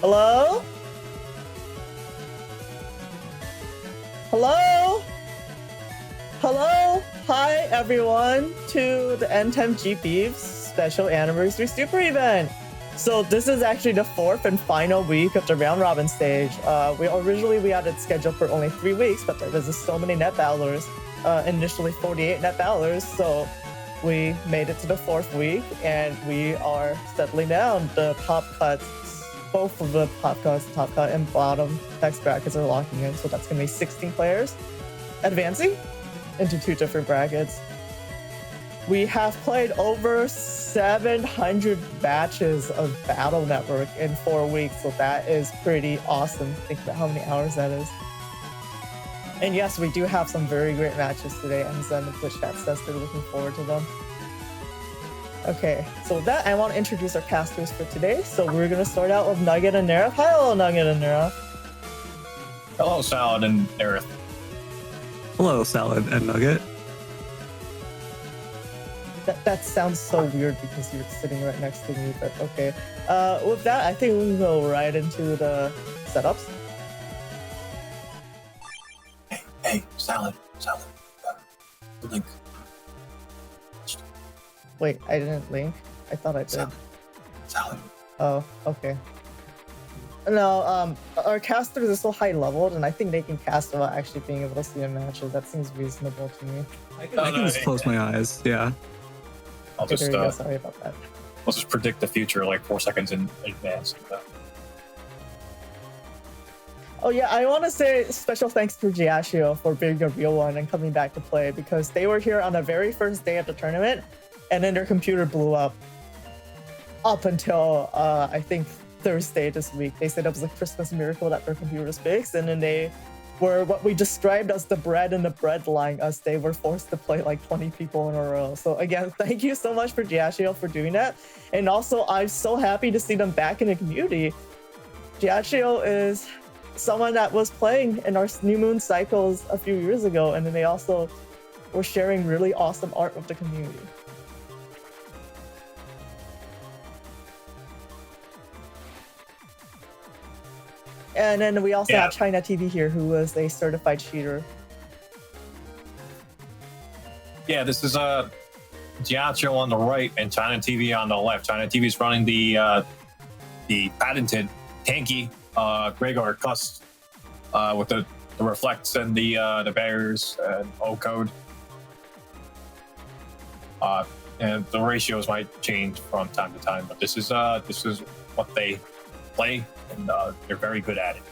Hello? Hello? Hello? Hi everyone to the N10thGPth special anniversary super event. So this is actually the 4th and final week of the round robin stage. We had it scheduled for only 3 weeks, but there was just so many net battlers. Initially 48 net battlers, so we made it to the 4th week and we are settling down. The top cuts, both of the top cuts, top cut and bottom text brackets are locking in, so that's gonna be 16 players advancing into 2 different brackets. We have played over 700 matches of Battle Network in 4 weeks, so that is pretty awesome. Think about how many hours that is. And yes, we do have some very great matches today, and Zen and Twitch chat says they're looking forward to them. Okay, so with that, I want to introduce our casters for today. So we're going to start out with Nugget and Neryth. Hello, Nugget and Neryth. Hello, Salad and Neryth. Hello, Salad and Nugget. That sounds so weird because you're sitting right next to me, but okay. With that, I think we can go right into the setups. Hey, Salad, the link. Wait, I didn't link? I thought I did. Salad. Oh, okay. No, our casters are so high leveled, and I think they can cast without actually being able to see the matches. That seems reasonable to me. I can just close my eyes, yeah. I'll Okay, just, there you go. Sorry about that. I'll just predict the future like 4 seconds in advance. Oh yeah, I want to say special thanks to Giacchio for being a real one and coming back to play, because they were here on the very first day of the tournament, and then their computer blew up until I think Thursday this week. They said it was a Christmas miracle that their computer was fixed, and then they were what we described as the bread in the bread line, as they were forced to play like 20 people in a row. So again, thank you so much for Giacchio for doing that. And also, I'm so happy to see them back in the community. Giacchio is someone that was playing in our New Moon cycles a few years ago, and then they also were sharing really awesome art with the community. And then we also have ChinaTV here, who was a certified cheater. Yeah, this is Giacchio on the right and ChinaTV on the left. ChinaTV is running the patented tanky Gregor Cuss with the reflects and the barriers and O code. And the ratios might change from time to time, but this is what they play, and they're very good at it.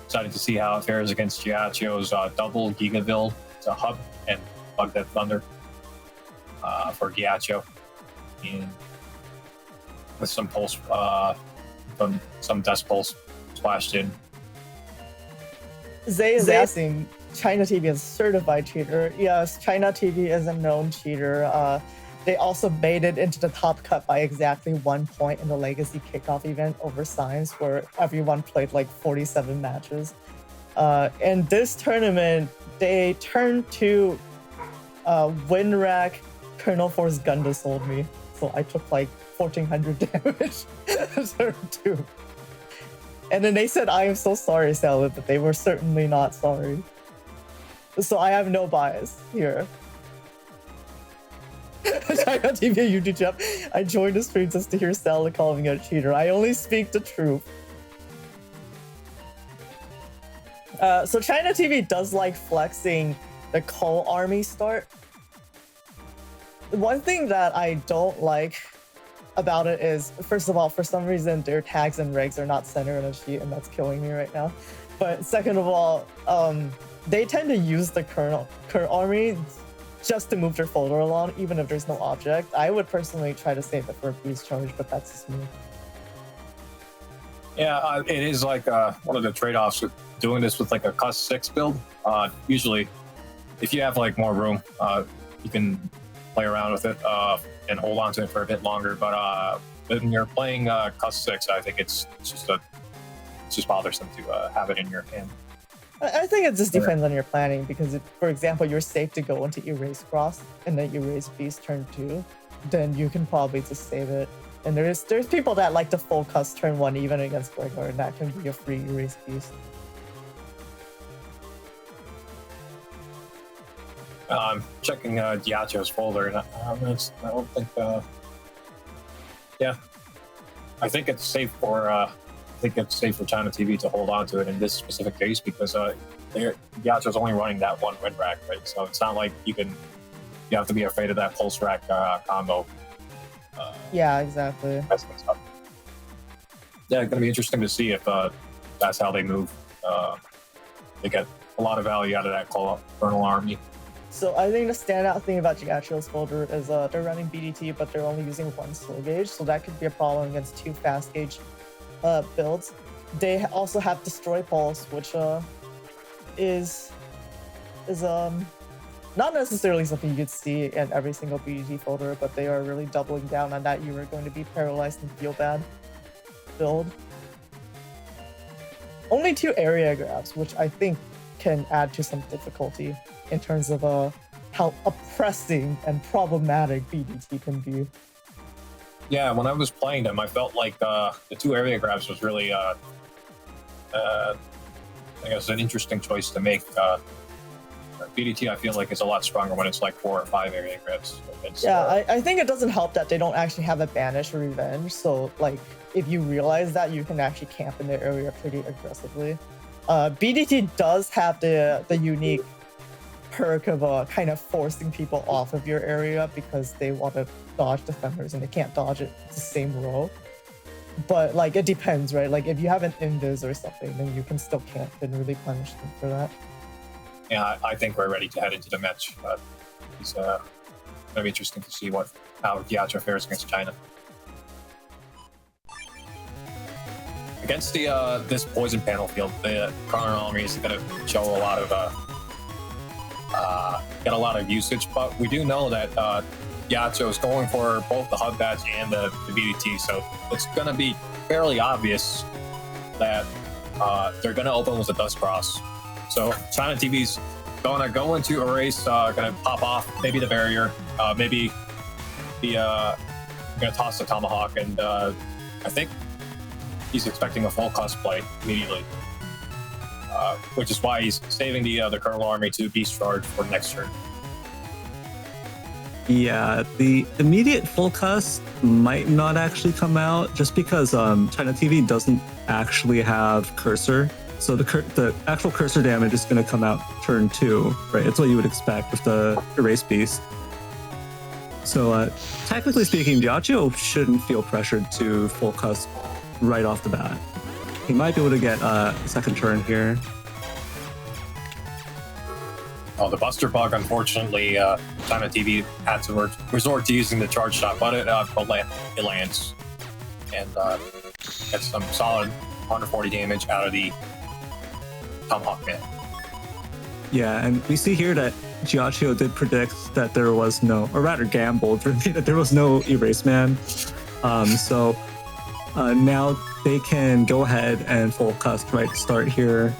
Excited to see how it fares against Giacchio's double Gigaville. It's a hub and Bug That Thunder for Giacchio, and with some pulse, some Death Pulse splashed in. Zay is asking, ChinaTV is a certified cheater. Yes, ChinaTV is a known cheater. They also made it into the top cut by exactly 1 point in the Legacy Kickoff event over Symes, where everyone played like 47 matches. In this tournament, they turned to Winrack Colonel Force Gunda sold me, so I took like 1400 damage. Turn 2. And then they said, "I am so sorry, Salad," but they were certainly not sorry. So I have no bias here. ChinaTV YouTube chat. I joined the stream just to hear Salad calling me a cheater. I only speak the truth. So ChinaTV does like flexing the Coal Army start. One thing that I don't like about it is, first of all, for some reason their tags and regs are not centered on a sheet, and that's killing me right now. But second of all, they tend to use the current army just to move their folder along, even if there's no object. I would personally try to save it for a breeze charge, but that's just me. Yeah, it is like one of the trade-offs with doing this with like a Cuss 6 build. Usually, if you have like more room, you can play around with it and hold on to it for a bit longer. But when you're playing Cuss 6, I think it's just bothersome to have it in your hand. I think it just depends on your planning, because if, for example, you're safe to go into Erase Cross and then Erase Beast turn 2, then you can probably just save it. And there's people that like to full cast turn 1 even against regular, and that can be a free erase beast. I'm checking Diacho's folder, and I don't think. Yeah, I think it's safe for ChinaTV to hold on to it in this specific case because Diacho's only running that one red rack, right? So it's not like you have to be afraid of that pulse rack combo. Yeah, exactly. Yeah, it's gonna be interesting to see if that's how they move. They get a lot of value out of that Colonel Army. So I think the standout thing about Diacho's folder is they're running BDT, but they're only using 1 slow gauge, so that could be a problem against 2 fast gauge builds. They also have Destroy Pulse, which is not necessarily something you could see in every single BDT folder, but they are really doubling down on that. You are going to be paralyzed and feel bad build. Only 2 area grabs, which I think can add to some difficulty in terms of how oppressing and problematic BDT can be. Yeah, when I was playing them, I felt like the 2 area grabs was really, I guess, an interesting choice to make. BDT, I feel like, is a lot stronger when it's like 4 or 5 area grabs. I think it doesn't help that they don't actually have a banish or revenge. So, like, if you realize that, you can actually camp in the area pretty aggressively. BDT does have the unique perk of kind of forcing people off of your area because they want to dodge defenders and they can't dodge it the same row. But like it depends, right? Like if you have an invis or something, then you can still camp and really punish them for that. Yeah, I think we're ready to head into the match. It's gonna be interesting to see how Diacho fares against China. Against this poison panel field, the Colonel Army is going to show a lot of get a lot of usage, but we do know that Diacho is going for both the HUD badge and the BDT, so it's going to be fairly obvious that they're going to open with the Dust Cross. So ChinaTV's going to go into a race, going to pop off maybe the barrier, maybe the going to toss the Tomahawk, and I think he's expecting a full cosplay immediately, which is why he's saving the Colonel Army to Beast Charge for next turn. Yeah, the immediate full cust might not actually come out just because ChinaTV doesn't actually have cursor. So the actual cursor damage is going to come out turn 2, right? It's what you would expect with the Erase Beast. So technically speaking, Diacho shouldn't feel pressured to full cust right off the bat. He might be able to get a second turn here. Oh, the Buster Bug, unfortunately, ChinaTV had to resort to using the charge shot, but it lands. And gets some solid 140 damage out of the Tomahawk Man. Yeah, and we see here that Diacho did predict that there was no, or rather gambled, that there was no Erase Man. So now they can go ahead and full cust right to start here.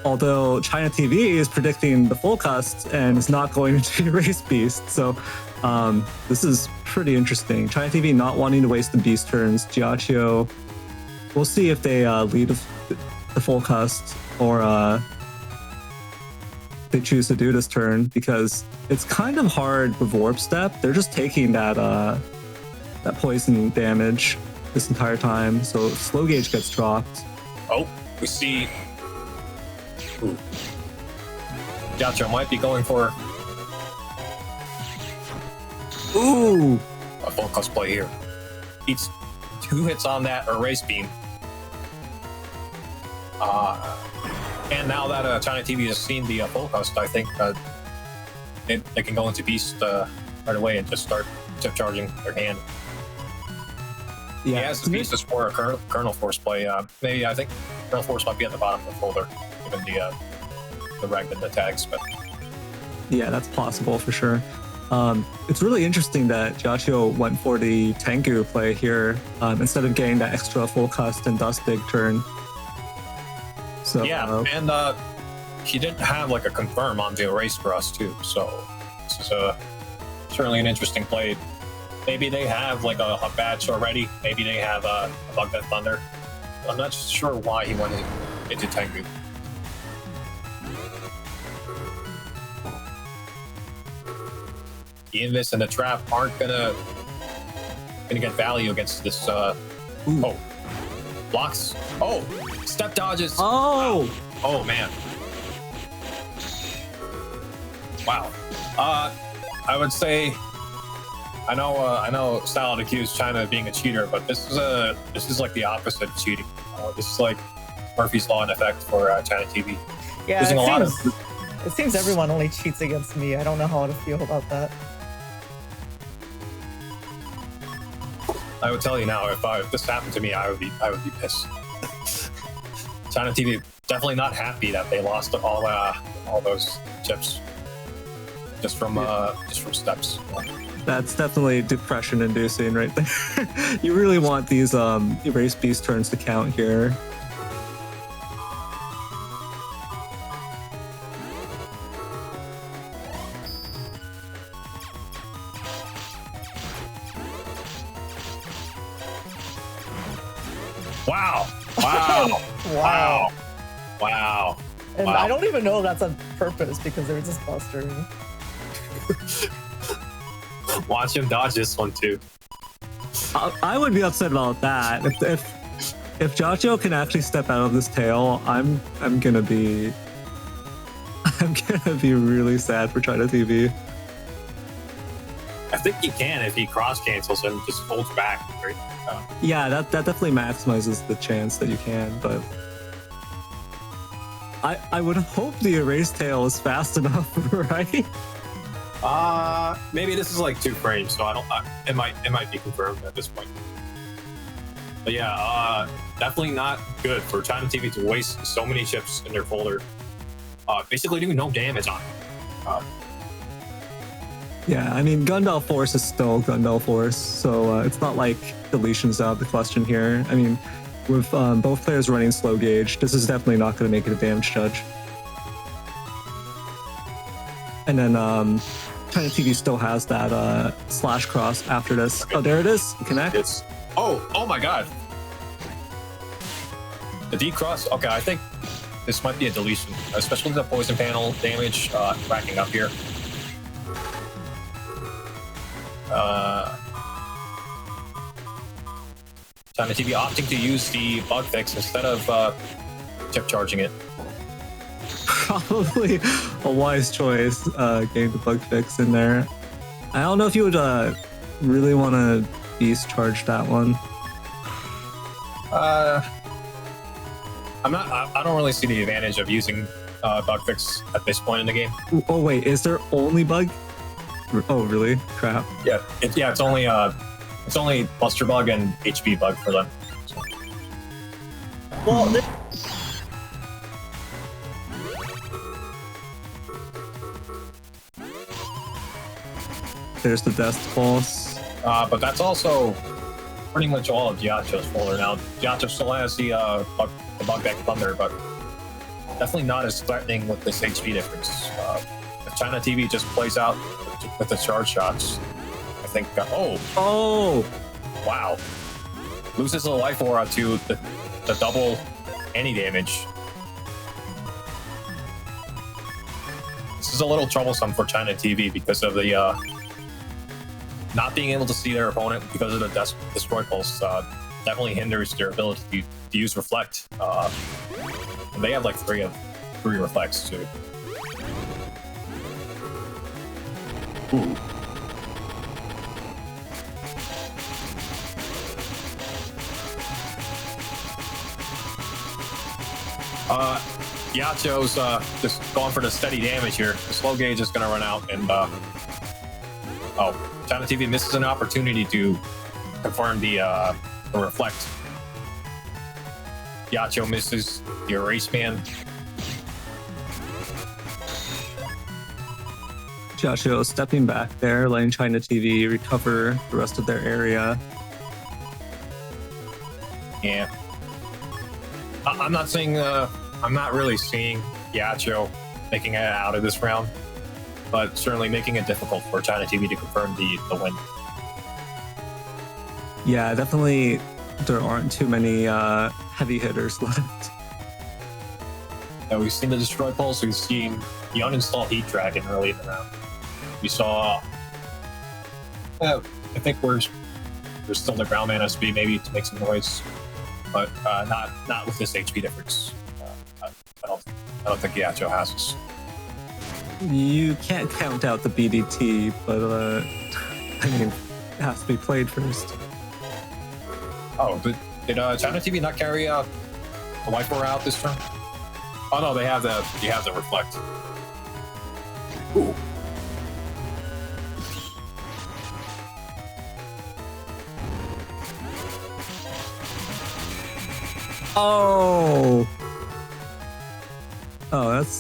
Although ChinaTV is predicting the full cust and is not going to Erase Beast. So this is pretty interesting. ChinaTV not wanting to waste the Beast turns. Diacho, we'll see if they lead the full cust or they choose to do this turn, because it's kind of hard with Warp Step. They're just taking that poison damage this entire time, so slow gauge gets dropped. Oh, we see. Ooh. Diacho might be going for a full cust play here. Eats 2 hits on that Erase Beam. And now that ChinaTV has seen the full cust, I think they can go into Beast right away and just start tip charging their hand. Yeah, he has the Beast for a Colonel Force play. Maybe I think Colonel Force might be at the bottom of the folder, given the rank and the tags. But yeah, that's possible for sure. It's really interesting that Diacho went for the Tengu play here instead of getting that extra full cust and Dust Big turn. So yeah, and he didn't have like a confirm on the Erase for us too. So this is certainly an interesting play. maybe they have like a batch already. Maybe they have a Bug That Thunder. I'm not sure why he went into Tengu. The Invis and the Trap aren't gonna get value against this. Oh, blocks. Oh, step dodges. Oh, wow. Oh man. Wow. I would say. I know Salad accused China of being a cheater, but this is like the opposite of cheating. This is like Murphy's Law in effect for ChinaTV. Yeah, it seems everyone only cheats against me. I don't know how to feel about that. I would tell you now, if this happened to me, I would be pissed. ChinaTV definitely not happy that they lost all those chips just from steps. that's definitely depression inducing right there. You really want these erase beast turns to count here. Wow. Wow. Wow. Wow. And Wow. I don't even know if that's on purpose because they're just bustering. Watch him dodge this one too. I would be upset about that. If Jiaqiu can actually step out of this tail, I'm gonna be really sad for ChinaTV. I think he can if he cross cancels and just folds back. Right? Yeah, that definitely maximizes the chance that you can, but I would hope the erase tail is fast enough, right? Maybe this is like 2 frames, so it might be confirmed at this point. But yeah, definitely not good for ChinaTV to waste so many chips in their folder. Basically doing no damage on it. Yeah, I mean, Gundam Force is still Gundam Force, so it's not like deletion's out of the question here. I mean, with both players running slow gauge, this is definitely not going to make it a damage judge. And then ChinaTV still has that slash cross after this. Oh, there it is. Connect. Oh my god. The D cross. Okay, I think this might be a deletion, especially the poison panel damage racking up here. ChinaTV opting to use the bug fix instead of chip charging it. Probably a wise choice, getting the bug fix in there. I don't know if you would really want to beast charge that one. I don't really see the advantage of using bug fix at this point in the game. Oh wait, is there only bug? Oh really? Crap. Yeah, it's only Buster Bug and HP Bug for them. So. Well, There's the Dust Pulse. But that's also pretty much all of Jiaqiu's folder now. Jiaqiu still has the Bug Back Thunder, but definitely not as threatening with this HP difference. If ChinaTV just plays out with the charge shots, I think. Oh! Wow. Loses a life aura to the double any damage. This is a little troublesome for ChinaTV because of the not being able to see their opponent because of the Destroy Pulse. Definitely hinders their ability to use Reflect. And they have like three Reflects too. Ooh. Jiaqiu's just going for the steady damage here. The slow gauge is going to run out, and ChinaTV misses an opportunity to confirm the Reflect. Jiaqiu misses the Erase Man. Jiaqiu stepping back there, letting ChinaTV recover the rest of their area. Yeah. I'm not saying, I'm not really seeing Jiaqiu making it out of this round, but certainly making it difficult for ChinaTV to confirm the win. Yeah, definitely there aren't too many heavy hitters left. Yeah, we've seen the Destroy Pulse, we've seen the uninstall Heat Dragon early in the round. We saw, I think we're still the ground mana speed maybe to make some noise, but not with this HP difference. I don't think Yacho has this. You can't count out the BDT, but I mean, it has to be played first. Oh, but did ChinaTV not carry the Wiper out this turn? Oh no, they have the Reflect. Ooh. Oh,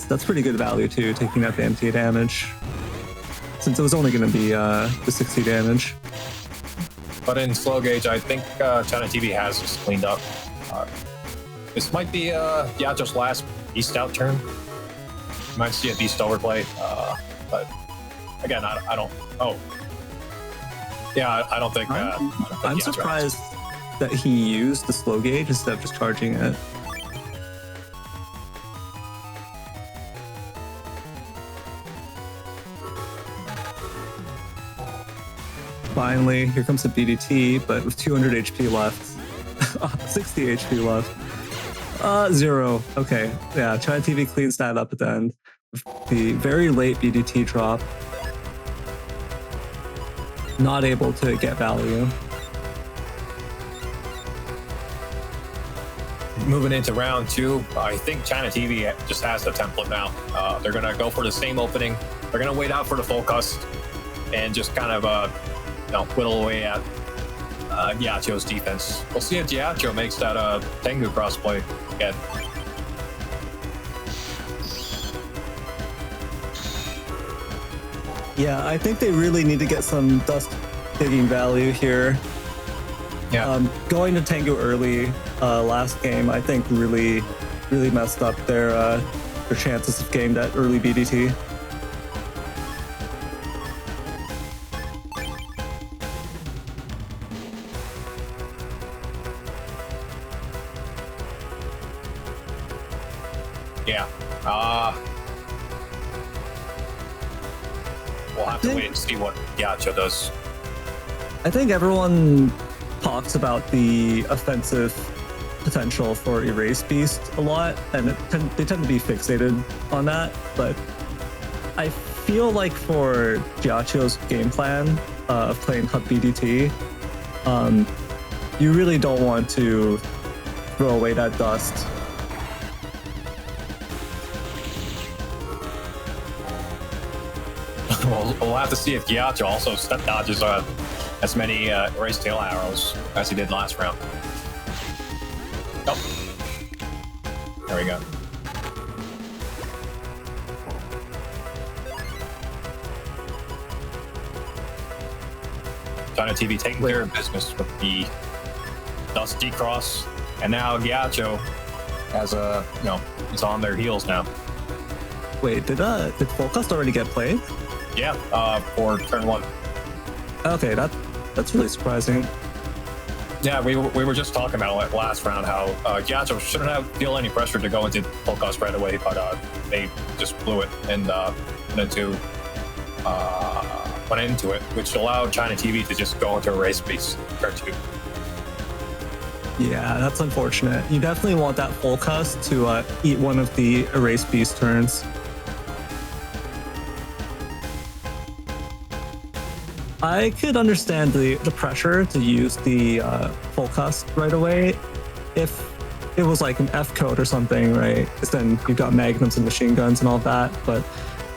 that's pretty good value too, taking out the MT damage, since it was only going to be the 60 damage. But in slow gauge, I think ChinaTV has this cleaned up. This might be Yacho's last Beast out turn. You might see a Beast overplay, but again, I don't. Oh, yeah, I don't think. I'm surprised that he used the slow gauge instead of just charging it. Finally, here comes the BDT, but with 200 HP left. 60 HP left. 0. Okay, yeah, ChinaTV cleans that up at the end. The very late BDT drop. Not able to get value. Moving into round 2, I think ChinaTV just has the template now. They're going to go for the same opening. They're going to wait out for the full cust and just kind of whittle away at Yacho's defense. We'll see if Yacho makes that Tengu crossplay again. Yeah, I think they really need to get some dust digging value here. Yeah. Going to Tengu early last game, I think really messed up their chances of getting that early BDT. Yeah. We'll have to wait and see what Yacho does. I think everyone talks about the offensive potential for Erase Beast a lot, and they tend to be fixated on that, but I feel like for Yacho's game plan of playing Hub BDT, you really don't want to throw away that dust. We'll have to see if Yacho also step dodges as many Erase Tail arrows as he did last round. Oh. There we go. ChinaTV taking care of business with the Dusty Cross, and now Yacho has it's on their heels now. Wait, did Fullcast already get played? Yeah, for turn 1. Okay, that's really surprising. Yeah, we were just talking about it last round how Yacho shouldn't feel any pressure to go into full cost right away, but they just blew it and went into it, which allowed ChinaTV to just go into Erase Beast turn 2. Yeah, that's unfortunate. You definitely want that full cast to eat one of the Erase Beast turns. I could understand the pressure to use the full cast right away if it was like an F code or something, right? Because then you've got magnums and machine guns and all that. But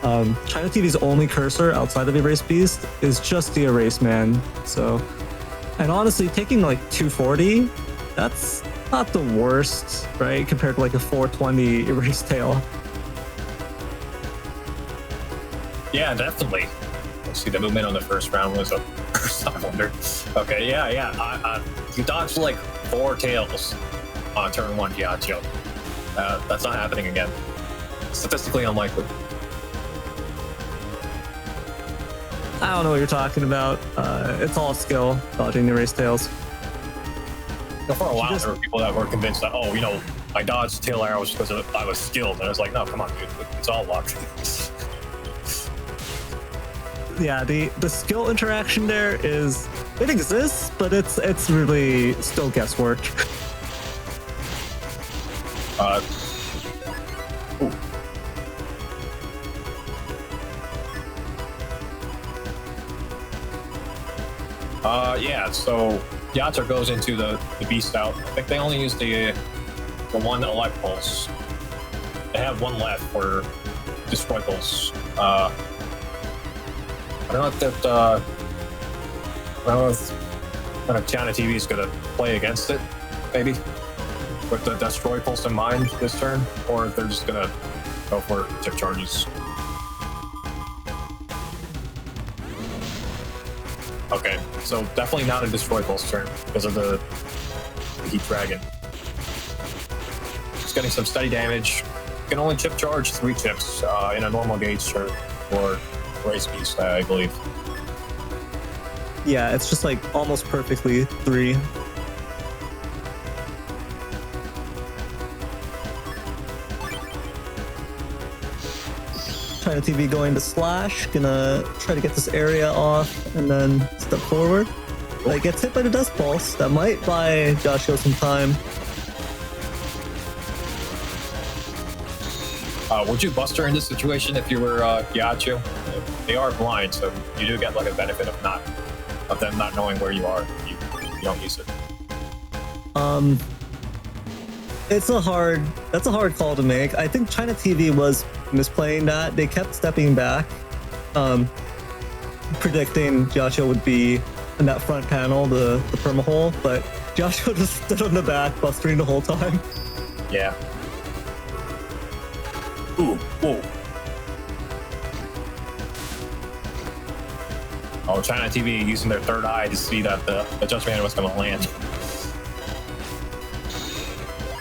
ChinaTV's only cursor outside of Erase Beast is just the Erase Man. So, and honestly, taking like 240, that's not the worst, right? Compared to like a 420 Erase Tail. Yeah, definitely. Let's see, the movement on the first round was a I wonder. Okay, yeah. You dodged like 4 tails on turn 1, Yacho. That's not happening again. Statistically unlikely. I don't know what you're talking about. It's all skill, dodging the race tails. For a while, there were people that were convinced that, oh, I dodged tail arrows because I was skilled. And I was like, no, come on, dude. It's all luck. Yeah, the skill interaction there it exists, but it's really still guesswork. Ooh. Yeah, so Yachter goes into the beast out. I think they only use the one elect pulse. They have one left for destroy pulse. I don't know if that. I don't know if ChinaTV is gonna play against it, maybe with the destroy pulse in mind this turn, or if they're just gonna go for chip charges. Okay, so definitely not a destroy pulse turn because of the heat dragon. Just getting some steady damage. You can only chip charge 3 chips in a normal gauge turn for race beast, I believe. Yeah, it's just like almost perfectly 3. ChinaTV going to slash, gonna try to get this area off and then step forward. Like, gets hit by the dust pulse. That might buy Joshua some time. Would you buster in this situation if you were Yachu? They are blind, so you do get like a benefit of them not knowing where you are. You don't use it. That's a hard call to make. I think ChinaTV was misplaying that. They kept stepping back, predicting Joshua would be in that front panel, the perma hole, but Joshua just stood on the back, bustering the whole time. Yeah. Ooh, whoa. Oh, ChinaTV using their third eye to see that the Judgment was going to land.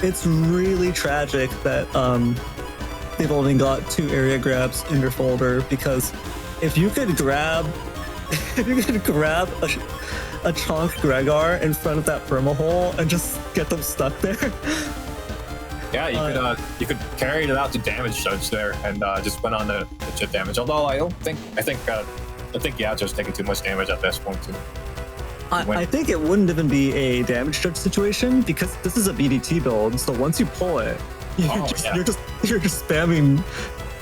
It's really tragic that they've only got 2 area grabs in your folder, because if you could grab a chunk Gregar in front of that perma hole and just get them stuck there. Yeah, you could carry it out to damage judge there and just went on the chip damage. Although I think Yacho's taking too much damage at this point too. I think it wouldn't even be a damage judge situation because this is a BDT build. So once you pull it, you're just spamming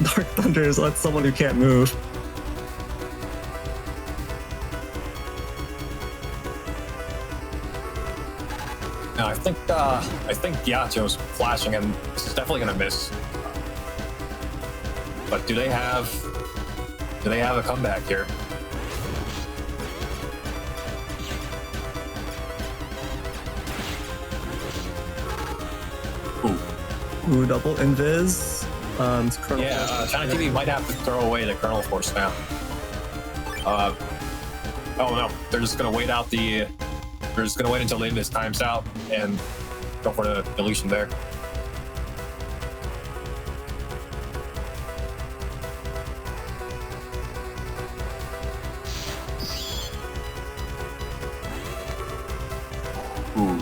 Dark Thunders on someone who can't move. No, I think Yacho's flashing and this is definitely gonna miss. But do they have a comeback here? Ooh, double invis. ChinaTV might have to throw away the kernel force now. Oh no, they're just gonna wait out they're just gonna wait until the invis times out and go for the deletion there. Ooh.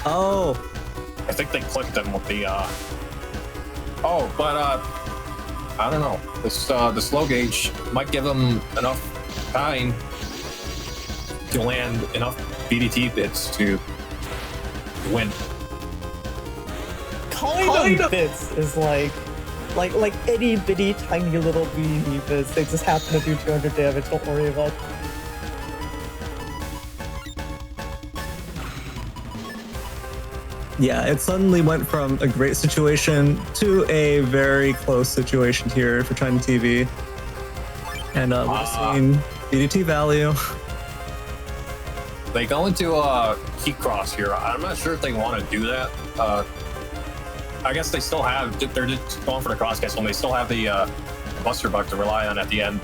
Oh, I think they clipped them with the I don't know. This the slow gauge might give them enough time to land enough BDT bits to win. Calling them bits is like itty bitty tiny little BDT bits. They just happen to do 200 damage. Don't worry about it. yeah, it suddenly went from a great situation to a very close situation here for ChinaTV. And we're seeing BDT value. They go into heat cross here. I'm not sure if they want to do that. I guess they still have. They're just going for the cross cancel, and they still have the Buster Bug to rely on at the end.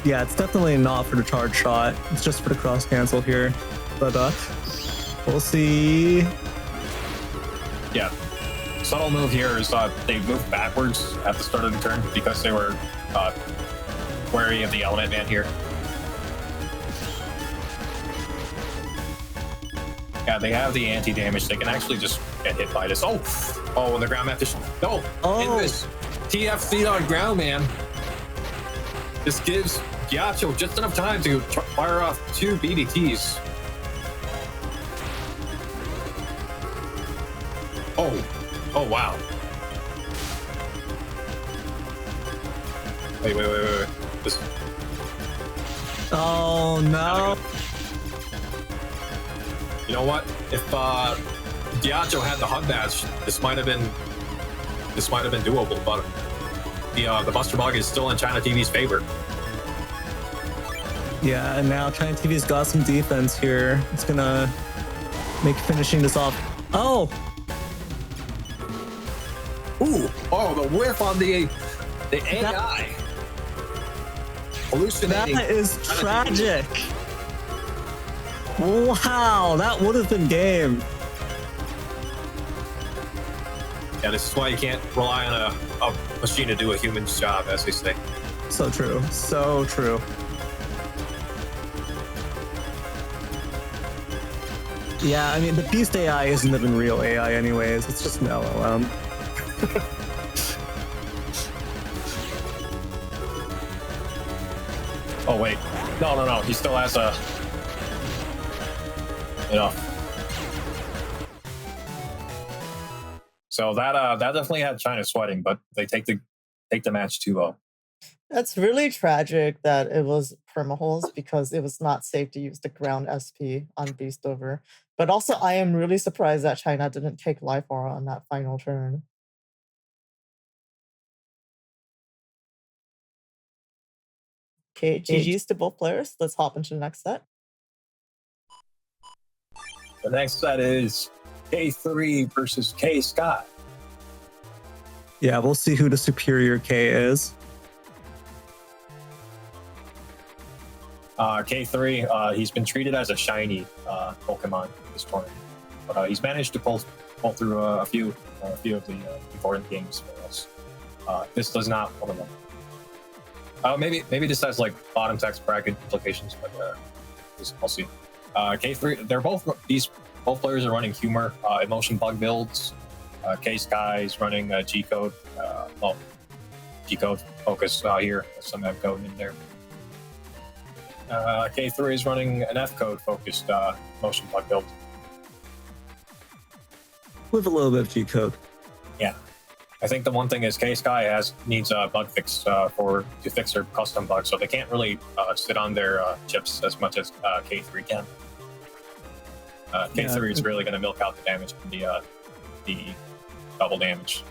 Yeah, it's definitely not for the charge shot. It's just for the cross cancel here. But we'll see. Yeah, subtle move here is they moved backwards at the start of the turn because they were wary of the element man here. Yeah, they have the anti-damage. They can actually just get hit by this. Oh, and the ground man fish. No, in this TFC on ground man. This gives Ghiaccio just enough time to fire off 2 BDTs. Oh, wow. Wait. This... Oh, no. You know what? If Ghiaccio had the hug match, this might have been doable, but the Buster Bug is still in ChinaTV's favor. Yeah, and now ChinaTV's got some defense here. It's gonna make finishing this off. Oh! Ooh! Oh, the whiff on the AI. Hallucinating. That is tragic. Wow, that would have been game. Yeah, this is why you can't rely on a machine to do a human's job, as they say. So true. So true. Yeah, I mean, the Beast AI isn't even real AI anyways. It's just an LLM. Oh, wait. No. He still has a... So that definitely had China sweating, but they take the match 2-0. That's really tragic that it was permaholes because it was not safe to use the ground SP on Beast Over. But also, I am really surprised that China didn't take Life Aura on that final turn. Okay, GG's to both players. Let's hop into the next set. The next set is KayThree versus K-Sky. Yeah, we'll see who the superior K is. KayThree, he's been treated as a shiny Pokemon this tournament, but he's managed to pull through a few of the important games for us. This does not one of them. Maybe this has like bottom text bracket implications, but we'll see. KayThree, these players are running humor, emotion bug builds. K-Sky is running G-code, G-code focus here, some F code in there. KayThree is running an F code focused motion bug build. With a little bit of G-code. Yeah. I think the one thing is K-Sky needs a bug fix to fix their custom bugs, so they can't really sit on their chips as much as KayThree can. KayThree is really going to milk out the damage from the double damage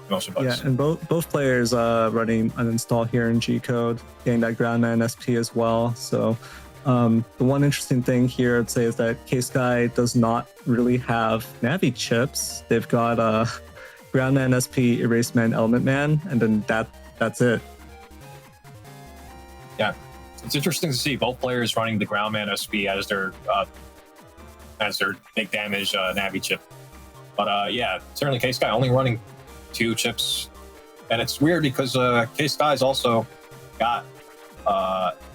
motion bugs. Yeah, and both players running an install here in G-code, getting that Groundman SP as well. So the one interesting thing here I'd say is that K-Sky does not really have Navi chips. They've got Groundman SP, Eraseman, Element Man, and then that's it. Yeah, it's interesting to see both players running the Groundman SP as their big damage Navi chip. But yeah, certainly K-Sky only running 2 chips, and it's weird because K-Sky's also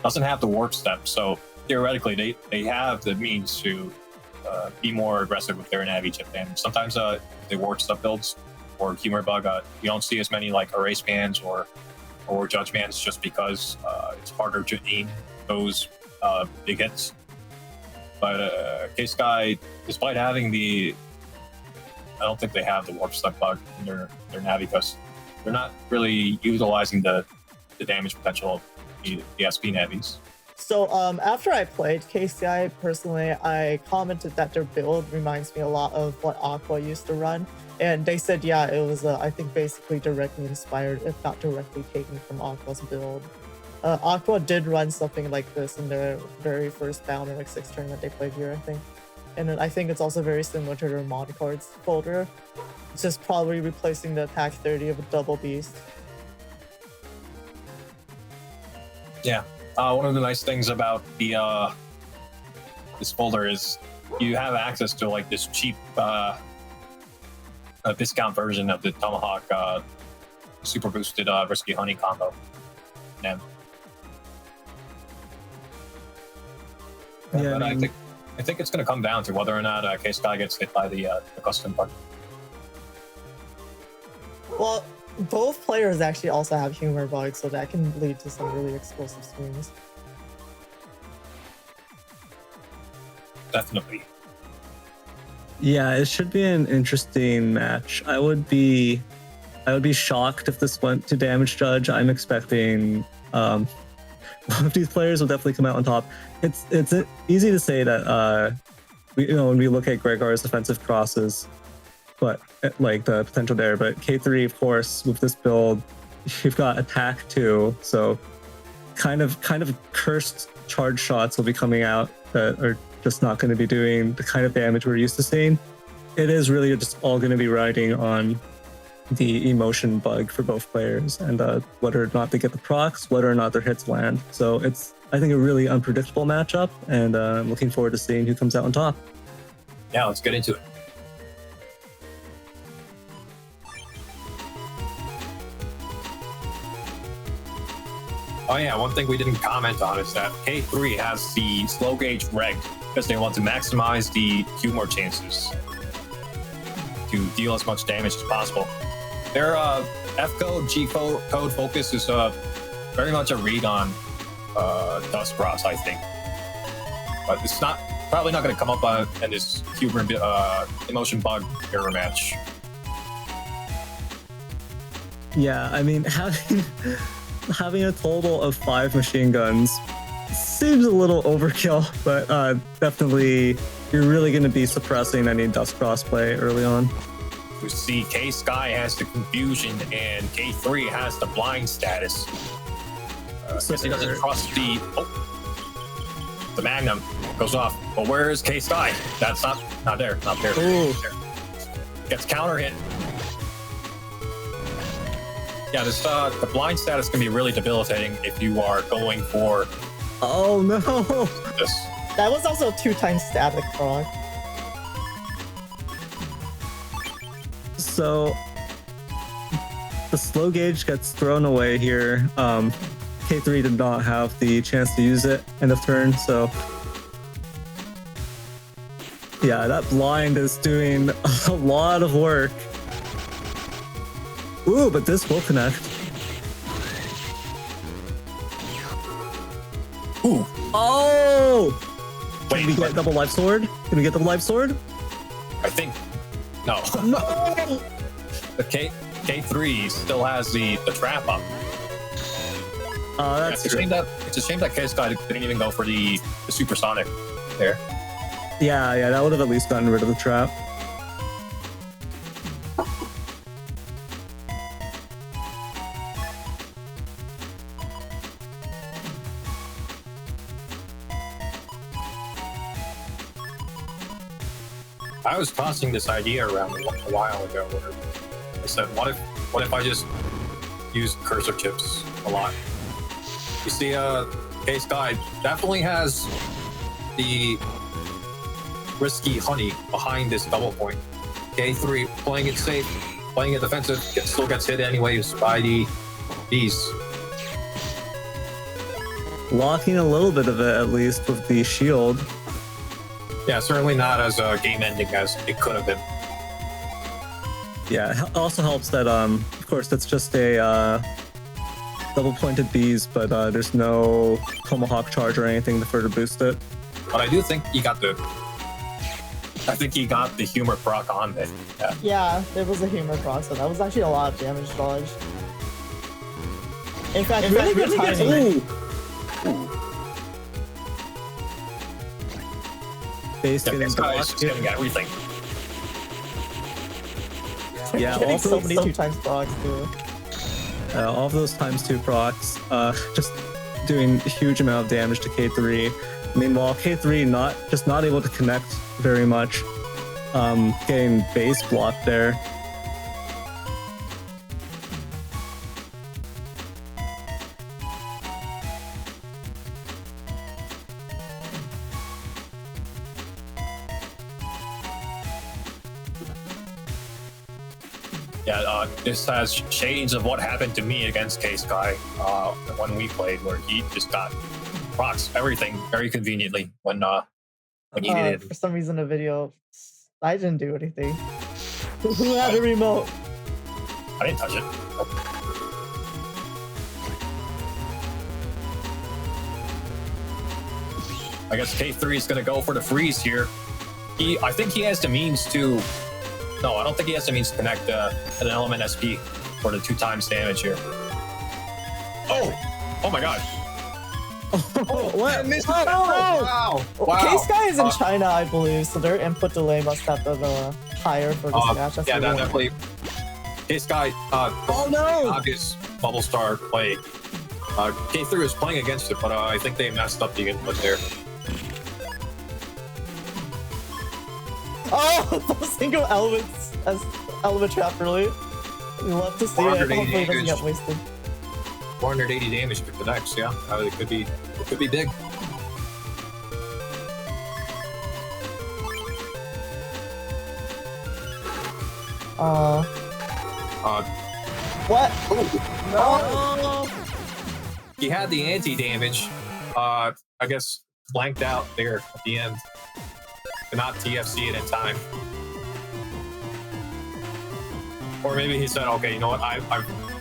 doesn't have the warp step, so theoretically they have the means to be more aggressive with their Navi chip damage. Sometimes the warp step builds or humor bug, you don't see as many like erase bans or judge bans just because it's harder to aim those big hits. But K-Sky, despite having I don't think they have the warp step bug in their Navi because they're not really utilizing the damage potential of the SP Navis. So after I played K-Sky, personally, I commented that their build reminds me a lot of what Aqua used to run. And they said, yeah, it was, I think, basically directly inspired, if not directly taken from Aqua's build. Aqua did run something like this in their very first bound or like 6th turn that they played here, I think. And then I think it's also very similar to their mod cards folder. It's just probably replacing the attack 30 of a double beast. Yeah. One of the nice things about this folder is you have access to like this cheap a discount version of the Tomahawk super boosted risky honey combo. And Yeah, but I mean, I think it's going to come down to whether or not K-Sky gets hit by the custom bug. Well, both players actually also have humor bugs, so that can lead to some really explosive swings. Definitely. yeah, it should be an interesting match. I would be shocked if this went to damage judge. I'm expecting one of these players will definitely come out on top. It's easy to say that when we look at Gregor's offensive crosses, but like the potential there. But K3, of course, with this build, you've got attack too, so kind of cursed charge shots will be coming out that are just not going to be doing the kind of damage we're used to seeing. It is really just all going to be riding on the emotion bug for both players and whether or not they get the procs, whether or not their hits land. So it's, I think, a really unpredictable matchup, and I'm looking forward to seeing who comes out on top. Yeah, let's get into it. Oh yeah, one thing we didn't comment on is that K3 has the slow gauge regged because they want to maximize the humor chances to deal as much damage as possible. Their F code, G code focus is very much a read on Dust Cross, I think. But it's probably not going to come up in this humor emotion bug mirror match. Yeah, I mean, having a total of 5 machine guns seems a little overkill, but definitely you're really going to be suppressing any Dust Cross play early on. You see, K-Sky has the confusion and K3 has the blind status. So he doesn't trust the... Oh, the Magnum goes off. But where is K-Sky? That's not there. Not there. Ooh. Gets counter hit. Yeah, this the blind status can be really debilitating if you are going for... Oh no! This. That was also 2 times static proc. So the slow gauge gets thrown away here. K3 did not have the chance to use it end of turn, so yeah, that blind is doing a lot of work. Ooh, but this will connect. Ooh. Oh! Wait, Can we get double life sword? Can we get double life sword? I think... No. No! The K3 still has the trap up. That's it's a true. shame that K-Sky didn't even go for the supersonic there. Yeah, that would have at least gotten rid of the trap. I was tossing this idea around a while ago where I said, what if I just use cursor chips a lot? You see, K-Sky definitely has the risky honey behind this double point. K3 playing it safe, playing it defensive, still gets hit anyways by the bees. Blocking a little bit of it at least with the shield. Yeah, certainly not as game ending as it could have been. Yeah, it also helps that of course that's just a double pointed bees, but there's no tomahawk charge or anything to further boost it. But I do think he got the humor proc on it. Yeah, it was a humor proc, so that was actually a lot of damage dodge. In fact, really good timing. Base getting K-Sky's blocked. getting everything. Yeah, Getting also so many 2 times procs too. all of those times 2 procs, just doing a huge amount of damage to K3. Meanwhile, K3 not able to connect very much, getting base blocked there. Yeah, this has shades of what happened to me against K-Sky when we played, where he just got procs everything very conveniently when he needed For some reason, the video, I didn't do anything. Who had a remote? I didn't touch it. I guess KayThree is going to go for the freeze here. I think he has the means to... No, I don't think he has the means to connect an element SP for the 2 times damage here. Oh! Oh my god. What? Wow. Wow. K-Sky is in China, I believe, so their input delay must have been higher for this match. That's yeah, that definitely. K-Sky, oh no! obvious bubble star play. KayThree was playing against it, but I think they messed up the input there. Oh, single elements as element trap, really. We love to see it. Hopefully it doesn't get wasted. 480 damage to connects, yeah. It could be big. What? No! He had the anti-damage. I guess blanked out there at the end. To not TFC it in time. Or maybe he said, okay, you know what, I've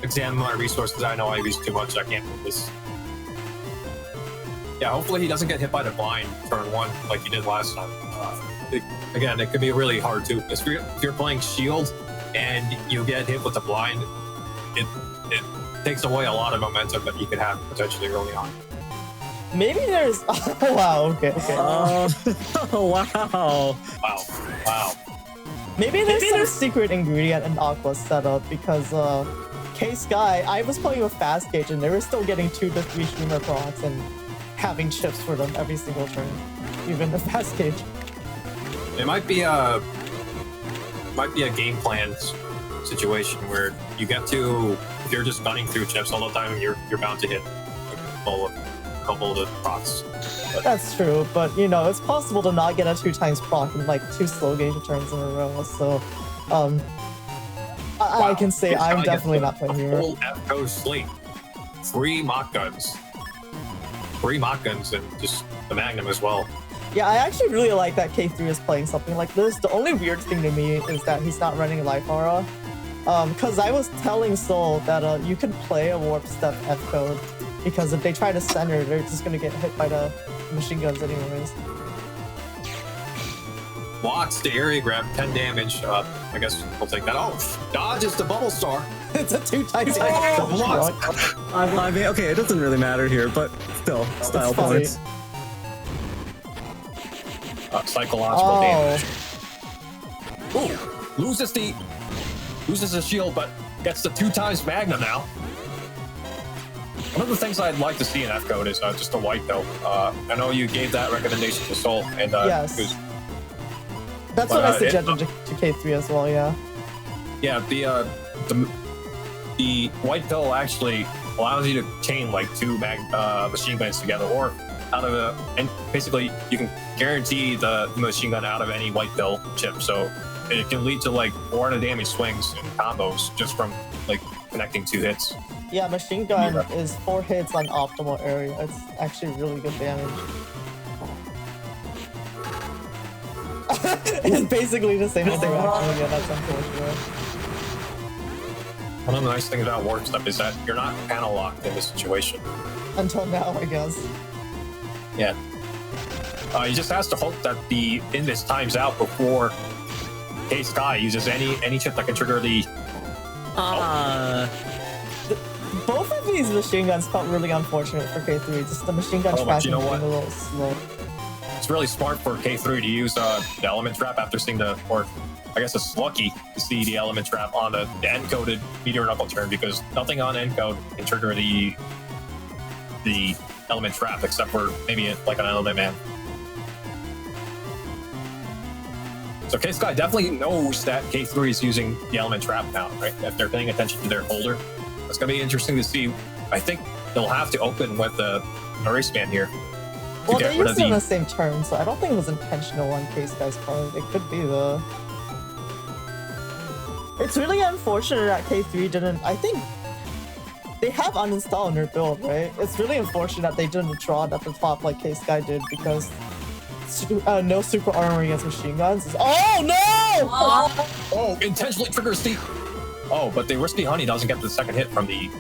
examined my resources, I know I used too much, I can't do this. Yeah, hopefully he doesn't get hit by the blind turn 1 like he did last time. Again, it could be really hard too. If you're playing Shield and you get hit with the blind, it takes away a lot of momentum that you could have potentially early on. Maybe there's... Oh, wow, okay. Wow. Wow. Maybe there's some secret ingredient in Aqua's setup, because K-Sky, I was playing with Fast Gauge and they were still getting 2 to 3 humor procs and having chips for them every single turn, even the Fast Gauge. It might be a game plan situation where you get to, if you're just gunning through chips all the time, you're bound to hit a couple of the procs. That's true, but you know, it's possible to not get a 2 times proc in like 2 slow gauge turns in a row, so I can say I'm definitely not playing here. Full F-code slate. 3 mock guns. 3 mock guns and just the Magnum as well. Yeah, I actually really like that KayThree is playing something like this. The only weird thing to me is that he's not running Life Aura. Because I was telling Soul that you can play a Warp Step F-code, because if they try to center, they're just going to get hit by the machine guns anyways. Blocks the area grab, 10 damage. I guess we'll take that. Oh, dodges the bubble star. It's a 2 times I mean, okay, it doesn't really matter here, but still, style points. Psychological damage. Ooh, loses the shield, but gets the 2 times Magnum now. One of the things I'd like to see in F-code is just a white though. I know you gave that recommendation to Soul, and yes. That's what I suggested to KayThree as well, yeah. Yeah, the white pill actually allows you to chain like 2 machine guns together, or and basically you can guarantee the machine gun out of any white pill chip, so it can lead to like 400 damage swings and combos just from like connecting 2 hits. Yeah, machine gun is 4 hits on optimal area. It's actually really good damage. It's basically the same as the reaction. Yeah, that's unfortunate. One of the nice things about Warp Step is that you're not panel locked in this situation. Until now, I guess. Yeah. You just has to hope that the invis times out before K-Sky uses any chip that can trigger the... Both of these machine guns felt really unfortunate for KayThree. Just the machine gun tracking being a little slow. It's really smart for KayThree to use the element trap after seeing or I guess it's lucky to see the element trap on the encoded meteor knuckle turn, because nothing on encode can trigger the element trap except for maybe like an element man. So K-Sky definitely knows that KayThree is using the element trap now, right? If they're paying attention to their holder, it's going to be interesting to see. I think they'll have to open with the Neryth man here. Well, they used it on the same turn, so I don't think it was intentional on K-Sky's part. It could be though. It's really unfortunate that KayThree didn't. I think they have uninstalled in their build, right? It's really unfortunate that they didn't draw it at the top like K-Sky did because no super armor against machine guns. Oh no! Oh, intentionally triggers the. Oh, but the risky honey doesn't get the second hit from the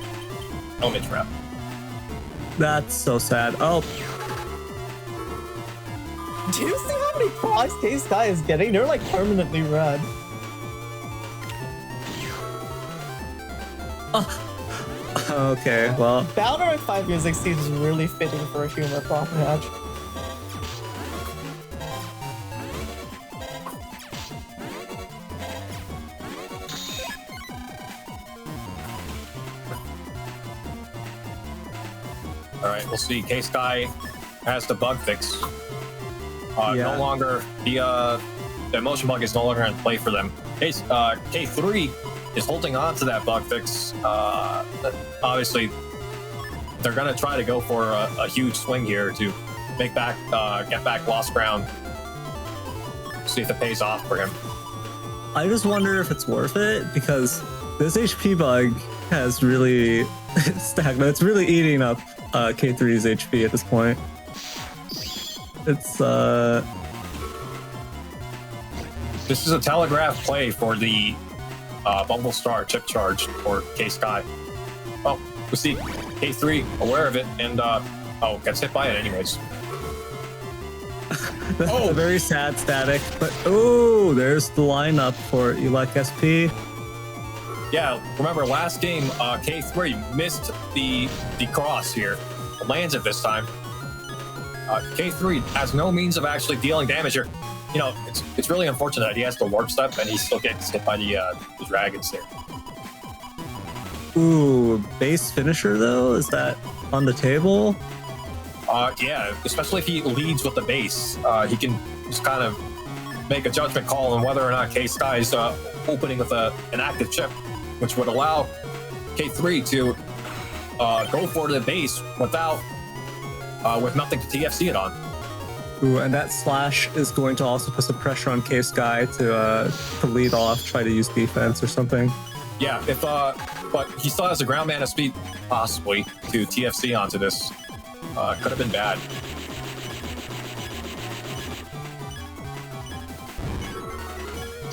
element trap. That's so sad. Oh, Do you see how many procs K-Sky is getting? They're like permanently red. okay. Well, Boundary 5 music seems really fitting for a humor proc match. All right, we'll see. K-Sky has the bug fix. No longer the emotion bug is no longer in play for them. KayThree is holding on to that bug fix. Obviously, they're gonna try to go for a huge swing here to make back, get back lost ground. See if it pays off for him. I just wonder if it's worth it because this HP bug has really stagnant. It's really eating up KayThree's HP at this point. It's This is a telegraph play for the Bumble Star chip charge for K-Sky. Well, we see KayThree aware of it and gets hit by it anyways. a very sad static, but oh, there's the lineup for Elec SP. Yeah, remember last game, KayThree missed the cross here. Lands it this time. KayThree has no means of actually dealing damage here. You know, it's really unfortunate that he has the warp step and he still gets hit by the dragons there. Ooh, base finisher though? Is that on the table? Yeah, especially if he leads with the base. He can just kind of make a judgment call on whether or not K-Sky is opening with an active chip, which would allow KayThree to go for the base without with nothing to TFC it on. Ooh, and that slash is going to also put some pressure on K-Sky to lead off, try to use defense or something. Yeah, but he still has a ground mana speed possibly to TFC onto this. Could have been bad.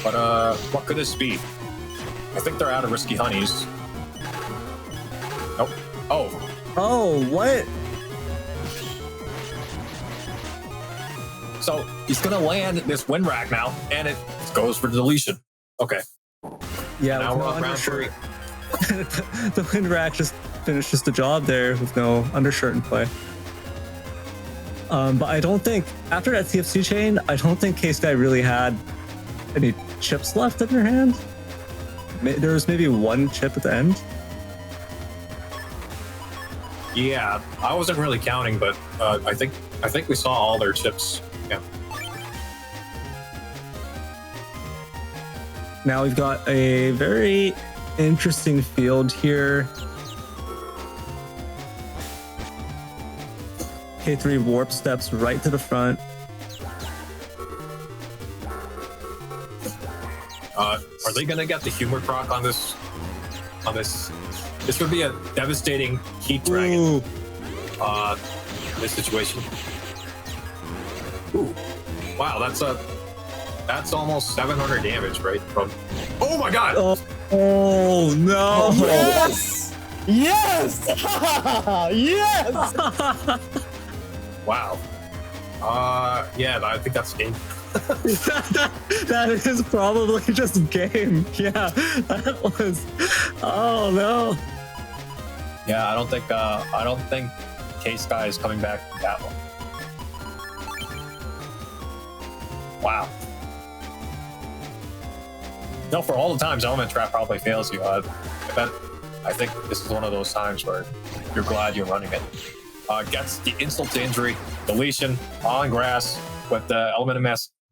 But what could this be? I think they're out of risky honeys. Nope. Oh, what? So he's gonna land this wind rack now, and it goes for deletion. Okay. Yeah, now we're on round 3. The wind rack just finishes the job there with no undershirt in play. But I don't think, after that TFC chain, I don't think K-Sky really had any chips left in their hand. There was maybe one chip at the end. Yeah, I wasn't really counting, but I think we saw all their chips. Yeah. Now we've got a very interesting field here. KayThree warp steps right to the front. Are they gonna get the humor proc on this? This would be a devastating heat dragon. This situation. Ooh, wow, that's almost 700 damage, right? From. Oh my god! Oh no! Yes! Yes! Yes! Wow. Yeah, I think that's game. That is probably just game. Yeah, that was. Oh no. Yeah, I don't think K-Sky is coming back from that one. Wow. No, for all the times Element Trap probably fails you. I think this is one of those times where you're glad you're running it. Gets the insult to injury, deletion on grass with the Element of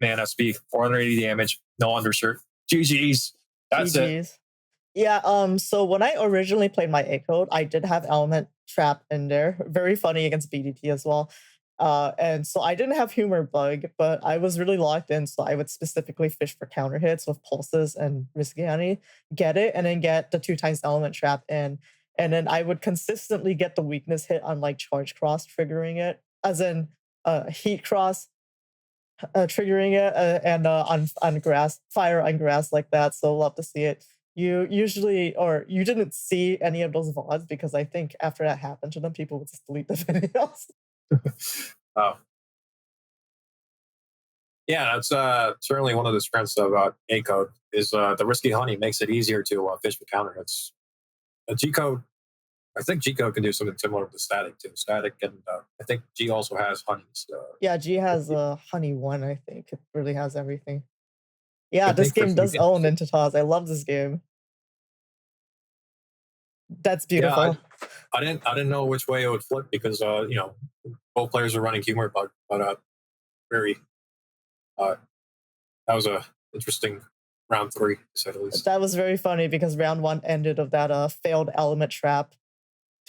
Man SP, 480 damage, no undershirt. GG's. That's it. Yeah, so when I originally played my A code, I did have Element Trap in there. Very funny against BDT as well. And so I didn't have humor bug, but I was really locked in. So I would specifically fish for counter hits with pulses and risky honey, get it, and then get the 2x element trap in. And then I would consistently get the weakness hit on like charge cross, triggering it, as in heat cross, triggering it, and on grass, fire on grass like that. So love to see it. You usually, or you didn't see any of those VODs because I think after that happened to them, people would just delete the videos. Oh. Yeah, that's certainly one of the strengths of A code is the risky honey makes it easier to fish for counter hits. G code, I think G code can do something similar to static too. Static, and I think G also has honeys. Yeah, G has honey 1. I think it really has everything. Yeah, I this think game does own N10ths. I love this game. That's beautiful. Yeah, I didn't know which way it would flip because you know, both players are running humor bug, but very that was a interesting round 3 to say the least. That was very funny because round 1 ended of that failed element trap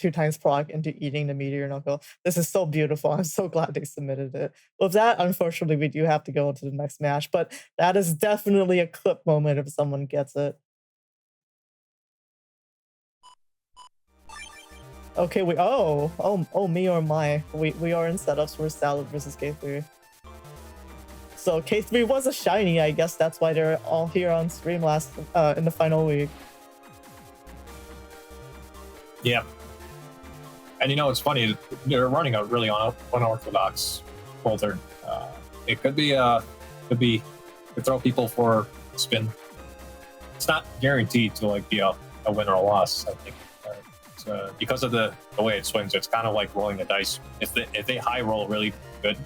2x proc into eating the meteor knuckle. This is so beautiful. I'm so glad they submitted it. With that, unfortunately, we do have to go into the next match, but that is definitely a clip moment if someone gets it. Okay, me or my. We are in setups for Salad versus KayThree. So KayThree was a shiny, I guess that's why they're all here on stream last in the final week. Yeah. And you know, it's funny, they're running a really unorthodox folder. It could throw people for a spin. It's not guaranteed to like be a win or a loss, I think. Because of the way it swings, it's kind of like rolling a dice. If they high roll really good,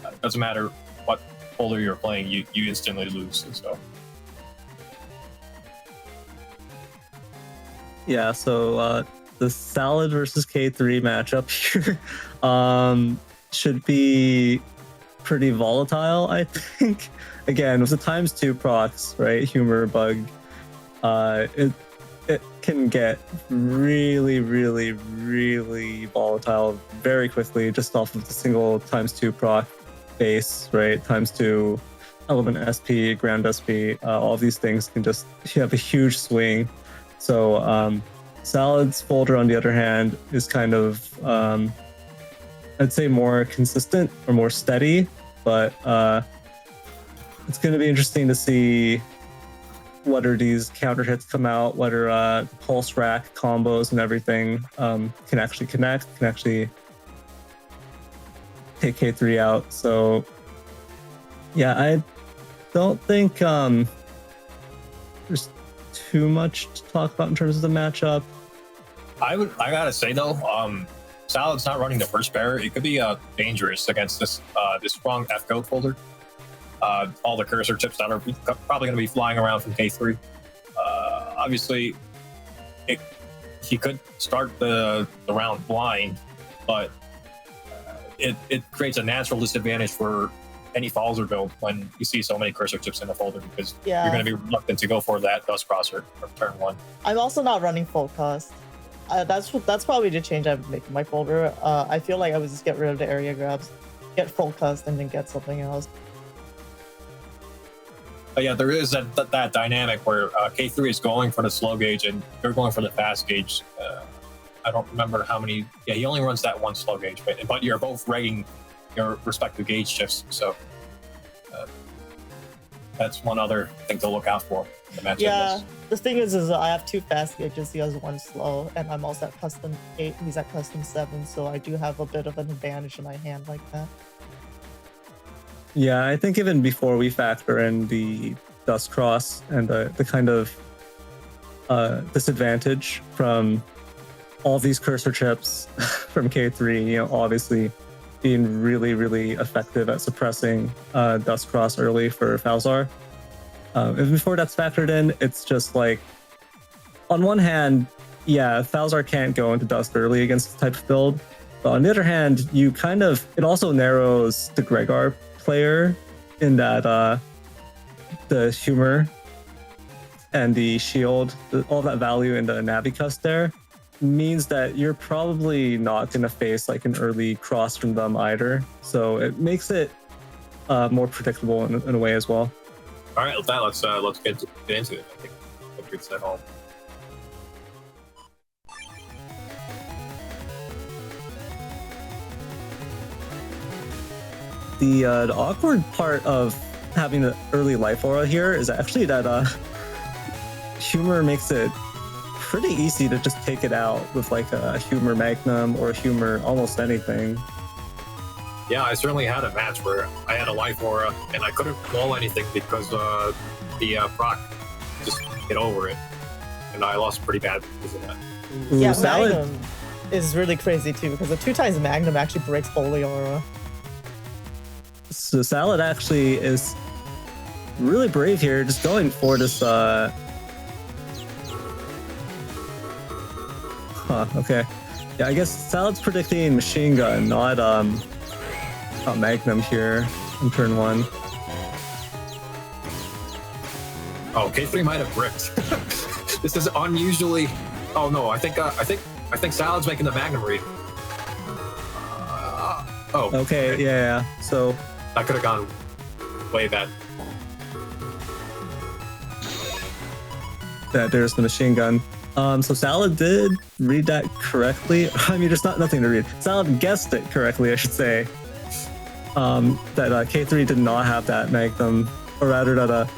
it doesn't matter what folder you're playing, you instantly lose. So yeah, so the Salad versus KayThree matchup here should be pretty volatile, I think. Again, with the ×2 procs, right? Humor bug, it can get really, really, really volatile very quickly just off of the single ×2 proc base, right? ×2 element SP, ground SP, all these things can just have a huge swing. So Salad's folder, on the other hand, is kind of, I'd say more consistent or more steady, but it's going to be interesting to see whether these counter hits come out, whether the pulse rack combos and everything can actually connect, can actually take KayThree out. So yeah, I don't think there's too much to talk about in terms of the matchup. I gotta say though, Salad's not running the first pair. It could be dangerous against this strong F code folder. All the cursor chips that are probably going to be flying around from KayThree. Obviously, he could start the round blind, but it creates a natural disadvantage for any Falzer build when you see so many cursor chips in the folder, because you're going to be reluctant to go for that dust crosser for turn 1. I'm also not running full cost. That's probably the change I would make in my folder. I feel like I would just get rid of the area grabs, get full cost, and then get something else. But yeah, there is that dynamic where KayThree is going for the slow gauge and you're going for the fast gauge. I don't remember how many. Yeah, he only runs that one slow gauge, but you're both regging your respective gauge shifts. So that's one other thing to look out for in the matchup. Yeah, the thing is I have 2 fast gauges. He has 1 slow, and I'm also at custom 8. He's at custom 7, so I do have a bit of an advantage in my hand like that. Yeah, I think even before we factor in the dust cross and the kind of disadvantage from all these cursor chips from KayThree, you know, obviously being really, really effective at suppressing dust cross early for Falzar. Even before that's factored in, it's just like, on one hand, yeah, Falzar can't go into dust early against this type of build, but on the other hand, it also narrows the Gregar player in that the humor and the shield, all that value in the Navicus there means that you're probably not going to face like an early cross from them either. So it makes it more predictable in a way as well. All right, with that, let's get into it. I think it's at home. The awkward part of having an early life aura here is actually that humor makes it pretty easy to just take it out with like a humor magnum or humor almost anything. Yeah, I certainly had a match where I had a life aura and I couldn't roll anything because the proc just hit over it, and I lost pretty bad because of that. Yeah, Salad Magnum is really crazy too because the 2x Magnum actually breaks Holy Aura. So Salad actually is really brave here, just going for this. Okay. Yeah, I guess Salad's predicting machine gun, not Magnum here in turn 1. Oh, KayThree might have bricked. This is unusually. Oh no, I think Salad's making the Magnum read. Okay, yeah. So that could have gone way bad. There's the machine gun. So Salad did read that correctly. I mean, there's nothing to read. Salad guessed it correctly, I should say. That KayThree did not have that Magnum, or rather that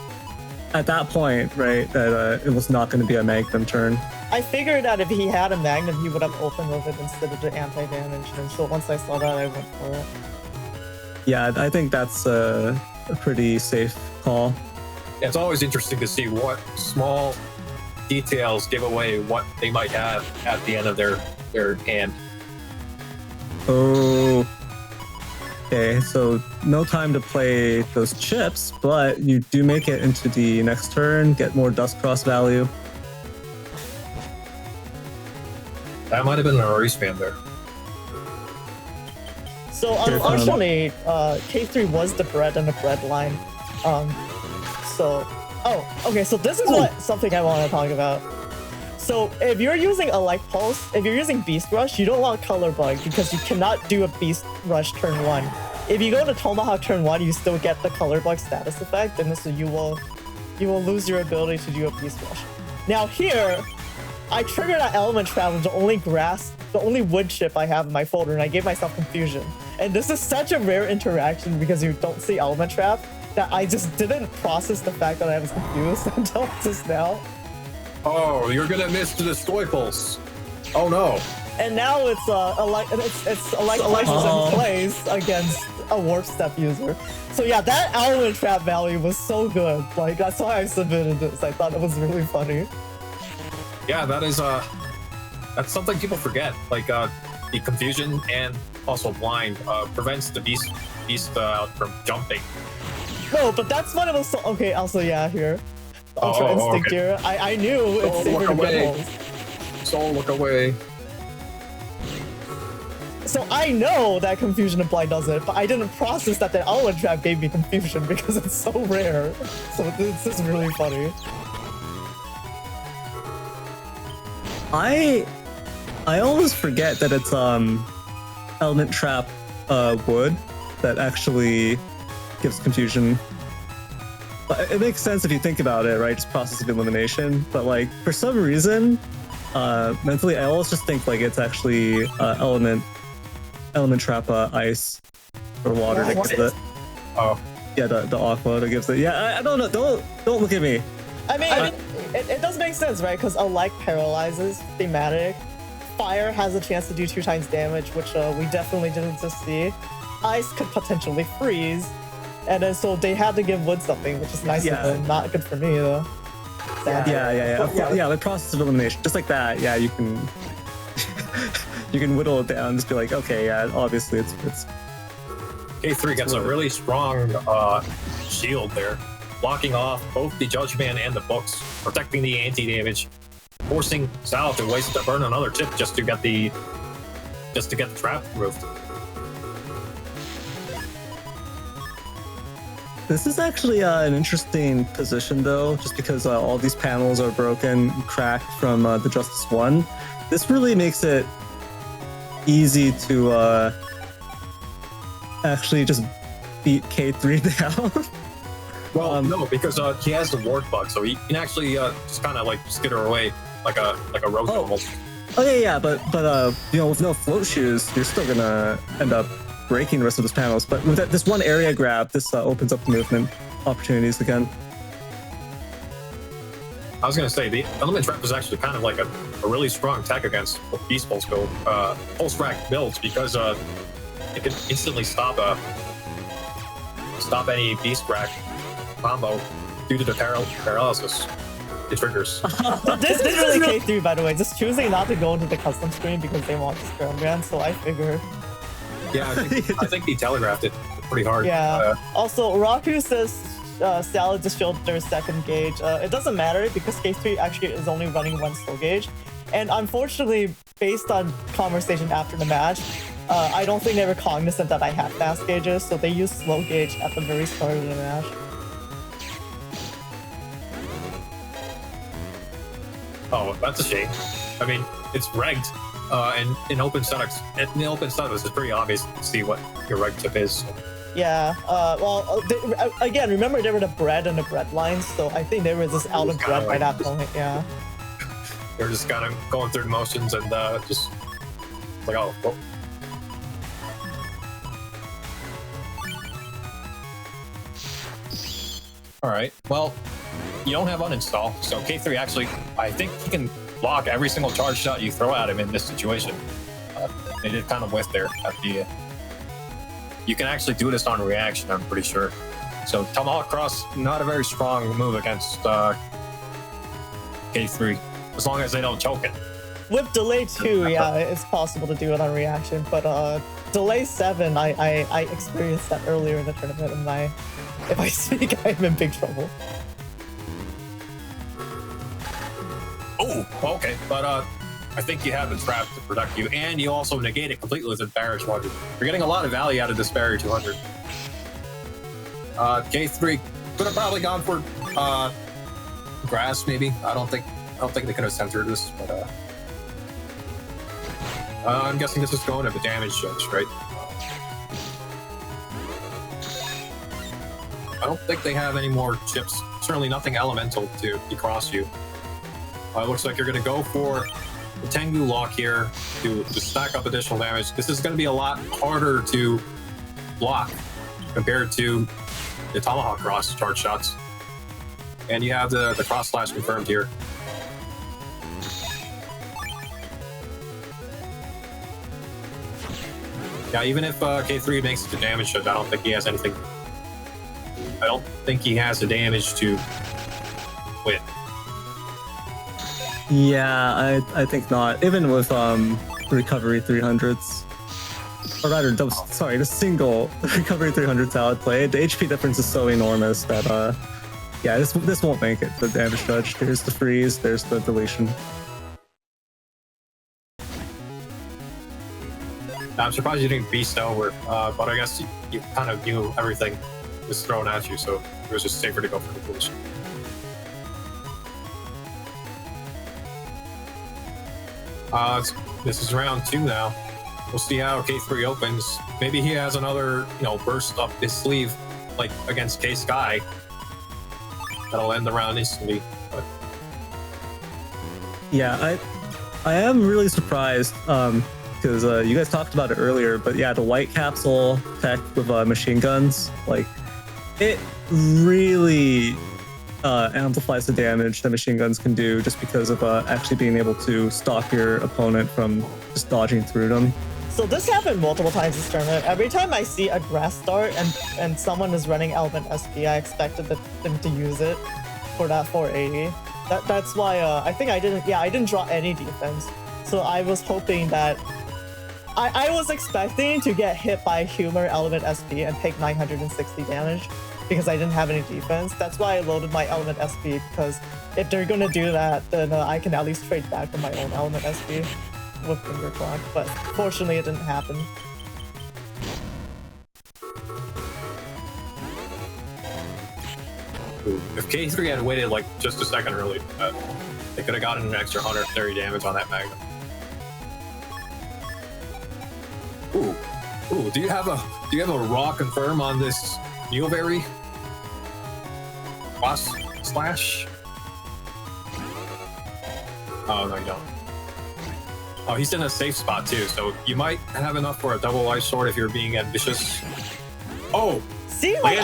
at that point, right, that it was not going to be a Magnum turn. I figured that if he had a Magnum, he would have opened with it instead of the anti-damage, and so once I saw that, I went for it. Yeah, I think that's a pretty safe call. Yeah, it's always interesting to see what small details give away what they might have at the end of their hand. Oh. Okay, so no time to play those chips, but you do make it into the next turn, get more dust cross value. That might have been a race fan there. So unfortunately, KayThree was the bread in the bread line. Okay, so this is something I want to talk about. So if you're using a Life Pulse, if you're using Beast Rush, you don't want Color Bug because you cannot do a Beast Rush turn 1. If you go to Tomahawk turn 1, you still get the Color Bug status effect, and so you will lose your ability to do a Beast Rush. Now here, I triggered that Element Trap with the only wood chip I have in my folder, and I gave myself Confusion. And this is such a rare interaction because you don't see Element Trap that I just didn't process the fact that I was confused until just now. Oh, you're gonna miss the Destroy Pulse. Oh no. And now it's in place against a Warp Step user. So yeah, that Element Trap value was so good. Like, that's why I submitted this. I thought it was really funny. Yeah, that's something people forget. Like the Confusion and also Blind prevents the beast from jumping. No, but that's what it was. Okay, also yeah, here. Ultra Instinct okay. here. I knew it's safer to get holes. Soul, look away. So I know that Confusion and Blind does it, but I didn't process that the Element Trap gave me Confusion because it's so rare. So this is really funny. I always forget that it's Element Trap wood that actually gives Confusion. But it makes sense if you think about it, right? Just process of elimination. But like for some reason, mentally, I always just think like it's actually Element Trap ice or water that gives it. Oh. Yeah, the aqua that gives it. Yeah, I don't know. Don't look at me. I mean, it does make sense, right? Because Alike paralyzes thematic. Fire has a chance to do 2x damage, which we definitely didn't just see. Ice could potentially freeze. And then so they had to give wood something, which is nice of them. Not good for me though. Sad. Yeah, like process of elimination. Just like that, yeah, you can you can whittle it down and just be like, okay, yeah, obviously it's KayThree gets a really strong shield there, blocking off both the Judgment and the books, protecting the anti-damage, forcing Salad to burn another chip just to get the trap removed. This is actually an interesting position though, just because all these panels are broken, cracked from the Justice 1. this really makes it easy to actually just beat KayThree down. Well, no, because he has the ward bug, so he can actually just kind of like skitter away like a roach almost. Oh yeah, but you know, with no float shoes, you're still gonna end up breaking the rest of his panels. But with this one area grab, this opens up the movement opportunities again. I was gonna say the element trap is actually kind of like a really strong tech against Beast Pulse build, Pulse Rack builds, because it can instantly stop any Beast Rack combo due to the paralysis it triggers. This is really KayThree, by the way, just choosing not to go into the custom screen because they want the scrum brand, so I figure. Yeah, I think he telegraphed it pretty hard. Yeah. Also, Rocku says Salad just filled their second gauge. It doesn't matter because KayThree actually is only running one slow gauge. And unfortunately, based on conversation after the match, I don't think they were cognizant that I had fast gauges, so they used slow gauge at the very start of the match. Oh, that's a shame. I mean, it's regged, and in open setups, it's pretty obvious to see what your reg tip is. Yeah, again, remember there were the bread and the bread lines, so I think they were just out of bread by that point, yeah. They're just kind of going through the motions and just like, oh, well. All right, well, you don't have uninstall, so KayThree actually, I think he can block every single charge shot you throw at him in this situation. They did kind of whiff there at the... You can actually do this on reaction, I'm pretty sure. So Tomahawk Cross, not a very strong move against KayThree, as long as they don't choke it. With delay 2, yeah, it's possible to do it on reaction, but delay 7, I experienced that earlier in the tournament, and if I speak, I'm in big trouble. Oh, okay, but I think you have the trap to protect you, and you also negate it completely with the Barrier 200. You're getting a lot of value out of this Barrier 200. KayThree could have probably gone for grass, maybe. I don't think they could have centered this, but I'm guessing this is going to the damage judge, right? I don't think they have any more chips. Certainly nothing elemental to decross you. It looks like you're going to go for the Tengu lock here to stack up additional damage. This is going to be a lot harder to block compared to the Tomahawk Cross charge shots. And you have the cross slash confirmed here. Yeah, even if KayThree makes the damage shift, I don't think he has anything. I don't think he has the damage to win. Yeah, I think not. Even with recovery 300s, or rather, the single recovery 300 salad play, the HP difference is so enormous that yeah, this won't make it the damage judge. There's the freeze, there's the deletion. I'm surprised you didn't beast over, but I guess you kind of knew everything was thrown at you, so it was just safer to go for the deletion. This is round 2 now. We'll see how KayThree opens. Maybe he has another, burst up his sleeve, like against K-Sky. That'll end the round instantly. But... Yeah, I am really surprised because you guys talked about it earlier, but yeah, the white capsule tech with machine guns, like it really amplifies the damage that machine guns can do just because of actually being able to stop your opponent from just dodging through them. So this happened multiple times this tournament. Every time I see a grass start and someone is running element SP, I expected them to use it for that 480. That's why I think I didn't draw any defense. So I was hoping that I was expecting to get hit by Humor Element SP and take 960 damage because I didn't have any defense. That's why I loaded my Element SP, because if they're gonna do that, then I can at least trade back from my own Element SP with Finger Clock. But fortunately, it didn't happen. If KayThree had waited like just a second early, they could have gotten an extra 130 damage on that Magnum. Ooh, do you have a raw confirm on this Neoberry boss slash? Oh no, you don't. Oh, he's in a safe spot too, so you might have enough for a double life sword if you're being ambitious. Oh, See, like,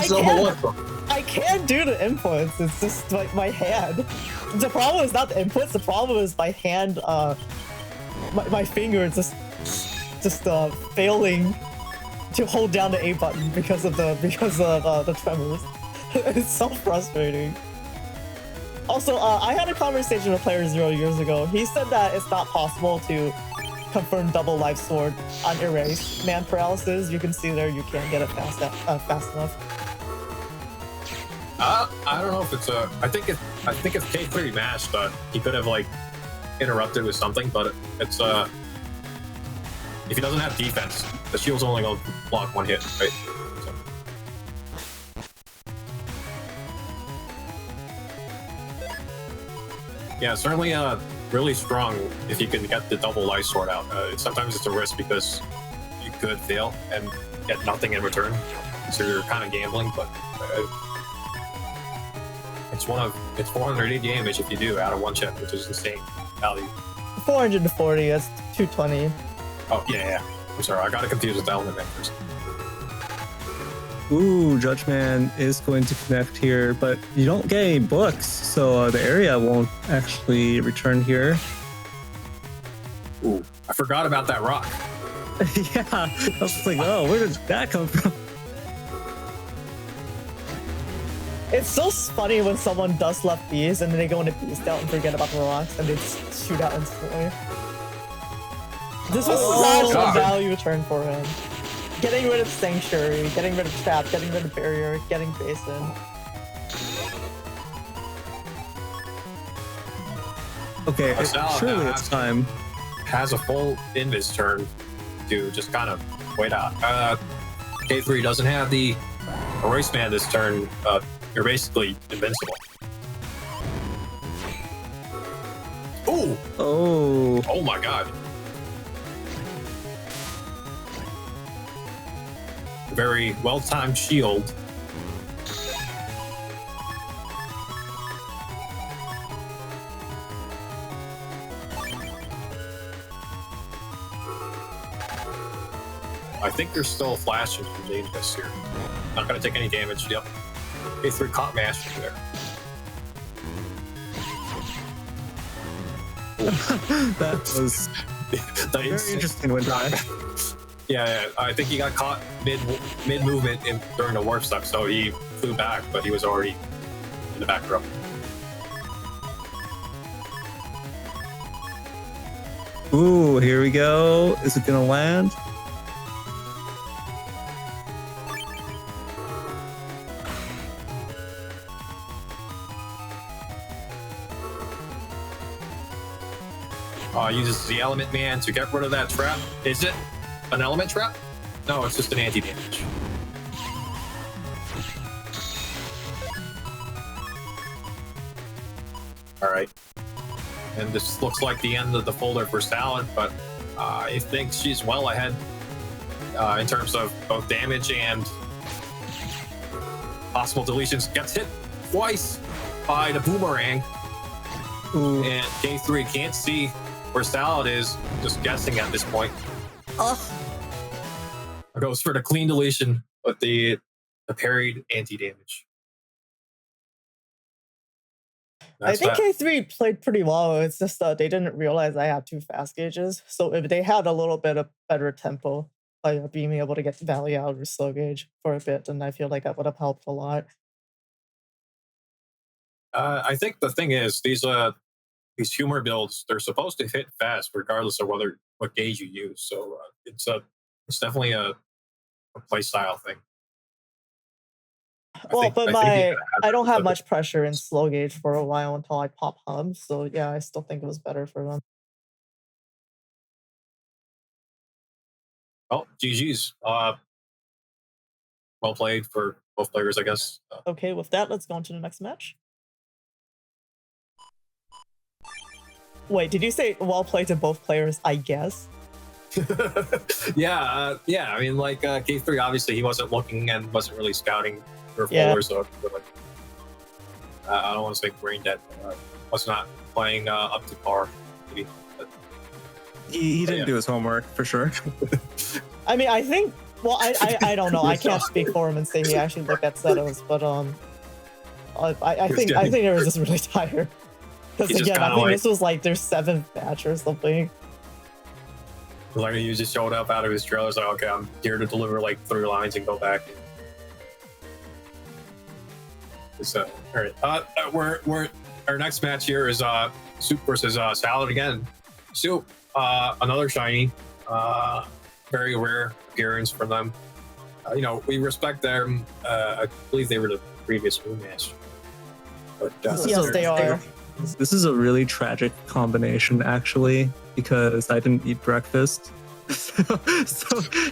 I can't do the inputs. It's just like my hand. The problem is not the inputs. The problem is my hand. My finger is just failing to hold down the A button because of the tremors. It's so frustrating. Also, I had a conversation with Player Zero years ago. He said that it's not possible to confirm double life sword on erase man paralysis. You can see there you can't get it fast enough. I don't know if it's a. I think if KayThree mashed, he could have like interrupted with something. But it's if he doesn't have defense, the shield's only gonna block one hit, right? So. Yeah, certainly really strong if you can get the double life sword out. Sometimes it's a risk because you could fail and get nothing in return, so you're kind of gambling. But it's 480 damage if you do out of one chip, which is insane value. 440. That's 220. Oh yeah. I'm sorry, I got it confused with the element man first. Ooh, Judge Man is going to connect here, but you don't get any books, so the area won't actually return here. Ooh, I forgot about that rock. Yeah, I was like, oh, where did that come from? It's so funny when someone does left bees and then they go into beast out and forget about the rocks and they just shoot out instantly. This was such a value turn for him. Getting rid of Sanctuary, getting rid of Trap, getting rid of Barrier, getting Basin. Okay, surely it's time. Has a full invis turn to just kind of wait out. KayThree doesn't have the Erase Man this turn. You're basically invincible. Ooh! Oh my god. Very well-timed shield. I think there's still a flash in Dangerous here. Not gonna take any damage. Yep. KayThree caught Master there. That was very interesting one time. Yeah, I think he got caught mid movement during the warp step, so he flew back, but he was already in the back row. Ooh, here we go. Is it gonna land? Uses the Element Man to get rid of that trap. Is it an element trap? No, it's just an anti-damage. Alright. And this looks like the end of the folder for Salad, but I think she's well ahead in terms of both damage and possible deletions. Gets hit twice by the boomerang. Ooh. And KayThree can't see where Salad is, just guessing at this point. Goes for the clean deletion, but the parried anti-damage. I think KayThree played pretty well. It's just they didn't realize I had 2 fast gauges. So if they had a little bit of better tempo, like being able to get value out of slow gauge for a bit, then I feel like that would have helped a lot. I think the thing is, these humor builds, they're supposed to hit fast regardless of what gauge you use. So it's definitely a play style thing. I don't have much pressure in slow gauge for a while until I pop hub. So yeah, I still think it was better for them. Oh, GG's. Well played for both players, I guess. Okay, with that, let's go on to the next match. Wait, did you say well played to both players, I guess? Yeah. I mean, like KayThree, obviously he wasn't looking and wasn't really scouting for Yeah. folders, so like, I don't want to say brain dead, but was not playing up to par. Maybe. But, He didn't do his homework for sure. I mean, I think. Well, I don't know. I can't speak for him and say he actually looked at settings, but I think they were just really tired. Because He's just again, I kinda think like- this was like their 7th match or something. Like he just showed up out of his trailer, like, okay, I'm here to deliver like 3 lines and go back. So, all right, we're our next match here is Soup versus Salad again. Soup, another shiny, very rare appearance from them. You know, we respect them. I believe they were the previous Moon Master. But Yes, they are. This is a really tragic combination, actually, because I didn't eat breakfast. So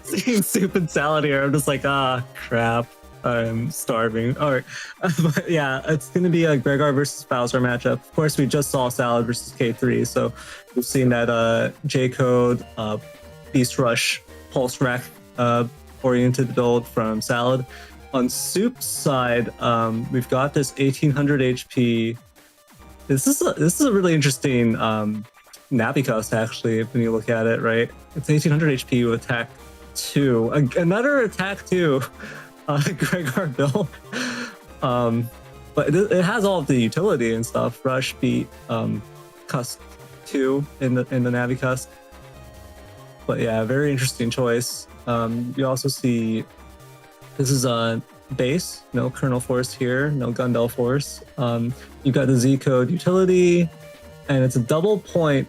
seeing Soup and Salad here, I'm just like, crap, I'm starving. All right, but yeah, it's going to be a Gregor versus Bowser matchup. Of course, we just saw Salad versus KayThree, so we've seen that J-Code, Beast Rush, Pulse Rack oriented build from Salad. On Soup's side, we've got this 1800 HP. This is a really interesting Navi cost, actually, when you look at it, right? It's 1800 HP with attack 2. Another attack 2 Gregor build. But it has all of the utility and stuff. Rush, beat, cust 2 in the Navi cust. But yeah, very interesting choice. You also see this is a base, no kernel force here, no Gundel force. You got the Z-code utility, and it's a double point.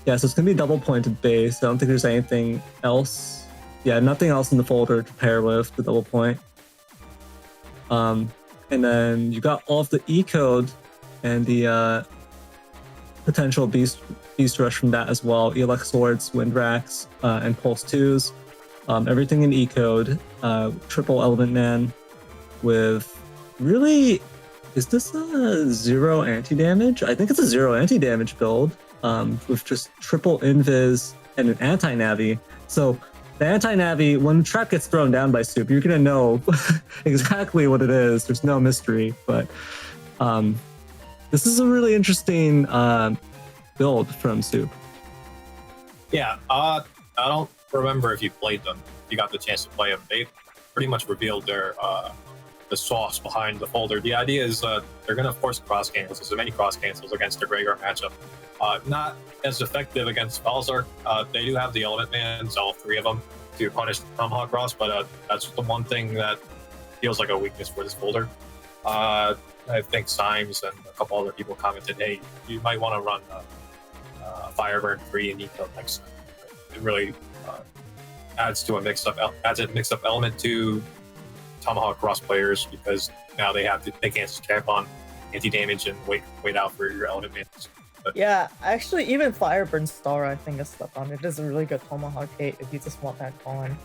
Yeah, so it's gonna be a double pointed base. I don't think there's anything else. Yeah, nothing else in the folder to pair with the double point. And then you got all of the E-code and the potential beast rush from that as well. Elect Swords, Wind Racks, and Pulse 2s. Everything in E-code. Triple Element Man with really... Is this a 0 anti-damage? I think it's a 0 anti-damage build with just triple invis and an anti-navi. So the anti-navi, when trap gets thrown down by Soup, you're gonna know exactly what it is. There's no mystery, but this is a really interesting build from Soup. Yeah, I don't remember if you played them. If you got the chance to play them, they pretty much revealed their the sauce behind the folder. The idea is they're going to force cross cancels, as many cross cancels against the Gregor matchup. Not as effective against Balzar. They do have the Element Mans, all 3 of them, to punish Tomahawk Cross, but that's the one thing that feels like a weakness for this folder. I think Symes and a couple other people commented, hey, you might want to run Fireburn 3 and Eco next time. It really adds a mix-up element to Tomahawk Cross players, because now they can't cap on anti-damage and wait out for your element mans. But Yeah, actually, even Fireburn Star, I think, is stuck on. It is a really good Tomahawk 8 if you just want that going.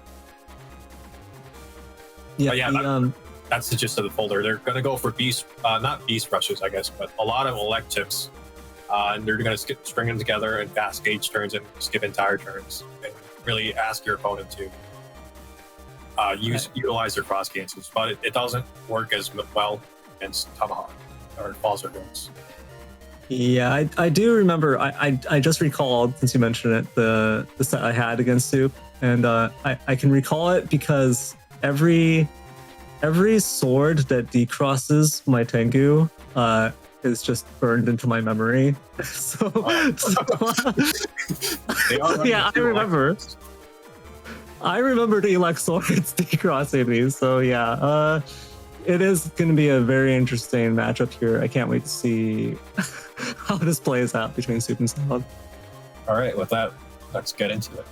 Yeah, that's the gist of the folder. They're going to go for not beast rushes, I guess, but a lot of elect chips. And they're going to string them together and fast gauge turns and skip entire turns. And really ask your opponent to utilize their cross cancels, but it doesn't work as well against Tomahawk or Balzar builds. Yeah, I do remember. I just recalled, since you mentioned it, the set I had against Soup, and I can recall it because every sword that decrosses my Tengu is just burned into my memory. So yeah, I remember. I remember the elect swords decrossing these. So yeah, it is going to be a very interesting matchup here. I can't wait to see how this plays out between Soup and Salad. All right, with that, let's get into it.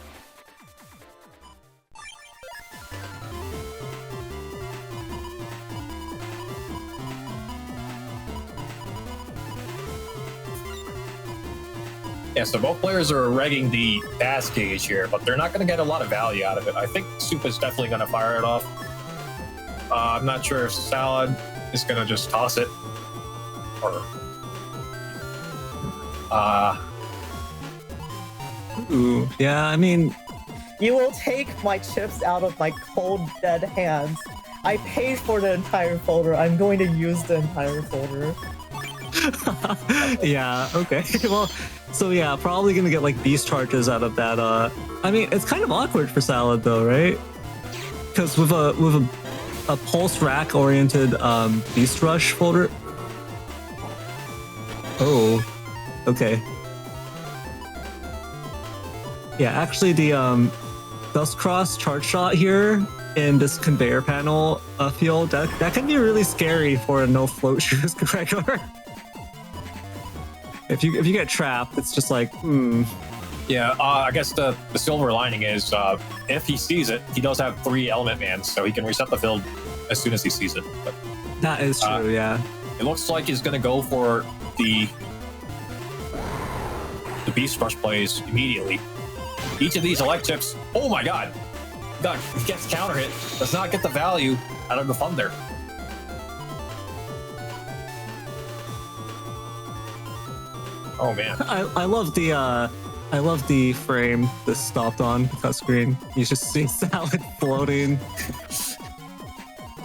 Yeah, so both players are regging the fast gauge here, but they're not going to get a lot of value out of it. I think Soup is definitely going to fire it off. I'm not sure if Salad is going to just toss it, or Ooh, yeah, I mean, You will take my chips out of my cold, dead hands. I paid for the entire folder. I'm going to use the entire folder. yeah, okay. Well, so yeah, probably gonna get like beast charges out of that. I mean, it's kind of awkward for Salad though, right? Because with a pulse rack oriented beast rush folder. Oh, okay. Yeah, actually the Dust Cross charge shot here in this conveyor panel field, that can be really scary for a no float shoes Gregor. If you get trapped, it's just like, Yeah, I guess the silver lining is if he sees it, he does have 3 element mans, so he can reset the field as soon as he sees it. But that is true, yeah. it looks like he's going to go for the beast rush plays immediately. Each of these elect chips, oh my god, he gets counter hit, does not get the value out of the thunder. Oh man, I love the frame this stopped on the cut screen. You just see Salad floating.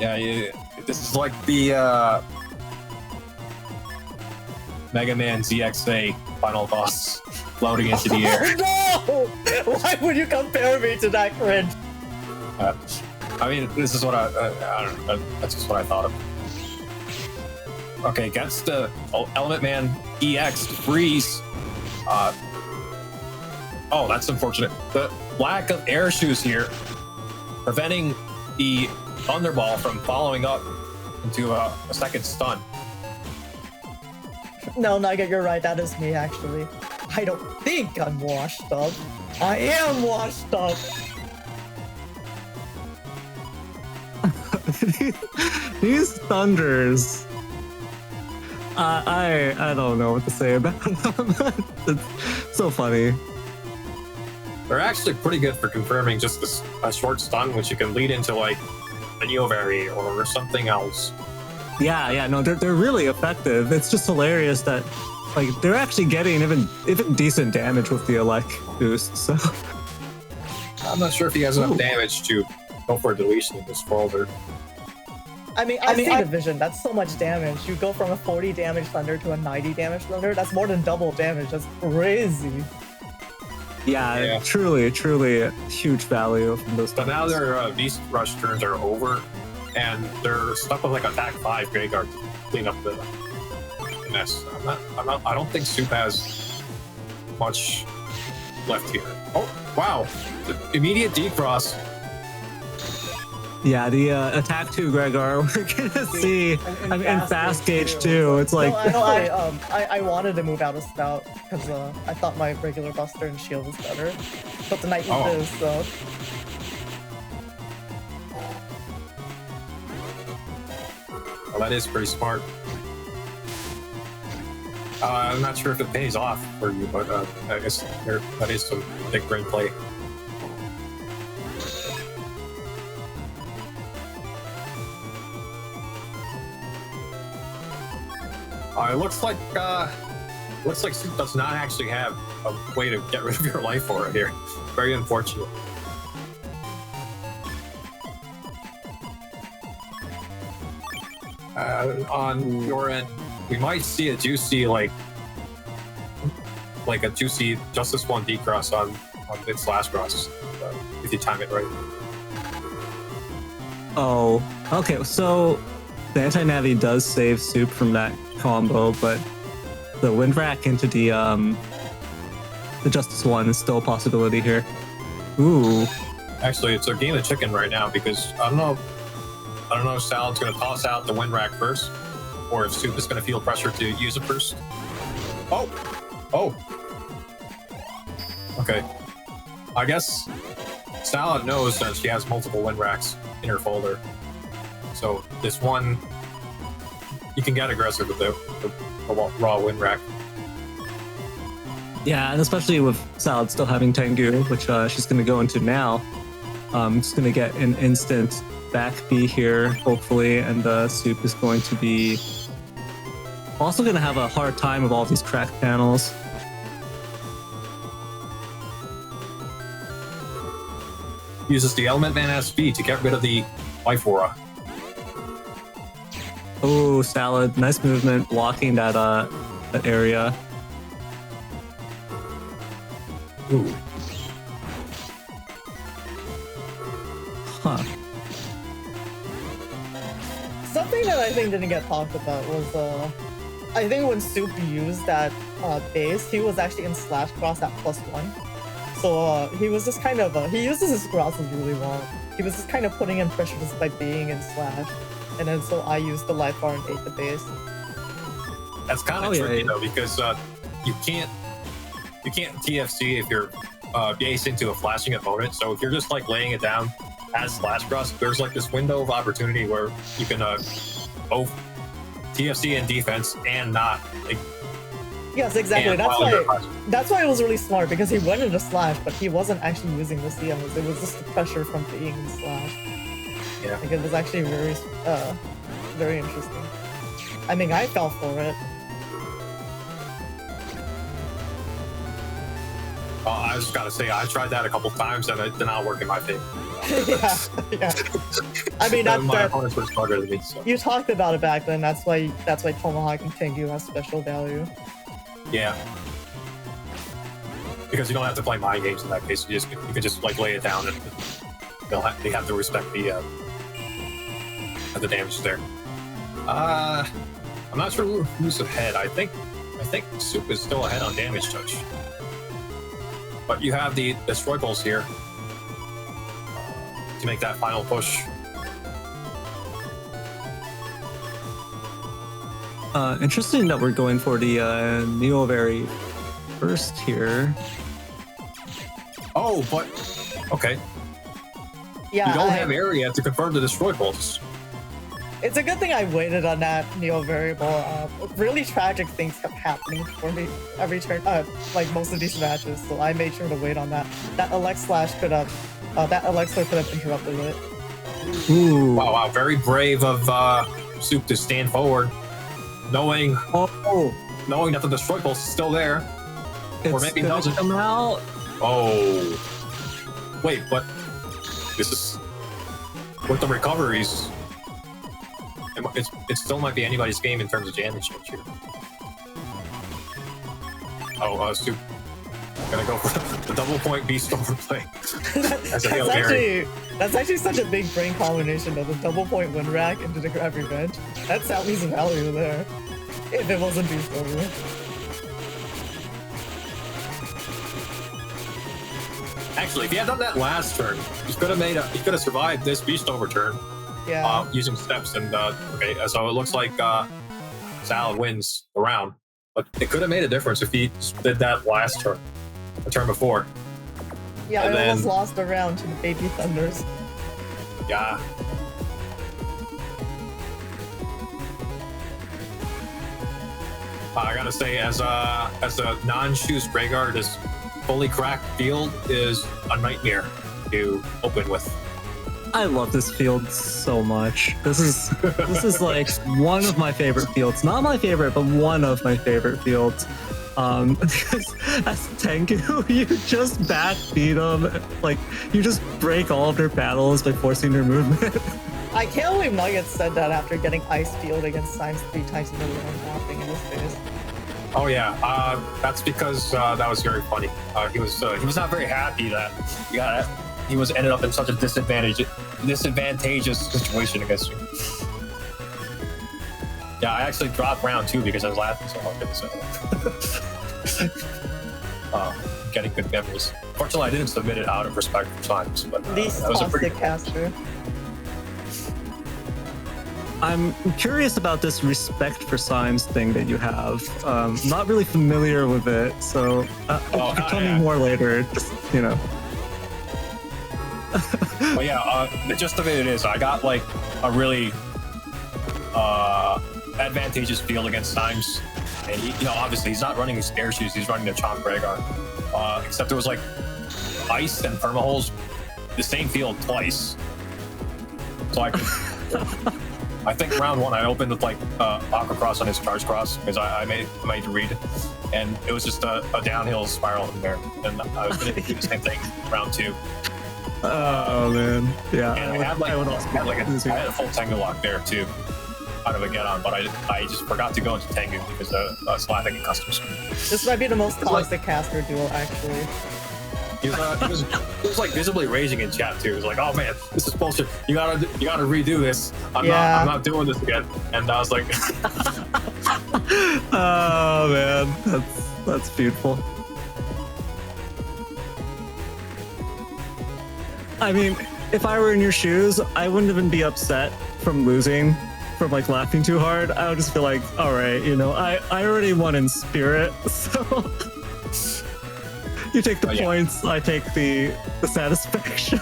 yeah, this is like the Mega Man ZXA final boss floating into the air. Oh no! Why would you compare me to that cringe? I mean, this is what I don't know. That's just what I thought of. Okay, gets the Element Man EX freeze. Oh, that's unfortunate. The lack of air shoes here preventing the Thunderball from following up into a second stun. No, Nugget, you're right. That is me, actually. I don't think I'm washed up. I am washed up. These thunders. I don't know what to say about them. It's so funny. They're actually pretty good for confirming just a short stun, which you can lead into like a Neo Vary or something else. Yeah, no, they're really effective. It's just hilarious that like they're actually getting even decent damage with the elect boost. So I'm not sure if he has enough damage to go for a deletion in this folder. I mean, I see the vision. That's so much damage. You go from a 40 damage Thunder to a 90 damage Thunder. That's more than double damage. That's crazy. Yeah, truly a huge value from those. But now their Beast Rush turns are over, and they're stuck with like attack 5 Graveyard to clean up the mess. I don't think Soup has much left here. Oh wow! The immediate decross. Yeah, the attack 2 Gregor, we're gonna see. I mean, and fast gauge too. It's like I wanted to move out of Spout because I thought my regular Buster and Shield was better, but the Night is so. Well, that is pretty smart. I'm not sure if it pays off for you, but I guess that is some big brain play. It looks like Soup does not actually have a way to get rid of your life for it here. Very unfortunate. On your end, we might see a juicy like a juicy Justice 1 decross on its last cross if you time it right. Oh, okay. So the anti-navi does save Soup from that combo, but the wind rack into the Justice 1 is still a possibility here. Ooh. Actually, it's a game of chicken right now because I don't know if Salad's going to toss out the wind rack first, or if Soup is going to feel pressure to use it first. Oh. Okay. I guess Salad knows that she has multiple wind racks in her folder, so this one you can get aggressive with the raw wind rack. Yeah, and especially with Salad still having Tengu, which she's going to go into now. It's going to get an instant back B here, hopefully, and Soup is going to be also going to have a hard time with all these cracked panels. uses the Element Man as speed to get rid of the Life Aura. Oh, Salad. Nice movement, blocking that that area. Ooh. Huh. Something that I think didn't get talked about was I think when Soup used that base, he was actually in slash cross at +1. So he was just kind of he uses his crosses really well. He was just kind of putting in pressure just by being in slash, and then so I used the life bar and ate the base. That's kind of tricky though, because you can't TFC if you're base into a flashing opponent. So if you're just like laying it down as slash cross, there's like this window of opportunity where you can both TFC and defense and not like. Yes, exactly. That's why it was really smart, because he went into slash, but he wasn't actually using the CMs. It was just the pressure from being in slash. Yeah. Like, it was actually very interesting. I mean, I fell for it. I just gotta say, I tried that a couple times and it did not work in my favor. yeah. I mean, my opponents were stronger than me. So. You talked about it back then. That's why Tomahawk and Tengu has special value. Yeah. Because you don't have to play mind games in that case. You can just like lay it down and they have to respect the damage there. I'm not sure who's ahead. I think Soup is still ahead on damage touch. But you have the destroy pulse here to make that final push. Interesting that we're going for the Neoberry first here. Oh, but okay. Yeah, you don't have area to confirm the destroy pulse. It's a good thing I waited on that Neo variable. Really tragic things kept happening for me every turn, like most of these matches. So I made sure to wait on that. That Alex could have interrupted it. Ooh. Wow! Very brave of Soup to stand forward, knowing that the destroy pulse is still there, or maybe doesn't come out. Oh, wait, but this is with the recoveries. It still might be anybody's game in terms of damage here. Oh, Soup gonna go for the double point beast overplay. That's actually such a big brain combination of the double point win rack into the grab revenge. That's Sally's value there. If it wasn't beast over. Actually, if he had done that last turn, he could have survived this beast over turn. Yeah. Using steps and okay, so it looks like Salad wins the round, but it could have made a difference if he did that last turn, the turn before. Yeah, I almost lost a round to the Baby Thunders. Yeah. I gotta say, as a non-shoes Greyguard, this fully cracked field is a nightmare to open with. I love this field so much. This is like one of my favorite fields. Not my favorite, but one of my favorite fields. Because as Tengu, you just backbeat them. Like, you just break all of their battles by forcing their movement. I can't believe Nugget said that after getting ice field against Symes 3 times in a row and laughing in his face. Oh yeah, that's because that was very funny. He was not very happy that he was ended up in such a disadvantageous situation against you. Yeah, I actually dropped round 2 because I was laughing so hard. So, getting good memories. Fortunately, I didn't submit it out of respect for Symes, but that was a pretty caster. I'm curious about this respect for Symes thing that you have. Not really familiar with it, so you can tell me more later. Just, you know. Well, yeah, the gist of it is I got like a really advantageous field against Symes, and obviously he's not running his air shoes, he's running the Chomp Greyguard. Except there was like ice and permaholes, the same field twice. So I think round 1 I opened with like Aqua Cross on his Charge Cross because I made to read, and it was just a downhill spiral in there, and I was going to do the same thing round 2. Oh man, yeah. And I had a full Tengu lock there too, out of a get on, but I just forgot to go into Tengu because so I think it custom swing. This might be the most toxic caster duel, actually. He was like visibly raging in chat too. He was like, "Oh man, this is bullshit. You gotta redo this. I'm not doing this again." And I was like, "Oh man, that's beautiful." I mean, if I were in your shoes, I wouldn't even be upset from losing, from like laughing too hard. I would just feel like, all right, you know, I already won in spirit, so you take the points, I take the satisfaction.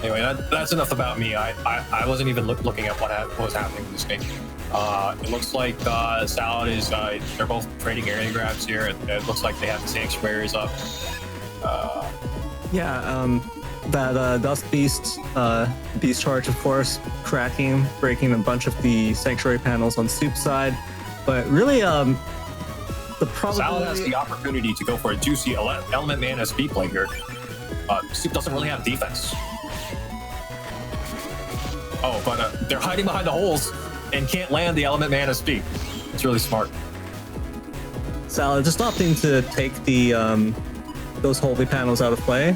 Anyway, that's enough about me. I wasn't even looking at what was happening in this game. It looks like Salad is they're both trading area grabs here. It looks like they have the sanctuaries up. That Dust Beast charge, of course, cracking, breaking a bunch of the sanctuary panels on Soup's side. But really, the probability... Salad has the opportunity to go for a juicy Element Man SP play here. Soup doesn't really have defense. Oh, but they're hiding behind the holes and can't land the Element Man SP. It's really smart. Salad just opting to take the those holy panels out of play.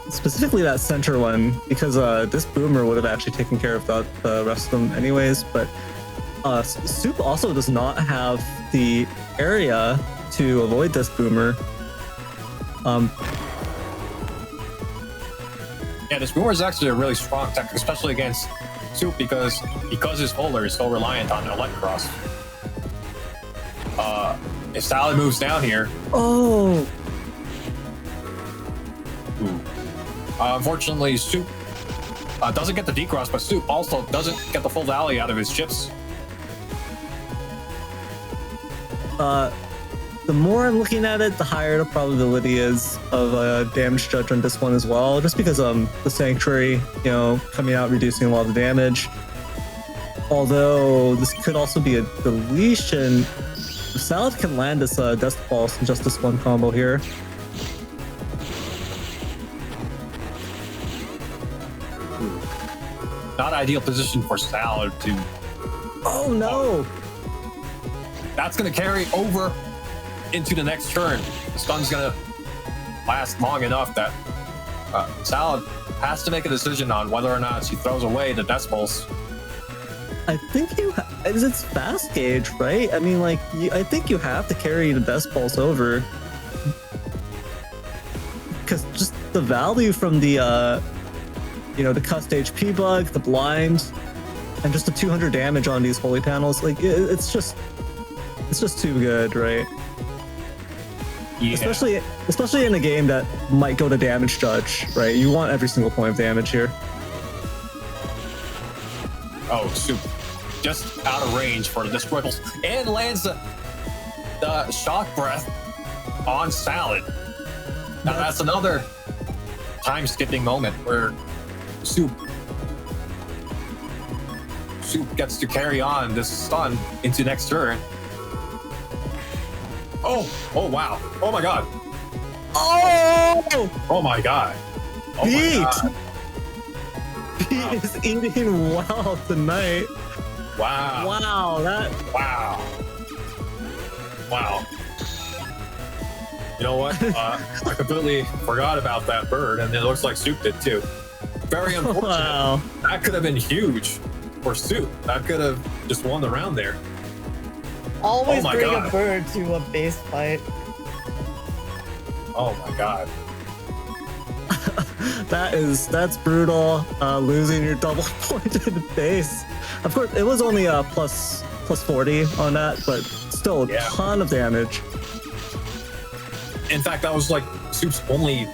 Specifically that center one, because this boomer would have actually taken care of the rest of them anyways, but Soup also does not have the area to avoid this boomer. Yeah, this boomer is actually a really strong tech, especially against Soup because his holder is so reliant on Elect Cross. If Salad moves down here... Oh! Ooh. Unfortunately, Soup doesn't get the decross, but Soup also doesn't get the full valley out of his chips. The more I'm looking at it, the higher the probability is of a damage judge on this one as well, just because the sanctuary, you know, coming out reducing a lot of the damage. Although this could also be a deletion. Salad can land this Death Pulse in just this one combo here. Not ideal position for Salad to... Oh no! That's going to carry over into the next turn. The stun's going to last long enough that Salad has to make a decision on whether or not she throws away the Death Pulse. I think it's fast gauge, right? I mean, like, I think you have to carry the Death Pulse over. Because just the value from the, you know, the cust HP bug, the blind, and just the 200 damage on these holy panels, like, it's just too good, right? Yeah. Especially in a game that might go to damage judge, right? You want every single point of damage here. Oh, Soup just out of range for the Destroy Pulse and lands the Shock Breath on Salad. Now that's another time-skipping moment where Soup gets to carry on this stun into next turn. Oh wow. Oh my god. Oh my god. Oh Pete! my god. Pete is eating well tonight. Wow. Wow. You know what? I completely forgot about that bird, and it looks like Soup did too. Very unfortunate. Wow. That could have been huge for Soup. That could have just won the round there. Always bring a bird to a base fight. Oh my god. That's brutal. Losing your double pointed base. Of course, it was only plus 40 on that, but still a ton of damage. In fact, that was like Soup's only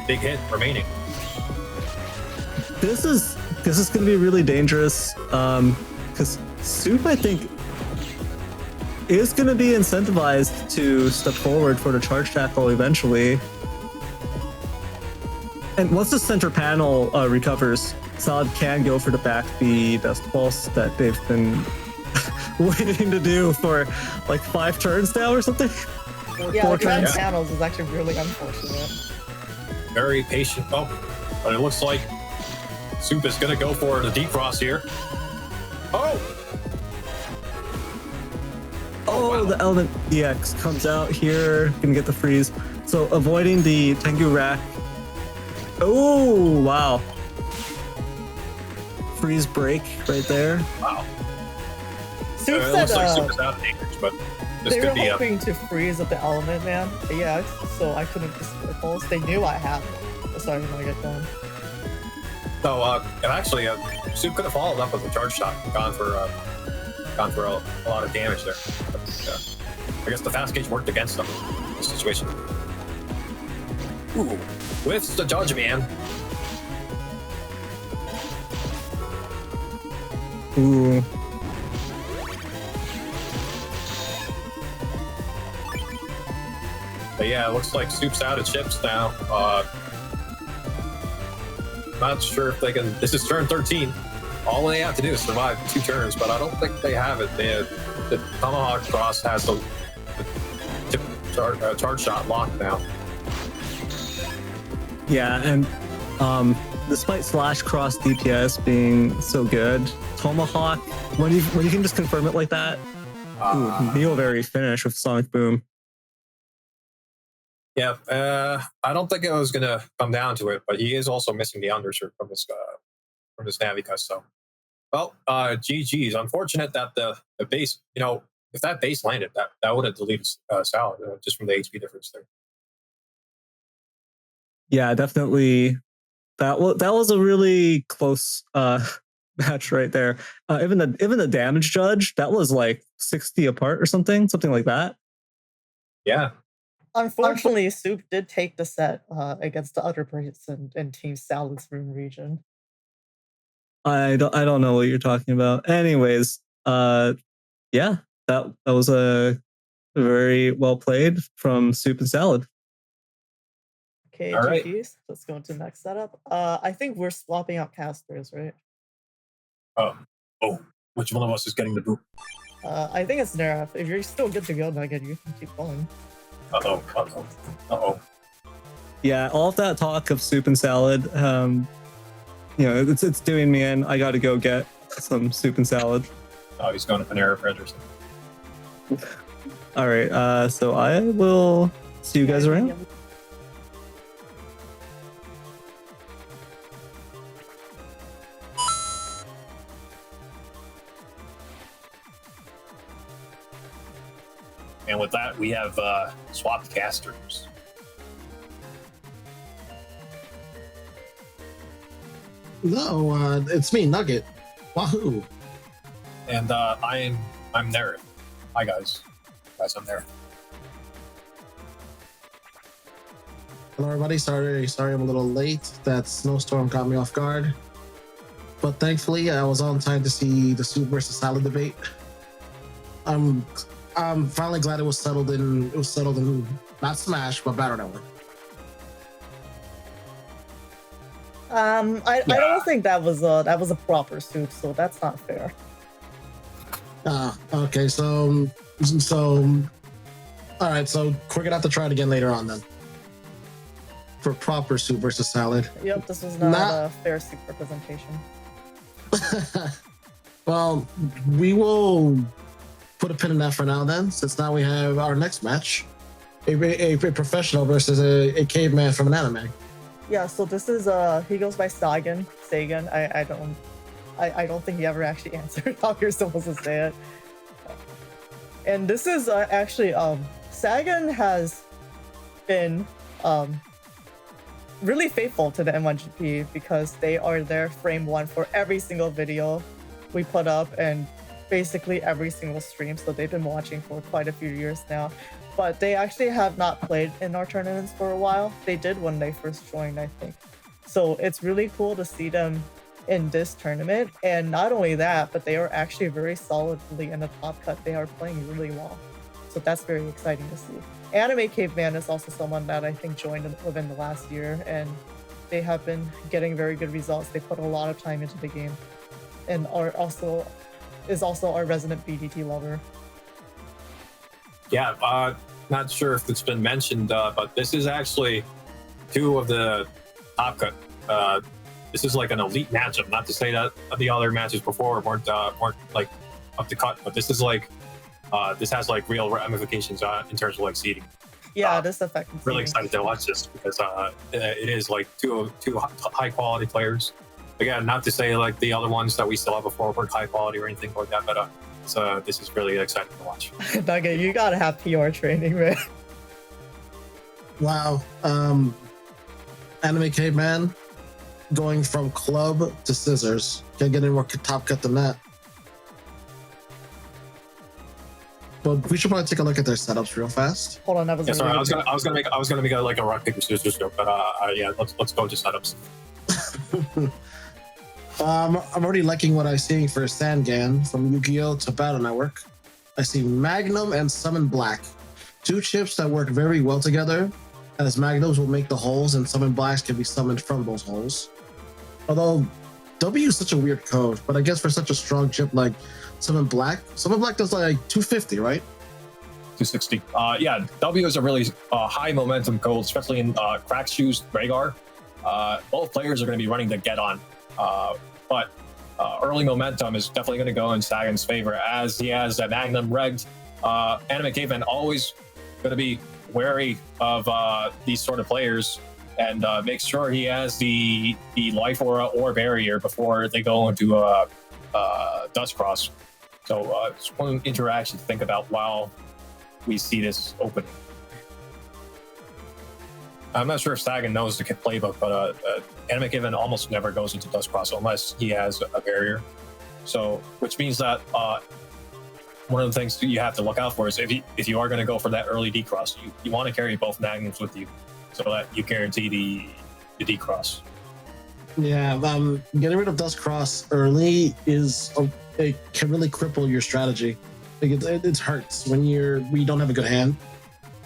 big hit remaining. This is going to be really dangerous because Soup, I think, is going to be incentivized to step forward for the charge tackle eventually. And once the center panel recovers, Salad can go for the back B Death Pulse that they've been waiting to do for like 5 turns now or something. Yeah, the red panels is actually really unfortunate. very patient. Oh, but it looks like Soup is gonna go for the defrost here. Oh! Oh, wow. the Element EX comes out here, gonna get the freeze. So avoiding the Tengu rack. Oh, wow. Freeze break right there. Wow. Soup It said looks like Soup is out of damage, but this they were could be hoping to freeze up the element, man. Yeah, so I couldn't display pulse. They knew I had it, so I didn't want to get done. So, and actually, Soup could have followed up with a charge shot, gone for a lot of damage there. But, I guess the fast gauge worked against them in this situation. Ooh, with the Judge Man. Ooh. But yeah, it looks like Soup's out of chips now. Not sure if they can. This is turn 13. All they have to do is survive 2 turns, but I don't think they have it. The Tomahawk Cross has the charge shot locked now. Yeah, and despite Slash Cross DPS being so good, Tomahawk, when you can just confirm it like that, Neo very finish with Sonic Boom. Yeah, I don't think it was gonna come down to it, but he is also missing the undershirt from this Navica. So, well, GG's. Unfortunate that the base, if that base landed, that would have deleted Salad just from the HP difference there. Yeah, definitely. That was a really close match right there. Even the damage judge, that was like 60 apart or something like that. Yeah. Unfortunately, Soup did take the set against the other person in Team Salad's room region. I don't know what you're talking about. Anyways, yeah, that was a very well played from Soup and Salad. Okay, all right. GPs. Let's go into the next setup. I think we're swapping out casters, right? Oh, which one of us is getting the boot? I think it's Neryth. If you're still good to go, Nugget, you can keep going. Uh-oh. Yeah, all of that talk of Soup and Salad, it's doing me in. I got to go get some Soup and Salad. Oh, he's going to Panera Bread or something. All right, so I will see you guys around. And with that, we have swapped casters. No, it's me, Nugget. Wahoo! And I'm Neryth. Hi guys, I'm Neryth. Hello, everybody. Sorry, I'm a little late. That snowstorm caught me off guard. But thankfully, I was on time to see the Soup versus Salad debate. I'm finally glad it was settled in. It was settled in not Smash, but Battle Network. I don't think that was a proper Soup, so that's not fair. Okay, so all right, so we're gonna have to try it again later on then. For proper Soup versus Salad. Yep, this was not a fair Soup representation. Well, we will put a pin in that for now then, since now we have our next match. A professional versus a caveman from an anime. Yeah, so this is he goes by Sagan. I don't think he ever actually answered how you're supposed to say it. And this is actually Sagan has been really faithful to the N10thGP because they are there frame 1 for every single video we put up and basically every single stream. So they've been watching for quite a few years now. But they actually have not played in our tournaments for a while. They did when they first joined, I think. So it's really cool to see them in this tournament. And not only that, but they are actually very solidly in the top cut. They are playing really well. So that's very exciting to see. Animecaveman is also someone that I think joined within the last year, and they have been getting very good results. They put a lot of time into the game, and is also our resident BDT lover. Yeah, not sure if it's been mentioned, but this is actually two of the top cut. This is like an elite matchup. Not to say that the other matches before weren't like up to cut, but this is like this has like real ramifications in terms of like seeding. Yeah, this affects. Really excited to watch this because it is like two high quality players. Again, not to say like the other ones that we still have before weren't high quality or anything like that, but this is really exciting to watch. Nugget, you gotta have PR training, man. Wow. Anime Caveman going from club to scissors. Can't get any more top cut than that. But we should probably take a look at their setups real fast. Hold on, that was. Yeah, sorry, I was gonna make like a rock paper scissors joke, but yeah, let's go to setups. I'm already liking what I'm seeing for Sagan from Yu-Gi-Oh! To Battle Network. I see Magnum and Summon Black, two chips that work very well together, as Magnums will make the holes and Summon Blacks can be summoned from those holes. Although W is such a weird code, but I guess for such a strong chip like Summon Black does like 250, right? 260. Yeah, W is a really high momentum code, especially in Crack Shoes, Rhaegar. Both players are going to be running the get on, but early momentum is definitely going to go in Sagan's favor as he has that Magnum regged. Anime Caveman always going to be wary of these sort of players and make sure he has the life aura or barrier before they go into Dust Cross. So just one interaction to think about while we see this open. I'm not sure if Sagan knows the playbook, but Anime Caveman almost never goes into Dust Cross unless he has a barrier. So, which means that one of the things you have to look out for is if you are going to go for that early D-Cross, you want to carry both Magnums with you so that you guarantee the D-Cross. Yeah, getting rid of Dust Cross early it can really cripple your strategy. Like it hurts when you don't have a good hand,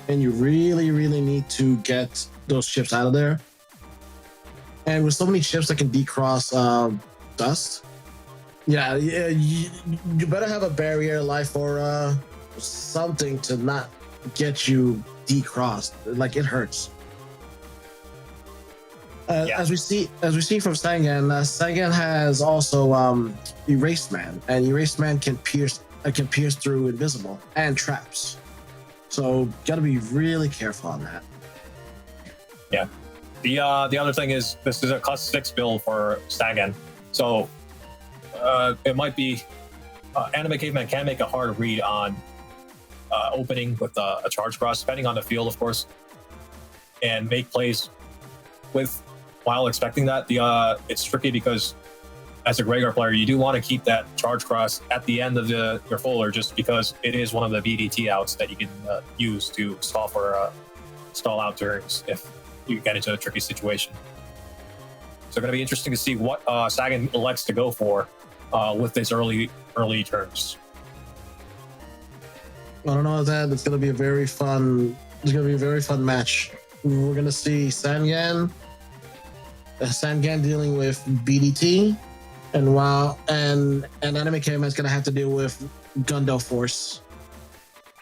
and you really need to get those chips out of there. And with so many chips that can decross Dust, yeah, you better have a barrier, life aura, something to not get you decrossed. Like it hurts. Yeah. As we see from Sagan, Sagan has also Erased Man, and Erased Man can pierce through invisible and traps. So gotta be really careful on that. Yeah. The other thing is this is a class 6 build for Sagan, so it might be Anime Caveman can make a hard read on opening with a charge cross, depending on the field, of course, and make plays while expecting that. It's tricky because as a Rhaegar player, you do want to keep that charge cross at the end of your folder, just because it is one of the BDT outs that you can use to stall out turns if you get into a tricky situation. So going to be interesting to see what Sagan elects to go for with this early turns. I don't know that it's going to be a very fun. It's going to be a very fun match. We're going to see Sagan dealing with BDT, and Anime Caveman is going to have to deal with Gundo Force.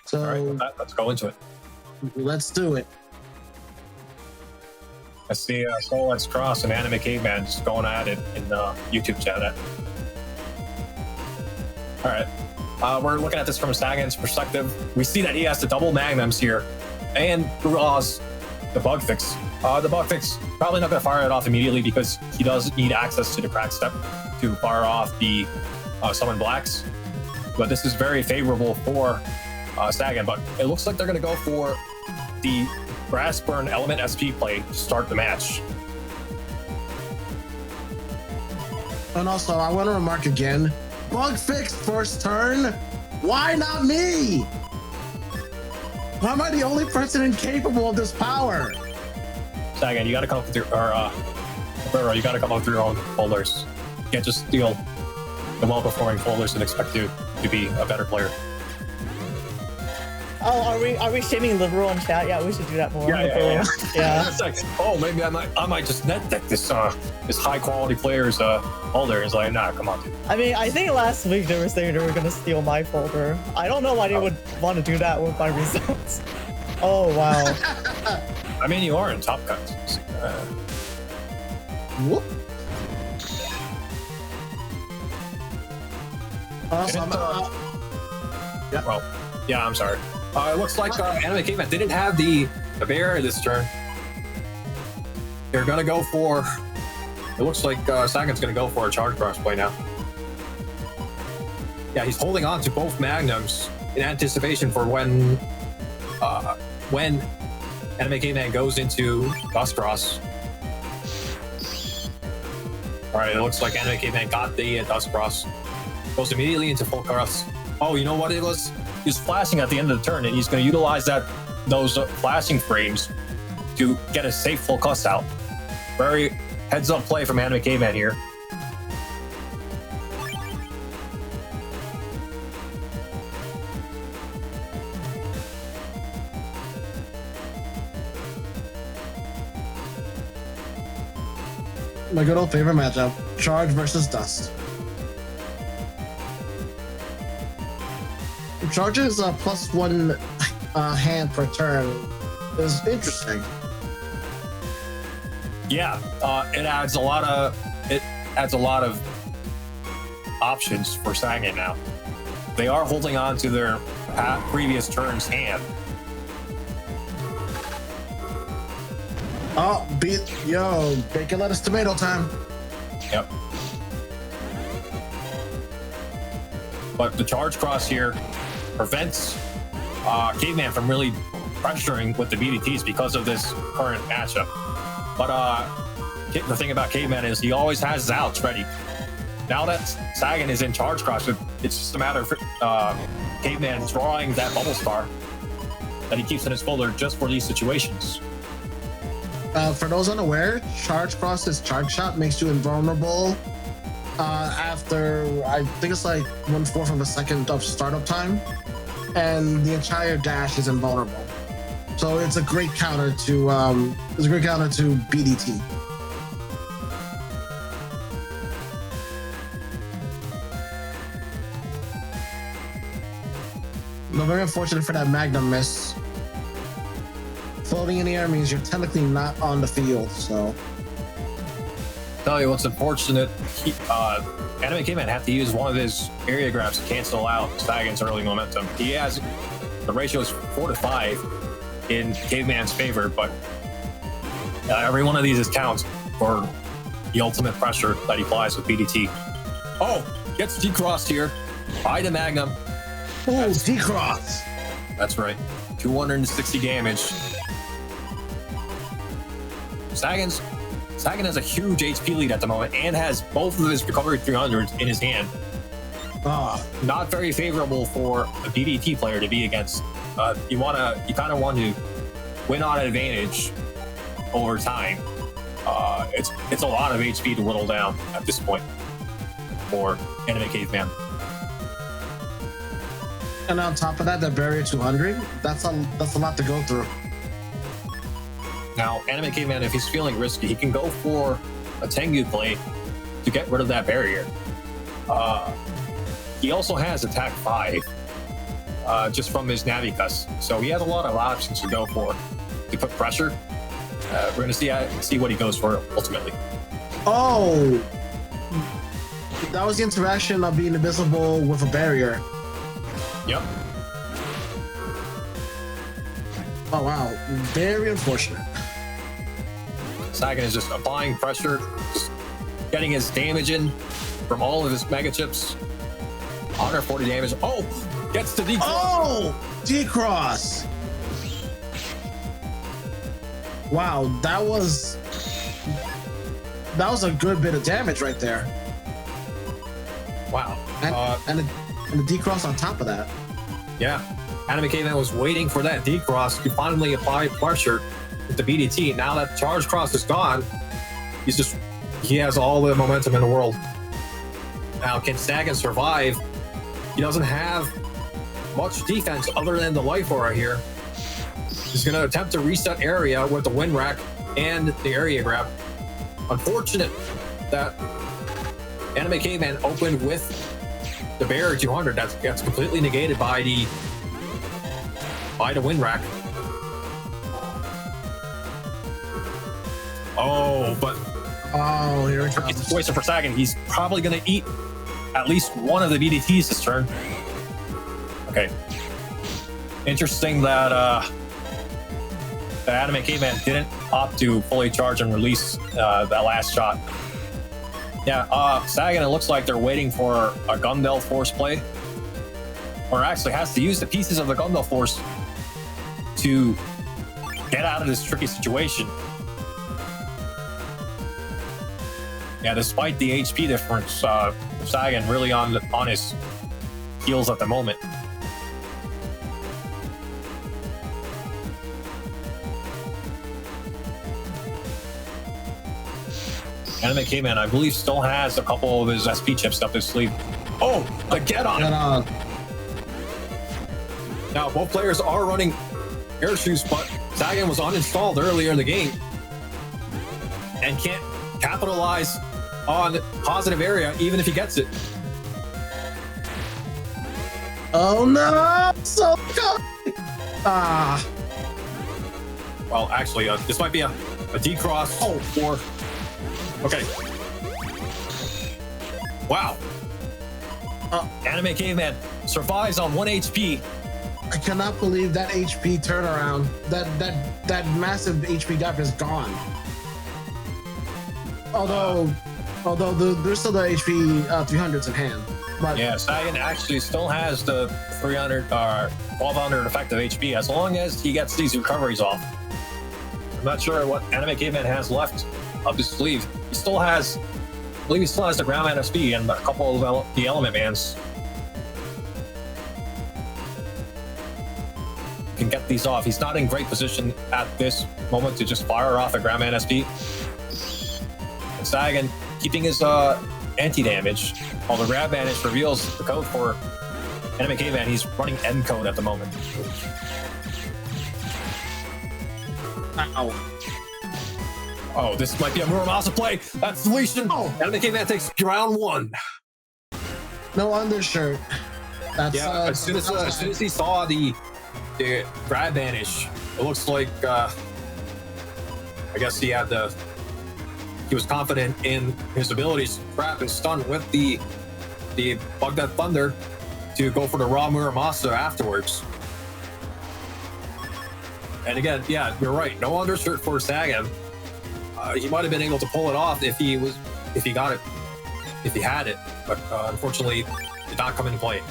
So all right, let's go into it. Let's do it. I see Soul Cross and Anime Caveman just going at it in the YouTube chat. All right, we're looking at this from Sagan's perspective. We see that he has the double Magnums here and draws the bug fix. The bug fix probably not going to fire it off immediately because he does need access to the crack step to fire off the Summon Blacks. But this is very favorable for Sagan. But it looks like they're going to go for the Grass Burn Element SP play to start the match. And also, I want to remark again, bug fix first turn? Why not me? Why am I the only person incapable of this power? Sagan, you got to come up with your, you got to come up with your own folders. You can't just steal the well-performing folders and expect you to be a better player. Oh, are we shaming liberal in chat? Yeah, we should do that more. Yeah. Yeah. It's like, oh, maybe I might just net deck this high quality player's folder. It's like, nah, come on, dude. I mean, I think last week they were saying they were gonna steal my folder. I don't know why they would want to do that with my results. Oh wow. I mean, you are in top cuts. Whoop. Awesome. Well, yeah, I'm sorry. It looks like Anime Caveman didn't have the bear this turn. They're gonna go for. It looks like Sagan's gonna go for a charge cross play now. Yeah, he's holding on to both magnums in anticipation for when Anime Caveman goes into Dust Cross. All right, it looks like Anime Caveman got the Dust Cross. Goes immediately into full cross. Oh, you know what it was? He was flashing at the end of the turn, and he's going to utilize those flashing frames to get a safe full cross out. Very heads-up play from Anime Caveman here. My good old favorite matchup: Charge versus Dust. Charge is a +1 hand per turn. Is interesting. Yeah, it adds a lot of options for Sagan now. They are holding on to their previous turn's hand. Oh, bacon, lettuce, tomato time. Yep. But the charge cross here prevents Caveman from really pressuring with the BDTs because of this current matchup. But the thing about Caveman is he always has his outs ready. Now that Sagan is in charge cross, it's just a matter of Caveman drawing that bubble star that he keeps in his folder just for these situations. For those unaware, charge cross is charge shot, makes you invulnerable after I think it's like 1/4 of a second of startup time, and the entire dash is invulnerable. So it's a great counter to BDT. No, very unfortunate for that Magnum miss. Floating in the air means you're technically not on the field, so. Tell you what's unfortunate, Anime Caveman had to use one of his area grabs to cancel out Sagan's early momentum. He has, the ratio is 4-5 in Caveman's favor, but every one of these is counts for the ultimate pressure that he applies with BDT. Oh, gets decrossed here by the Magnum. Oh, decross. That's right, 260 damage. Sagan has a huge HP lead at the moment and has both of his recovery 300s in his hand. Not very favorable for a BDT player to be against. You kind of want to win on advantage over time. It's a lot of HP to whittle down at this point for Anime Caveman. And on top of that, the barrier 200, that's a lot to go through. Now, Anime Caveman, if he's feeling risky, he can go for a Tengu play to get rid of that barrier. He also has attack 5 just from his Navicus, so he has a lot of options to go for to put pressure. We're going to see what he goes for ultimately. Oh, that was the interaction of being invisible with a barrier. Yep. Oh wow, very unfortunate. Sagan is just applying pressure, just getting his damage in from all of his mega chips. 140 damage. Oh, gets to decross. Oh, decross. Wow, that was a good bit of damage right there. Wow. And the decross on top of that. Yeah. Anime Caveman was waiting for that decross to finally apply pressure with the BDT. Now that charge cross is gone, he has all the momentum in the world. Now, can Sagan survive? He doesn't have much defense other than the life aura here. He's going to attempt to reset area with the wind rack and the area grab. Unfortunate that Anime Caveman opened with the barrier 200. That's completely negated by the wind rack. Oh, but Oh, here it tricky comes. situation for Sagan. He's probably going to eat at least one of the BDTs this turn. Okay. Interesting that the Anime Caveman didn't opt to fully charge and release that last shot. Yeah, Sagan, it looks like they're waiting for a Gundel Force play. Or actually has to use the pieces of the Gundel Force to get out of this tricky situation. Yeah, despite the HP difference, Sagan really on his heels at the moment. Anime Caveman, I believe, still has a couple of his SP chips up his sleeve. Oh, the get on! Now, both players are running air shoes, but Sagan was uninstalled earlier in the game and can't capitalize on positive area, even if he gets it. Oh no! So good! Ah. Well, actually, this might be a decross. Oh, for. Okay. Wow. Anime Caveman survives on 1 HP. I cannot believe that HP turnaround. That massive HP gap is gone. Although there's still the HP 300s in hand. But yeah, Sagan actually still has the 300 1200 effective HP as long as he gets these recoveries off. I'm not sure what Anime Caveman has left up his sleeve. He still has, I believe he still has the Ground Man SP and a couple of the Element Mans. Can get these off. He's not in great position at this moment to just fire off a Ground Man SP. And Sagan keeping his anti-damage, while the Grab Bandage reveals the code for Anime Caveman. He's running M code at the moment. ow. Oh, this might be a Muramasa play. That's deletion. Oh, Anime Caveman takes round 1. No undershirt. That's yeah. As soon as he saw the Grab Bandage, it looks like I guess he was confident in his abilities to trap and stun with the Bug That Thunder to go for the raw Muramasa afterwards. And again, yeah, you're right. No undershirt for Sagan. He might have been able to pull it off if he had it, but unfortunately, did not come into play.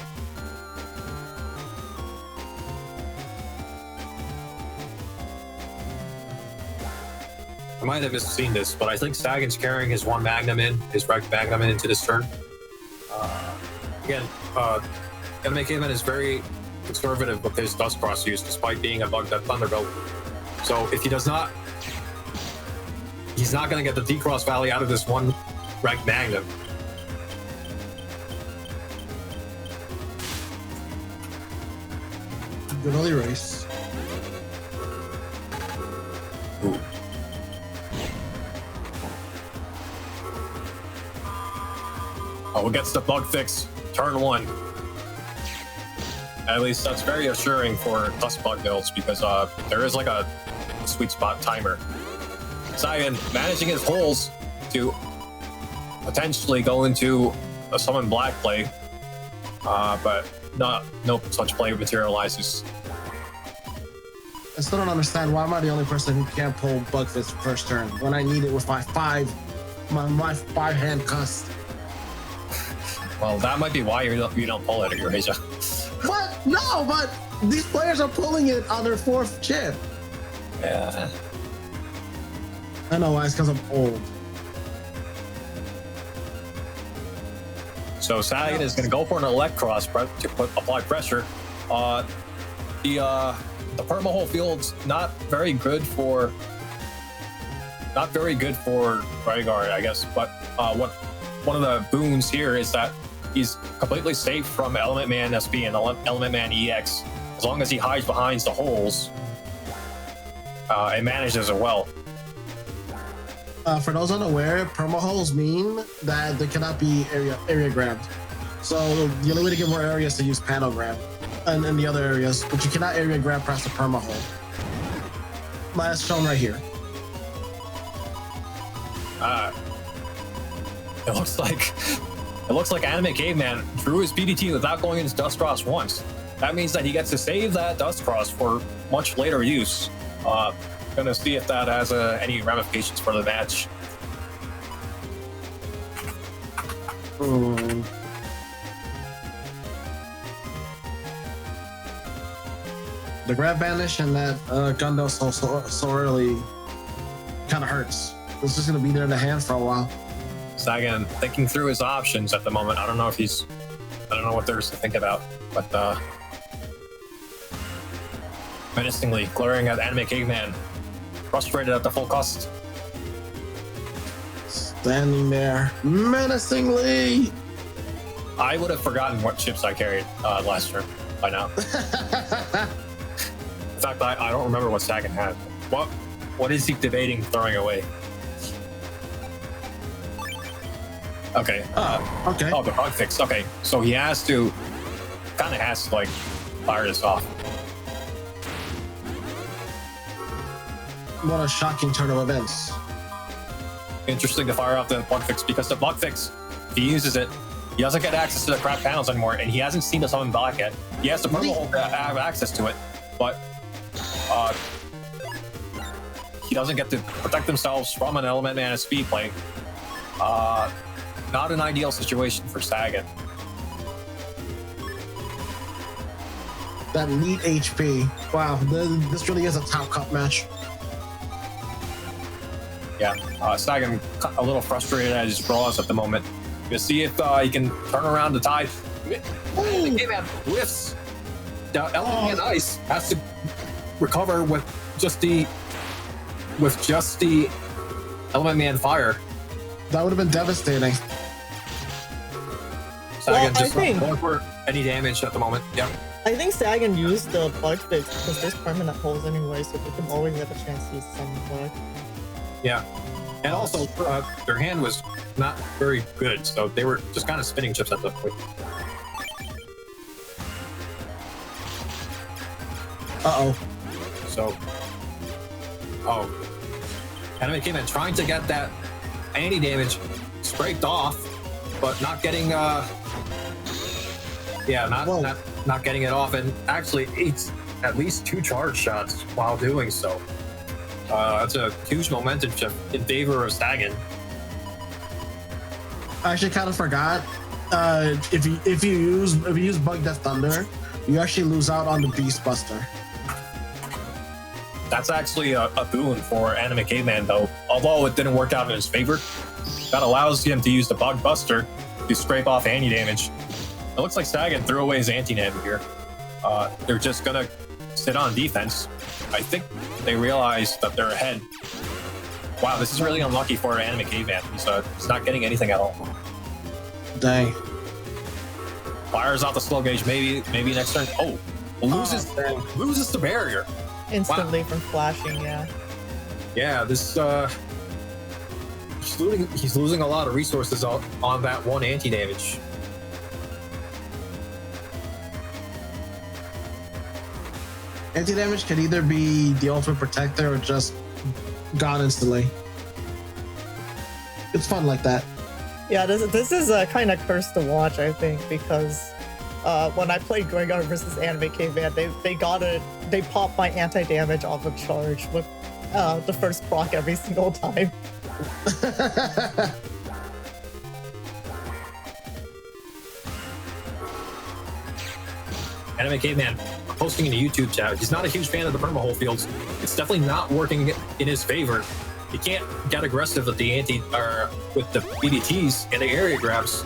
I might have seen this, but I think Sagan's carrying his one Magnum his Rec Magnum into this turn. Again, Anime Caveman is very conservative with his Dust Cross use, despite being a Bug That Thunderbolt. So if he does not, he's not going to get the D-Cross Valley out of this one Rec Magnum. Good early race. Ooh. Oh, it gets the bug fix. Turn 1. At least that's very assuring for Dust Bug builds because there is like a sweet spot timer. Sagan managing his holes to potentially go into a Summon Black play, but no such play materializes. I still don't understand why am I the only person who can't pull Bug Fist first turn when I need it with my five hand cust. Well, that might be why you don't pull it at Eurasia. What? No, but these players are pulling it on their 4th chip. Yeah. I know why, it's because I'm old. So Sagan is going to go for an Elect Cross to apply pressure. The Permahole field's not very good for Rygar, I guess. But one of the boons here is that he's completely safe from Element Man SP and Element Man EX as long as he hides behind the holes and manages it well. For those unaware, permaholes mean that they cannot be area grabbed. So the only way to get more area is to use panel grab and in the other areas, but you cannot area grab past the permahole. As shown right here. It looks like Anime Caveman drew his PDT without going into Dust Cross once. That means that he gets to save that Dust Cross for much later use. Gonna see if that has any ramifications for the match. The grab banish and that Gundam so early kind of hurts. It's just gonna be there in the hand for a while. Sagan thinking through his options at the moment. I don't know what there's to think about, but menacingly glaring at Anime Caveman, frustrated at the full cost. Standing there menacingly. I would have forgotten what chips I carried last turn by now. In fact, I don't remember what Sagan had. What is he debating throwing away? Okay. Okay. Oh, the bug fix. Okay, so he has to like fire this off. What a shocking turn of events. Interesting to fire off the bug fix, because the bug fix, if he uses it, he doesn't get access to the crap panels anymore, and he hasn't seen the summon block yet. He has to purple to have access to it, but he doesn't get to protect themselves from an element man speed play. Not an ideal situation for Sagan. That elite HP. Wow, this really is a top cup match. Yeah, Sagan a little frustrated at his draws at the moment. We'll see if he can turn around the tide. The Caveman whiffs. The element man ice has to recover with just the element man fire. That would have been devastating. Sagan Well, just not going for any damage at the moment. Yeah. I think Sagan used the bug fix because there's permanent holes anyway, so we can always have a chance to use some bug. Yeah. And also, their hand was not very good, so they were just kind of spinning chips at the point. So, Anime Caveman trying to get that anti-damage scraped off, but not getting, not getting it off, and actually eats at least 2 charge shots while doing so. That's a huge momentum shift in favor of Sagan. I actually kind of forgot. If you use Bug Death Thunder, you actually lose out on the Beast Buster. That's actually a boon for Anime Caveman, though. Although it didn't work out in his favor, that allows him to use the Bug Buster to scrape off anti-damage. It looks like Sagan threw away his anti-damage here. They're just gonna sit on defense. I think they realize that they're ahead. Wow, this is really unlucky for Anime Caveman. He's not getting anything at all. Dang. Fires off the slow gauge. Maybe next turn. Oh, loses the barrier Instantly from flashing, yeah. Yeah, this he's losing a lot of resources on that one anti-damage. Anti-damage can either be the ultimate protector or just gone instantly. It's fun like that. Yeah, this is a kind of curse to watch, I think, because when I played Gregor versus Anime Caveman, they popped my anti-damage off of charge with the first proc every single time. Anime Caveman posting in the YouTube chat. He's not a huge fan of the perma-hole fields. It's definitely not working in his favor. He can't get aggressive with the with the BDTs and the area grabs.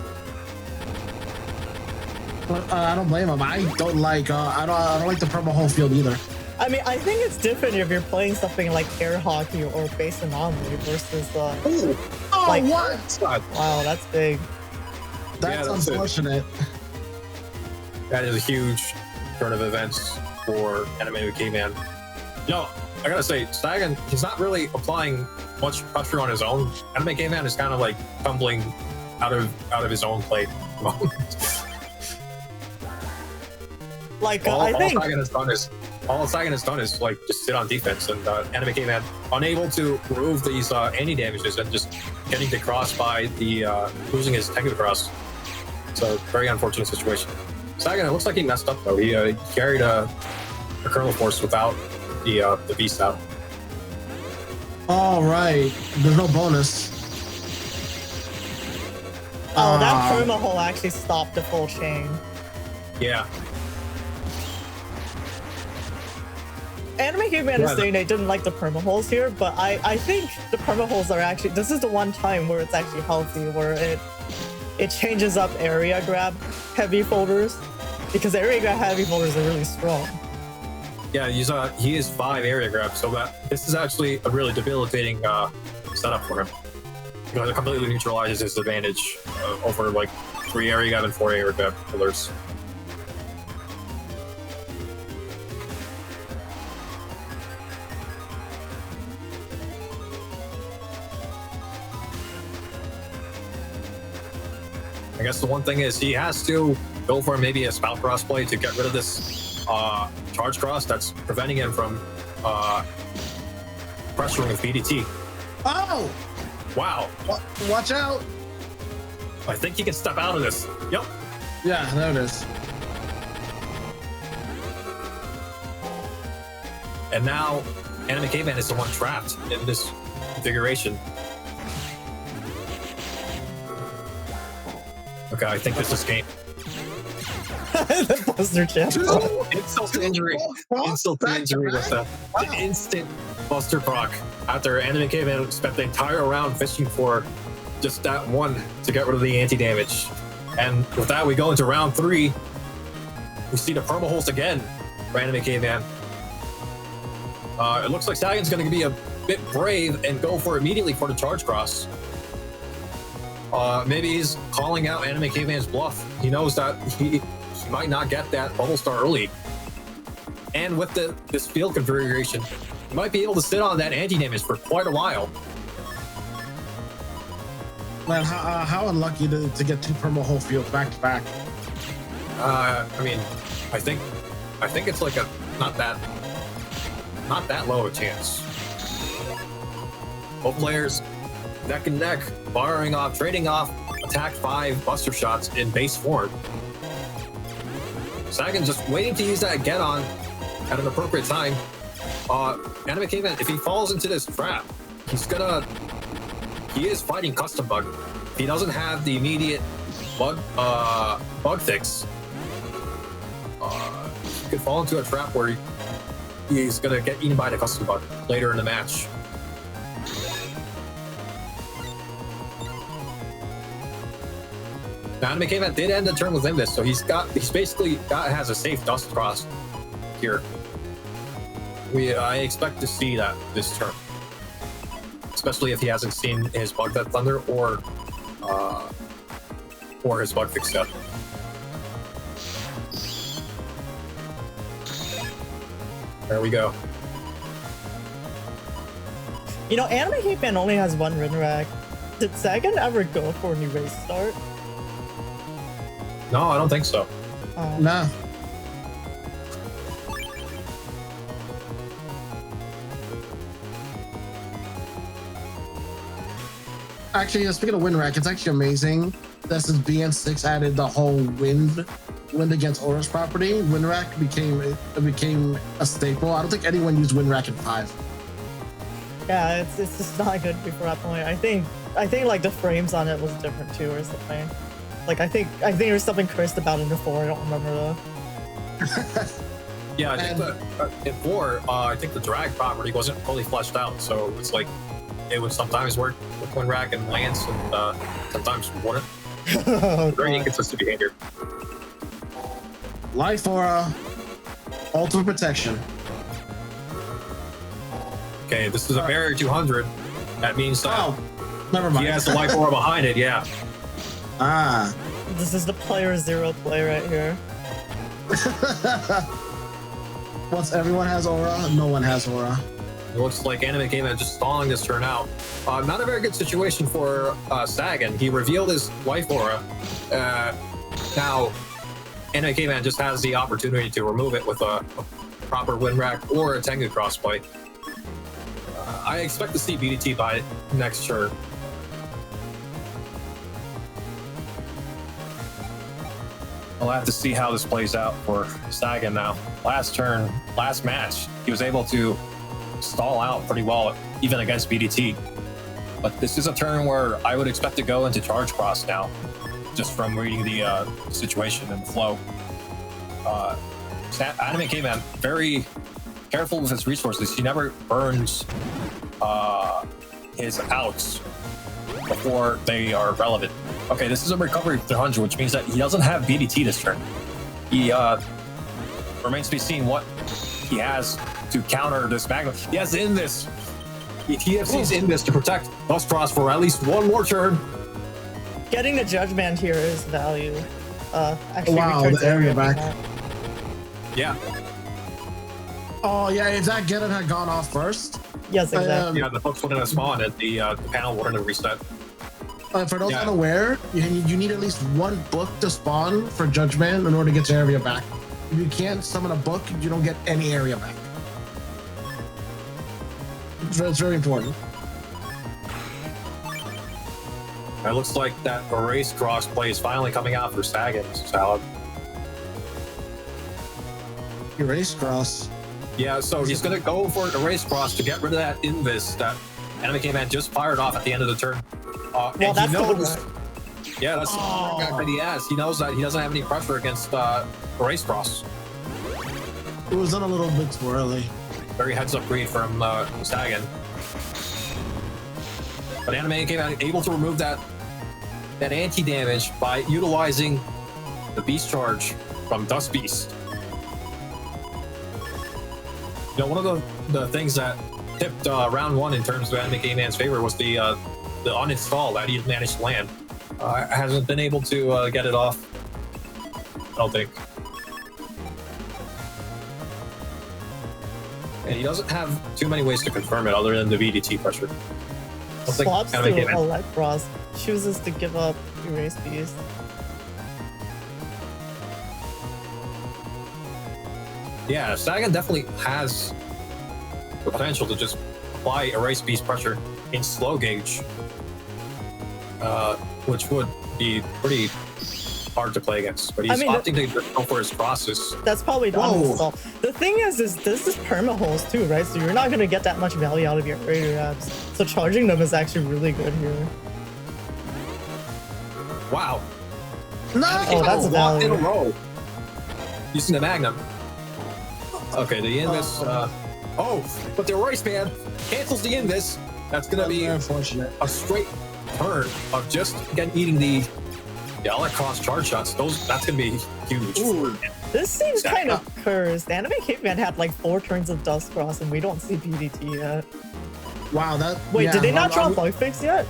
I don't blame him. I don't like the perma hole field either. I mean, I think it's different if you're playing something like air hockey or base anomaly versus like, what? Wow, that's big. That's unfortunate. That is a huge turn of events for Anime Caveman. No, I gotta say, Sagan, he's not really applying much pressure on his own. Anime Caveman is kind of like tumbling out of his own plate at the moment. Like all I think Sagan has done is all Sagan has done is like just sit on defense, and Anime Caveman unable to remove these anti-damages and just getting decrossed by the losing his Tengu cross. So very unfortunate situation. Sagan, it looks like he messed up though. He carried a kernel force without the beast out. All right, there's no bonus. Oh, that perma hole actually stopped the full chain. Yeah. Anime Caveman is saying they didn't like the perma holes here, but I think the perma holes are actually, this is the one time where it's actually healthy, where it changes up area grab heavy folders, because area grab heavy folders are really strong. Yeah, he is 5 area grab, so that this is actually a really debilitating setup for him. Because it completely neutralizes his advantage over like 3 area grab and 4 area grab pillars. I guess the one thing is he has to go for maybe a spout cross play to get rid of this charge cross that's preventing him from pressuring with BDT. Oh! Wow. Watch out! I think he can step out of this. Yep. Yeah, there it is. And now Anime Caveman is the one trapped in this configuration. Okay, I think this is game. The Buster Champ. Insult to injury. Insult to injury with an instant Buster proc after Anime Caveman spent the entire round fishing for just that one to get rid of the anti-damage. And with that, we go into round 3. We see the perma holes again for Anime Caveman. It looks like Sagan's going to be a bit brave and go for immediately for the charge cross. Maybe he's calling out Anime Caveman's bluff. He knows that he might not get that bubble star early. And with this field configuration, he might be able to sit on that anti-damage for quite a while. Man, how unlucky to get 2 perma hole fields back to back. I mean, I think it's like a not that low a chance. Both players neck and neck, trading off attack 5 Buster shots in base form. Sagan just waiting to use that get on at an appropriate time. Anime Caveman, if he falls into this trap, he is fighting custom bug. If he doesn't have the immediate bug fix, he could fall into a trap where he's gonna get eaten by the custom bug later in the match. Now, Anime Caveman did end the turn with Nimbus, so he's basically has a safe dust cross here. I expect to see that this turn, especially if he hasn't seen his Bug Death Thunder or his Bug Fix set. There we go. You know, Anime Caveman only has 1 win rack. Did Sagan ever go for a new race start? No, I don't think so. Nah. Actually, speaking of win rack, it's actually amazing that since BN6 added the whole wind against Aura's property, win rack became a staple. I don't think anyone used win rack in 5. Yeah, it's just not good before that point. I think like the frames on it was different too or something. Like I think there's something cursed about it in 4. I don't remember though. Yeah, I think in 4, I think the drag property wasn't fully fleshed out, so it's like it would sometimes work with win rack and lance, and sometimes wouldn't. Very inconsistent behavior. Life Aura, ultimate protection. Okay, this is a barrier 200. That means that never mind. he has the Life Aura behind it. Yeah. Ah. This is the player 0 play right here. Once everyone has aura, no one has aura. It looks like Anime Caveman just stalling this turn out. Not a very good situation for Sagan. He revealed his Life Aura. Now, Anime Caveman just has the opportunity to remove it with a proper win rack or a Tengu crossplay. I expect to see BDT by next turn. We'll have to see how this plays out for Sagan now. Last turn, last match, he was able to stall out pretty well, even against BDT. But this is a turn where I would expect to go into charge cross now, just from reading the situation and the flow. animecaveman, very careful with his resources. He never burns his outs before they are relevant. Okay, this is a recovery of 300, which means that he doesn't have BDT this turn. He remains to be seen what he has to counter this Magnum. He has in this. TFC's in this to protect Bus Cross for at least one more turn. Getting the Judgment here is value. Actually, wow, the area back. Yeah. Oh yeah, if that Geddon had gone off first. Yes, exactly. Yeah, the hooks wouldn't have spawned and the panel wouldn't have reset. For those unaware, you need at least one book to spawn for Judgment in order to get your area back. If you can't summon a book, you don't get any area back. It's very important. It looks like that erase cross play is finally coming out for Sagan, Salad. Erase cross. Yeah, so he's going to go for an erase cross to get rid of that invis that animecaveman just fired off at the end of the turn. Well, and that's he knows, the yeah, that's the fact that he has. He knows that he doesn't have any pressure against erase cross. It was done a little bit too early. Very heads up read from Sagan. But animecaveman able to remove that anti-damage by utilizing the beast charge from Dust Beast. You know, one of the things that tipped round one in terms of animecaveman's favor was the uninstall that he managed to land. Hasn't been able to get it off, I don't think. And he doesn't have too many ways to confirm it other than the VDT pressure. Swaps to Electros, chooses to give up Erase Beast. Yeah, Sagan definitely has the potential to just apply Erase Beast pressure in slow gauge, which would be pretty hard to play against. But he's opting to go for his crosses. That's probably the uninstall. The thing is this is perma-holes too, right? So you're not going to get that much value out of your earlier abs. So charging them is actually really good here. Wow. No! Oh, that's value. In a row. Using the Magnum. Okay, the invis. But the Royce man cancels the invis. That's gonna be unfortunate. A straight turn of just eating the Electros charge shots. That's gonna be huge. Ooh. This seems kind of cursed. animecaveman had like 4 turns of Dust Cross, and we don't see BDT yet. Wow, that. Wait, did they not drop bug fix yet?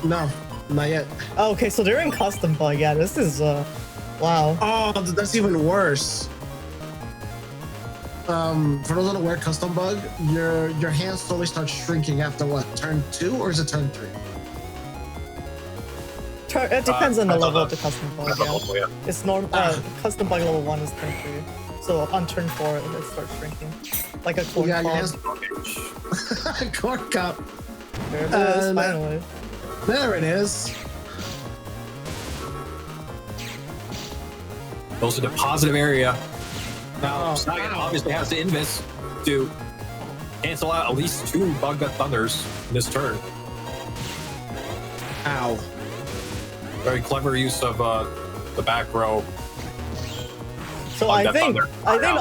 No, not yet. Oh, okay, so they're in custom bug. Yeah, this is wow. Oh, that's even worse. For those unaware, custom bug, your hand slowly starts shrinking after what, turn 2 or is it turn 3? It depends on the level of the custom bug. Yeah. It's normal. Custom bug level 1 is turn 3, so on turn 4 it starts shrinking, like a corn cob. Corn cup. There it is, finally. There it is. Goes to the positive area. Now, Sagan obviously has the invis to cancel out at least 2 Bug Gut Thunders in this turn. Ow. Very clever use of the back row. So I think the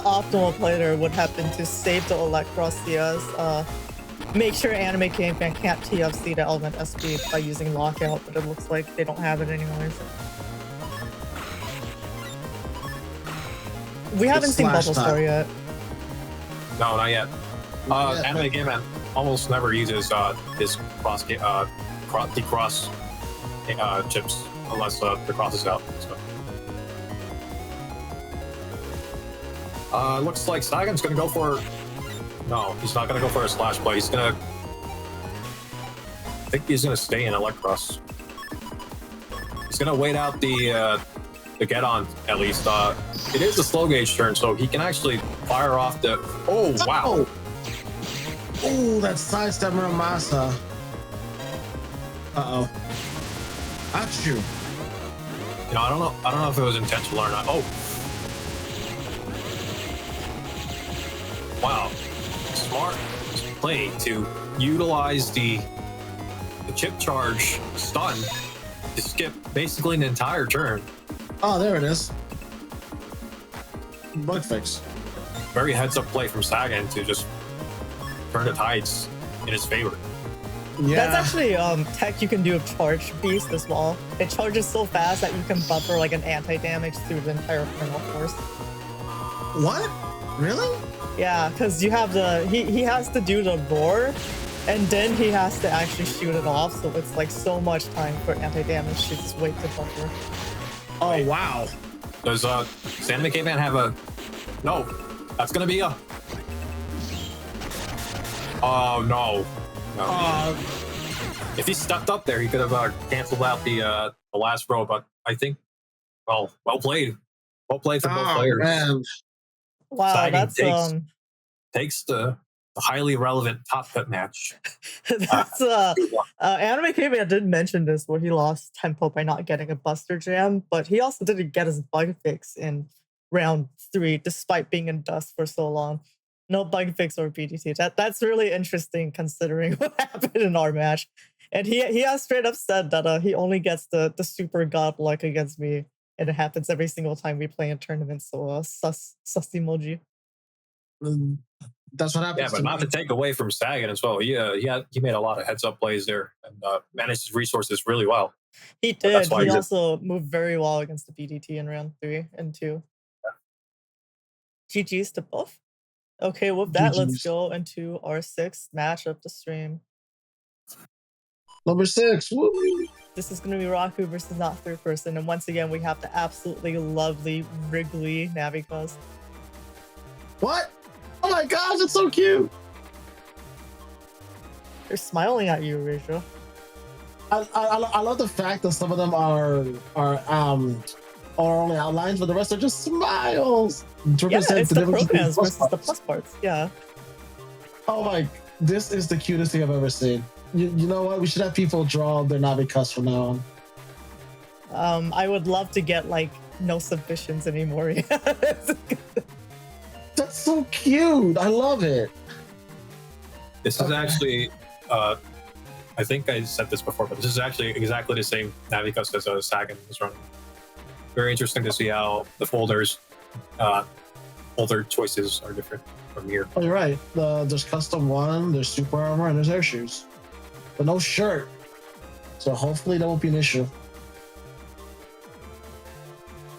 optimal play there would have been to save the Electros CS, make sure animecaveman can't TFC the element SP by using lockout, but it looks like they don't have it anyways. We haven't seen Bubble Star yet. No, not yet. animecaveman almost never uses his cross decross chips unless the cross is out. So. Looks like Sagan's gonna go for. No, he's not gonna go for a slash play. He's gonna. I think he's gonna stay in Electros. He's gonna wait out the to get on at least. It is a slow gauge turn, so he can actually fire off the. Oh wow! Oh, that sidestep Muramasa. Uh oh. Achoo. You know, I don't know if it was intentional or not. Oh. Wow. Smart play to utilize the chip charge stun to skip basically an entire turn. Oh, there it is. Bug fix. Very heads up play from Sagan to just turn the tides in his favor. Yeah. That's actually tech you can do with Charge Beast as well. It charges so fast that you can buffer like an anti-damage through the entire Infernal Force. What? Really? Yeah, because you have he has to do the roar, and then he has to actually shoot it off, so it's like so much time for anti-damage to just wait to buffer. Oh, wow. Does animecaveman have a... No, that's gonna be a... Oh, no. If he stepped up there, he could have canceled out the last row, but I think, well played. Well played for both players. Man. Wow, Sagan that's takes the highly relevant top cut match. that's animecaveman did mention this where he lost tempo by not getting a Buster Jam, but he also didn't get his bug fix in round 3 despite being in dust for so long. No bug fix or BDT. That's really interesting considering what happened in our match. And he has straight up said that he only gets the super god luck against me, and it happens every single time we play in tournaments. So sus emoji. That's what happens. Yeah, but not to take away from Sagan as well. He made a lot of heads up plays there and managed his resources really well. He did. He also moved very well against the BDT in round 3 and 2. Yeah. GG's to both. Okay, with that, let's go into our 6th match of the stream. Number 6. Woo! This is going to be Rocku versus Not Third Person, and once again, we have the absolutely lovely Wrigley Navicos. What? Oh my gosh, it's so cute! They're smiling at you, Eurasia. I love the fact that some of them are only outlines, but the rest are just smiles. Yeah, it's the programs versus the plus parts. Yeah. Oh my! This is the cutest thing I've ever seen. You know what? We should have people draw their Navicus from now on. I would love to get like no submissions anymore. That's so cute. I love it. This is actually, I think I said this before, but this is actually exactly the same Navicus as Sagan was running. Very interesting to see how the folder choices are different from here. Oh, you're right. There's custom 1, there's super armor, and there's air shoes, but no shirt. So hopefully that won't be an issue.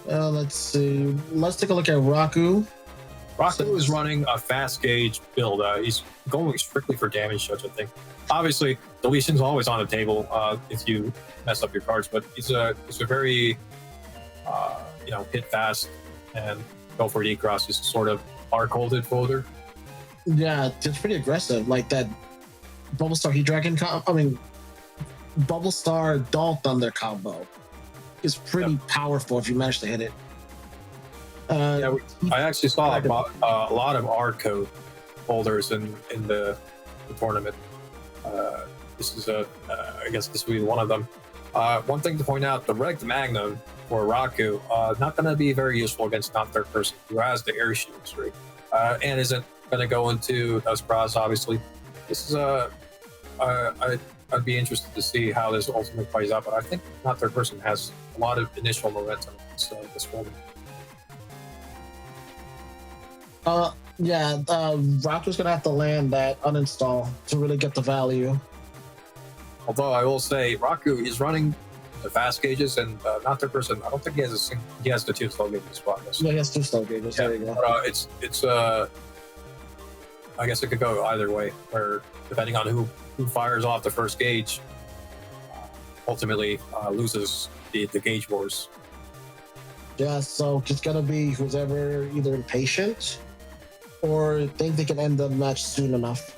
Let's see. Let's take a look at Rocku. Rocku is running a fast gauge build. He's going strictly for damage shots, I think. Obviously, deletion's always on the table if you mess up your cards, but he's a very hit fast and go for D-cross is sort of hard-coded folder. Yeah, it's pretty aggressive. Like that Bubble Star Heat Dragon Bubble Star Doll Thunder combo is pretty powerful if you manage to hit it. I actually saw a lot of R code folders in the tournament. This is I guess this will be one of them. One thing to point out: the Reg Magnum for Rocku not going to be very useful against Not Third Person, who has the air shields, right? And isn't going to go into Dust Cross. Obviously, this is I'd be interested to see how this ultimately plays out. But I think Not Third Person has a lot of initial momentum this one. Rocku's gonna have to land that uninstall to really get the value. Although I will say, Rocku is running the fast gauges, and Not Third Person, I don't think he has he has the 2 slow gauges spot. Yeah, he has 2 slow gauges. Yeah, there you go. But, it's I guess it could go either way, where depending on who fires off the first gauge, ultimately loses the gauge wars. Yeah, so it's gonna be who's ever either impatient or think they can end the match soon enough.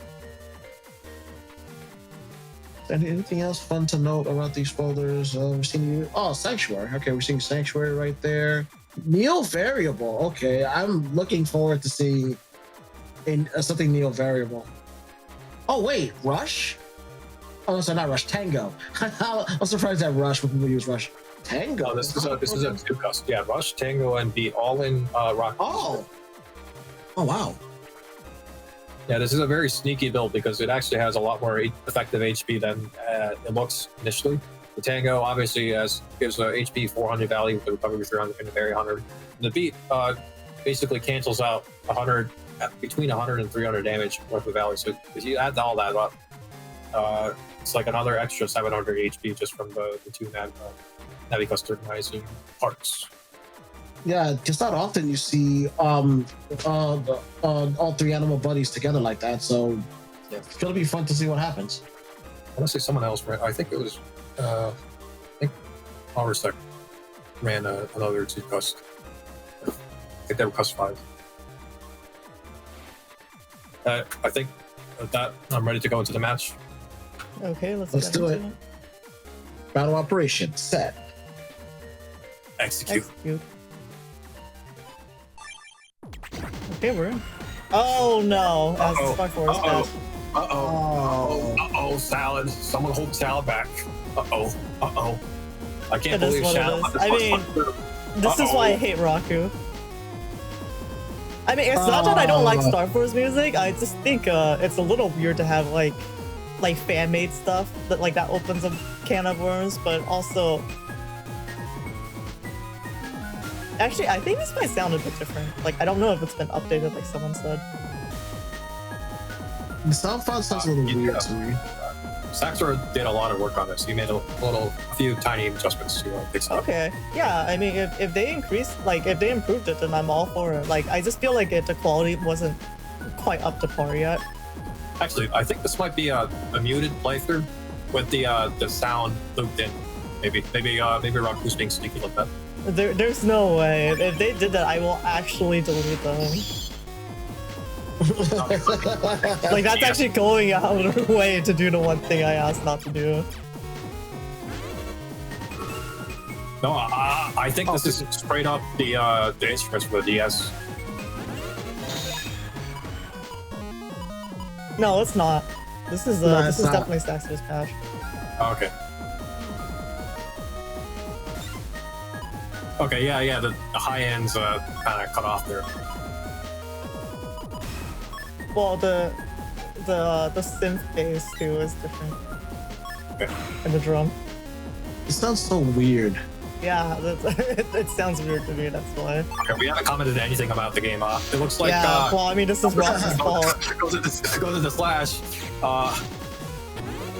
Anything else fun to note about these folders? We're seeing Sanctuary. Okay, we're seeing Sanctuary right there. Neo Variable. Okay, I'm looking forward to seeing something Neo Variable. Oh wait, Rush? Oh, no, sorry, not Rush. Tango. I'm surprised that Rush when people use Rush. Tango. Oh, this is a two cost. Yeah, Rush, Tango, and the all-in Rock. Oh wow. Yeah, this is a very sneaky build because it actually has a lot more effective HP than it looks initially. The Tango obviously gives a HP 400 value with the recovery 300 and the parry 100. The beat basically cancels out 100 between 100 and 300 damage worth of value. So if you add all that up, it's like another extra 700 HP just from the two Navi customizing parts. Yeah, just not often you see all three animal buddies together like that. So yeah, it's gonna be fun to see what happens. I want to say someone else, right? I think it was, I think Powersec ran another two cust. I think they were cust 5. I think with that, I'm ready to go into the match. Okay, let's do it. Battle operation set. Execute. Okay, we're in. Oh no! That's my force patch. Salad. Someone hold Salad back. I can't believe Salad. I mean, this is why I hate Rocku. I mean, it's not that I don't like Star Force music. I just think it's a little weird to have like fan-made stuff that opens a can of worms, but also. Actually, I think this might sound a bit different. I don't know if it's been updated, like someone said. The sound font sounds a little weird to me. Saxor did a lot of work on this. He made a few tiny adjustments to fix it. Okay, yeah. I mean, if they increased, if they improved it, then I'm all for it. I just feel like the quality wasn't quite up to par yet. Actually, I think this might be a muted playthrough with the sound looped in. Maybe Rocku's being sneaky like that. There's no way. If they did that, I will actually delete them. That's actually going out of their way to do the one thing I asked not to do. No, I think this is straight up the instruments for the DS. No, it's not. This is definitely Saxor's patch. Okay. Okay, yeah, the high ends kind of cut off there. Well, the synth bass too is different. Okay. And the drum. It sounds so weird. Yeah, it sounds weird to me. That's why. Okay, we haven't commented anything about the game. It looks like. Yeah, well, I mean, this is Ross's fault. Goes into slash.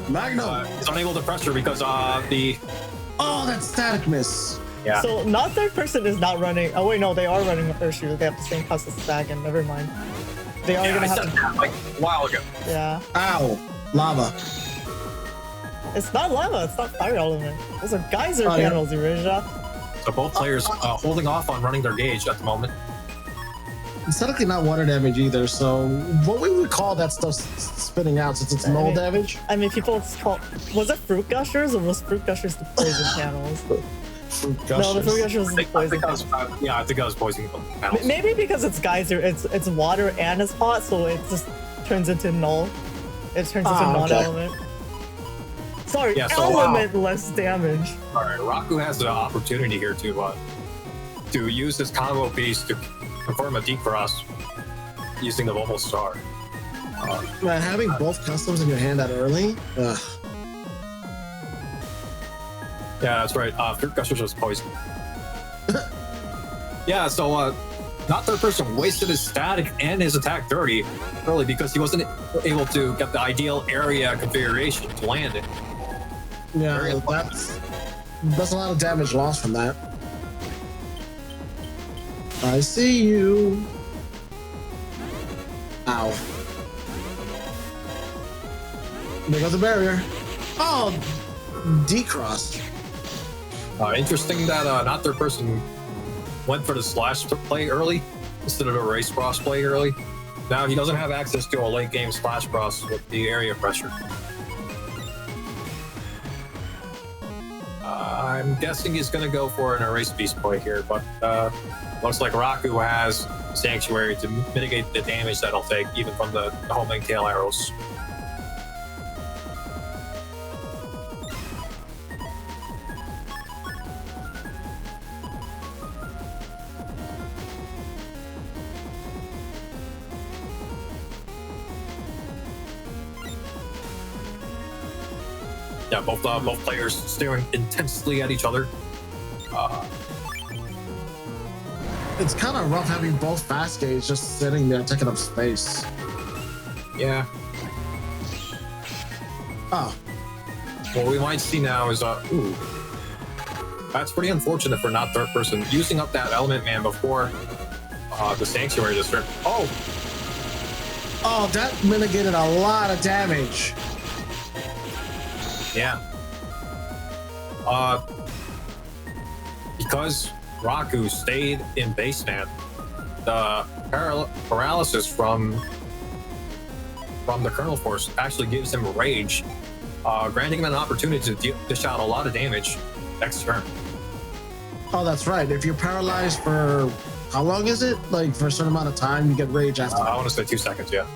Magnum. It's unable to pressure because the. Oh, that static miss. Yeah. So not third person is not running. Oh wait, no, they are running Earthshooter. They have the same cost as Sagan. Never mind. They are gonna have to. That, a while ago. Yeah. Ow! Lava. It's not lava. It's not fire element. Those are geyser panels, Eurasia. So both players holding off on running their gauge at the moment. It's technically not water damage either. So what we would call that stuff spinning out since it's null damage? I mean, people call. Was it Fruit Gushers or was Fruit Gushers the poison panels? No, the Fruit Gushers was the poison. I think I was poison panels. Maybe because it's geyser, it's water and it's hot, so it just turns into null. It turns into non-element. Sorry, yeah, so, element less damage. All right, Rocku has the opportunity here to use this combo piece to confirm a decross using the Vomal Star. Man, having both customs in your hand that early. Yeah, that's right. Fruit Gushers was poison. Yeah, so not third person wasted his static and his attack dirty early because he wasn't able to get the ideal area configuration to land it. Yeah, that's a lot of damage lost from that. I see you. Ow. There goes the barrier. Oh, decrossed. Interesting that not third person went for the slash play early instead of a race cross play early. Now he doesn't have access to a late game slash cross with the area pressure. I'm guessing he's going to go for an erase beast play here, but looks like Rocku has Sanctuary to mitigate the damage that he'll take, even from the homing tail arrows. Yeah, both players staring intensely at each other. It's kind of rough having both fast gauge just sitting there taking up space. Yeah. Oh, What we might see now is ooh, that's pretty unfortunate for not third person using up that element man before the sanctuary district. Oh, that mitigated a lot of damage. yeah. Because Rocku stayed in base man, the paralysis from the Kernel Force actually gives him rage, granting him an opportunity to dish out a lot of damage next turn. Oh, that's right. If you're paralyzed for how long is it? Like for a certain amount of time, you get rage after. I want to say 2 seconds, yeah.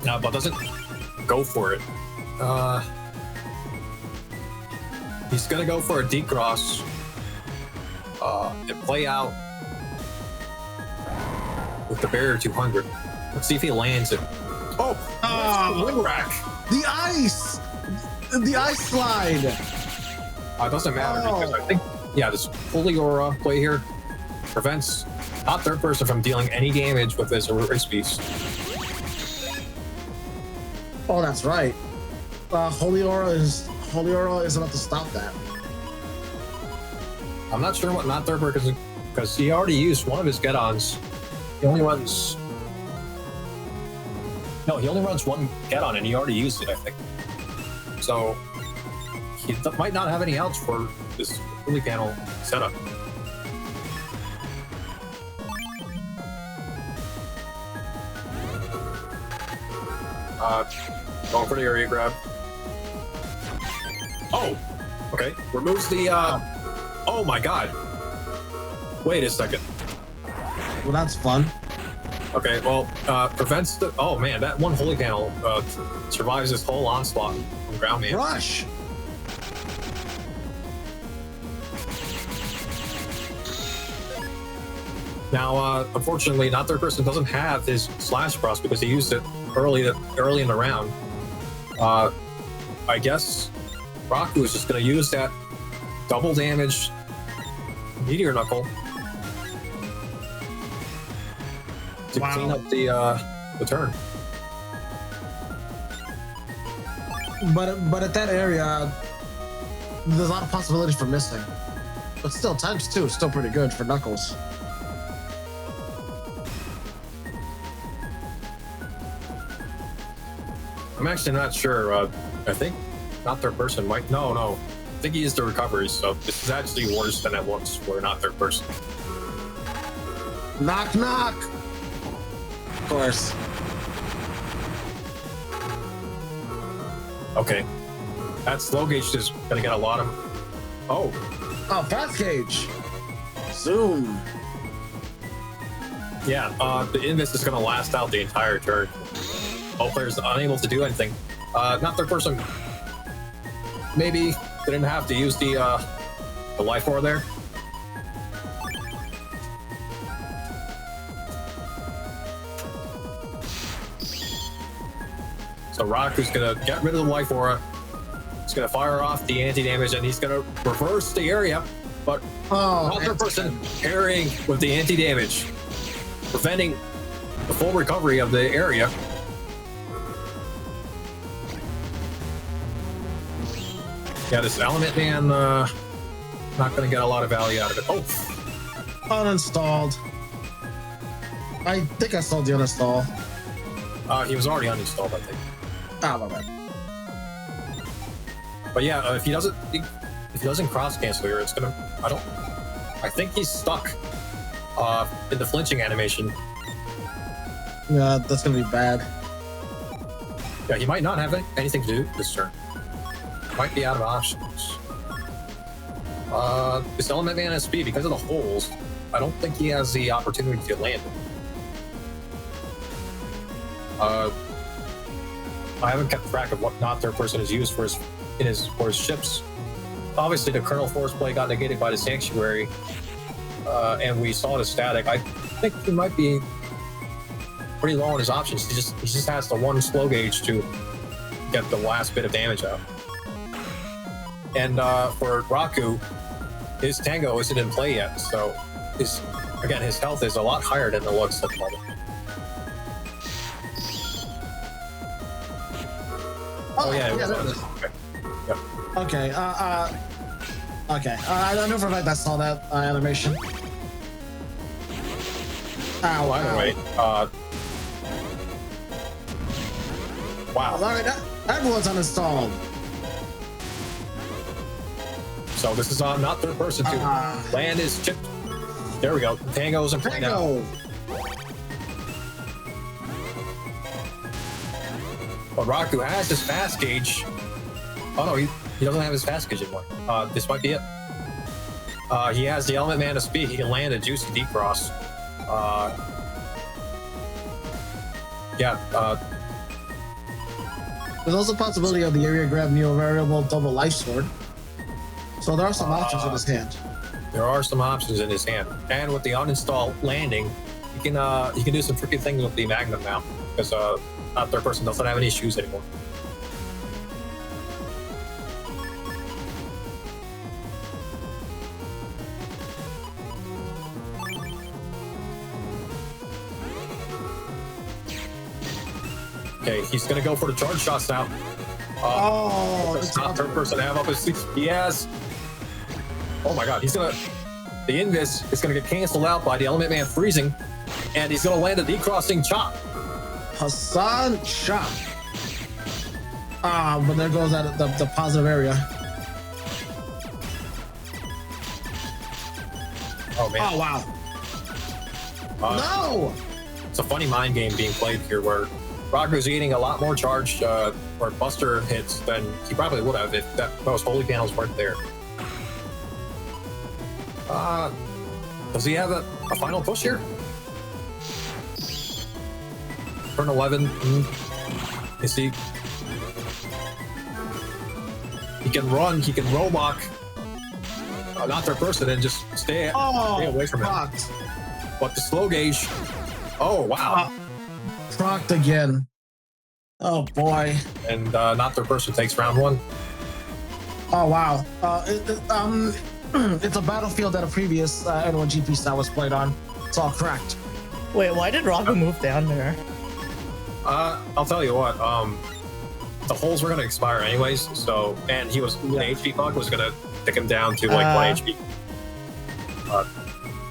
But doesn't go for it. He's gonna go for a decross and play out with the barrier 200. Let's see if he lands it. Oh, wind rack. The ice slide. It doesn't matter because I think, yeah, this Holy Aura play here prevents not third person from dealing any damage with his erase beast. Oh, that's right. Holy Aura is enough to stop that. I'm not sure what not third person, because he already used one of his get-ons. He only runs one get-on, and he already used it, I think. So he might not have any outs for this fully panel setup. Going for the area grab. Oh, okay. Removes the. Oh my god. Wait a second. Well, that's fun. Okay, well, prevents the. Oh man, that one holy panel survives this whole onslaught from ground man. Rush. Now, unfortunately, not third person doesn't have his slash cross because he used it early in the round. I guess Rocku is just going to use that double damage meteor knuckle to clean up the turn. But at that area, there's a lot of possibilities for missing. But still, ×2 is still pretty good for Knuckles. I'm actually not sure. I think not third person might. No. I think he used the recovery, so this is actually worse than it looks for not third person. Knock, knock. Of course. Okay. That slow gauge is gonna get a lot of. Oh, Fast gauge. Zoom. yeah. The invis is gonna last out the entire turn. Both players unable to do anything. Not third person. Maybe didn't have to use the life ore there. So Rocku's gonna get rid of the life aura. He's gonna fire off the anti-damage, and he's gonna reverse the area. But not third person parrying with the anti-damage, preventing the full recovery of the area. Yeah, this element man, not gonna get a lot of value out of it. Oh, Uninstalled. I think I saw the uninstall. he was already uninstalled, I think. My bad. But yeah, if he doesn't cross cancel here, it's gonna. I think he's stuck in the flinching animation. Yeah, that's gonna be bad. Yeah, he might not have anything to do this turn. Might be out of options. This element man has speed because of the holes. I don't think he has the opportunity to land it. I haven't kept track of what not third person is used for his ships. Obviously, the Colonel Force play got negated by the Sanctuary, and we saw the static. I think he might be pretty low on his options. He just has the one slow gauge to get the last bit of damage out. And for Rocku, his Tango isn't in play yet, so his health is a lot higher than it looks at the moment. Oh yeah, okay. Yeah. Okay. Okay. I know for a fact I saw that animation. Ow, By the way, wow. Alright, everyone's uninstalled. So this is not third person to land is chipped. There we go. Tango's in play now. But Rocku has his fast gauge. Oh no, he doesn't have his fast gauge anymore. This might be it. He has the element man of speed. He can land a juicy D-cross. There's also a possibility of the area grab neo variable double life sword. So there are some options in his hand. There are some options in his hand, and with the uninstall landing, he can do some tricky things with the Magnum now because not third person doesn't have any shoes anymore. Okay, he's gonna go for the charge shots now. It's not third person to have up his sleeves. Yes. Oh my god, the invis is gonna get canceled out by the element man freezing, and he's gonna land a decrossing chop. Hassan chop. But there goes that the positive area. Oh man. Oh wow. No! It's a funny mind game being played here where Rocku's eating a lot more charge or buster hits than he probably would have if those holy panels weren't there. Does he have a final push here? Turn 11. Is he? He can run. He can rollback. Not their person and just stay away from him. But the slow gauge. Oh wow. Procced again. Oh boy. And not their person takes round one. Oh wow. It's a battlefield that a previous N10GP style was played on. It's all cracked. Wait, why did Rocku move down there? I'll tell you what. The holes were gonna expire anyways. So, and the HP bug was gonna take him down to like 1 HP.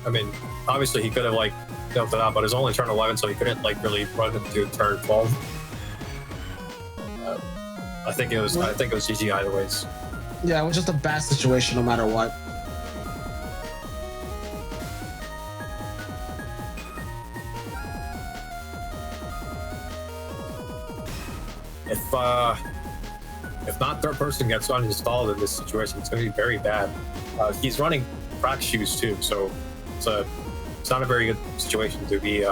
I mean, obviously he could have like built it up, but it's only turn 11, so he couldn't like really run into turn 12. I think it was GG either ways. Yeah, it was just a bad situation no matter what. If not third person gets uninstalled in this situation, it's going to be very bad. He's running crack shoes too, so it's not a very good situation to be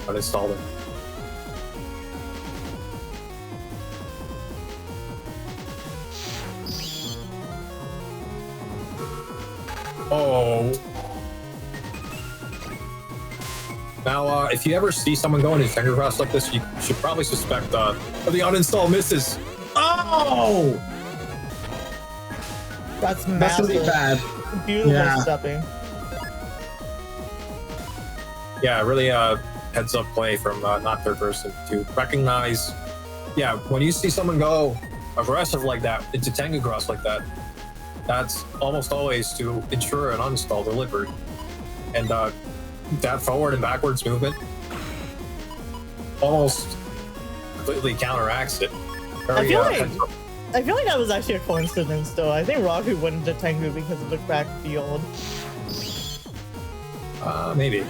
uninstalled in. Oh. Now, if you ever see someone going in finger cross like this, you should probably suspect the uninstall misses. Oh! That's massive. That's really bad. Beautiful stepping. Yeah, really heads up play from not third person to recognize. Yeah, when you see someone go aggressive like that into Tango cross like that, that's almost always to ensure an uninstall delivery. And that forward and backwards movement almost completely counteracts it. I feel like that was actually a coincidence, though. I think Rocku went into Tengu because of the cracked field. Maybe.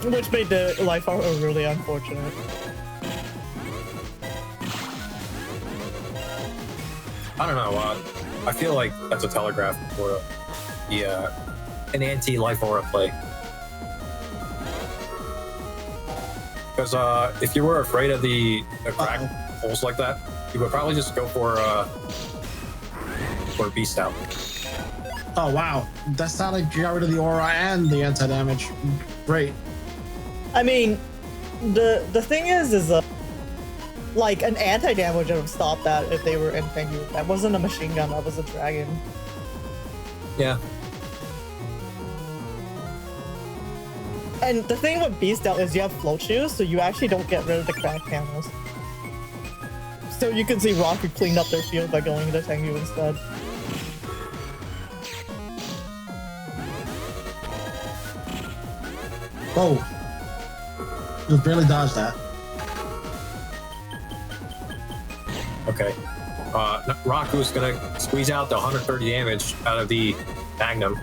Which made the life really unfortunate. I don't know. I feel like that's a telegraph for an anti-life aura play. Because if you were afraid of the crack holes like that, you would probably just go for a beast out. Oh wow, that sounded like you got rid of the aura and the anti-damage. Great. I mean, the thing is like an anti-damage would have stopped that if they were in Pengu. That wasn't a machine gun, that was a dragon. Yeah. And the thing with Beast Out is you have float shoes, so you actually don't get rid of the crack panels. So you can see Rocku clean up their field by going to Tengu instead. Oh. Just barely dodged that. Okay. Rocku's gonna squeeze out the 130 damage out of the Magnum.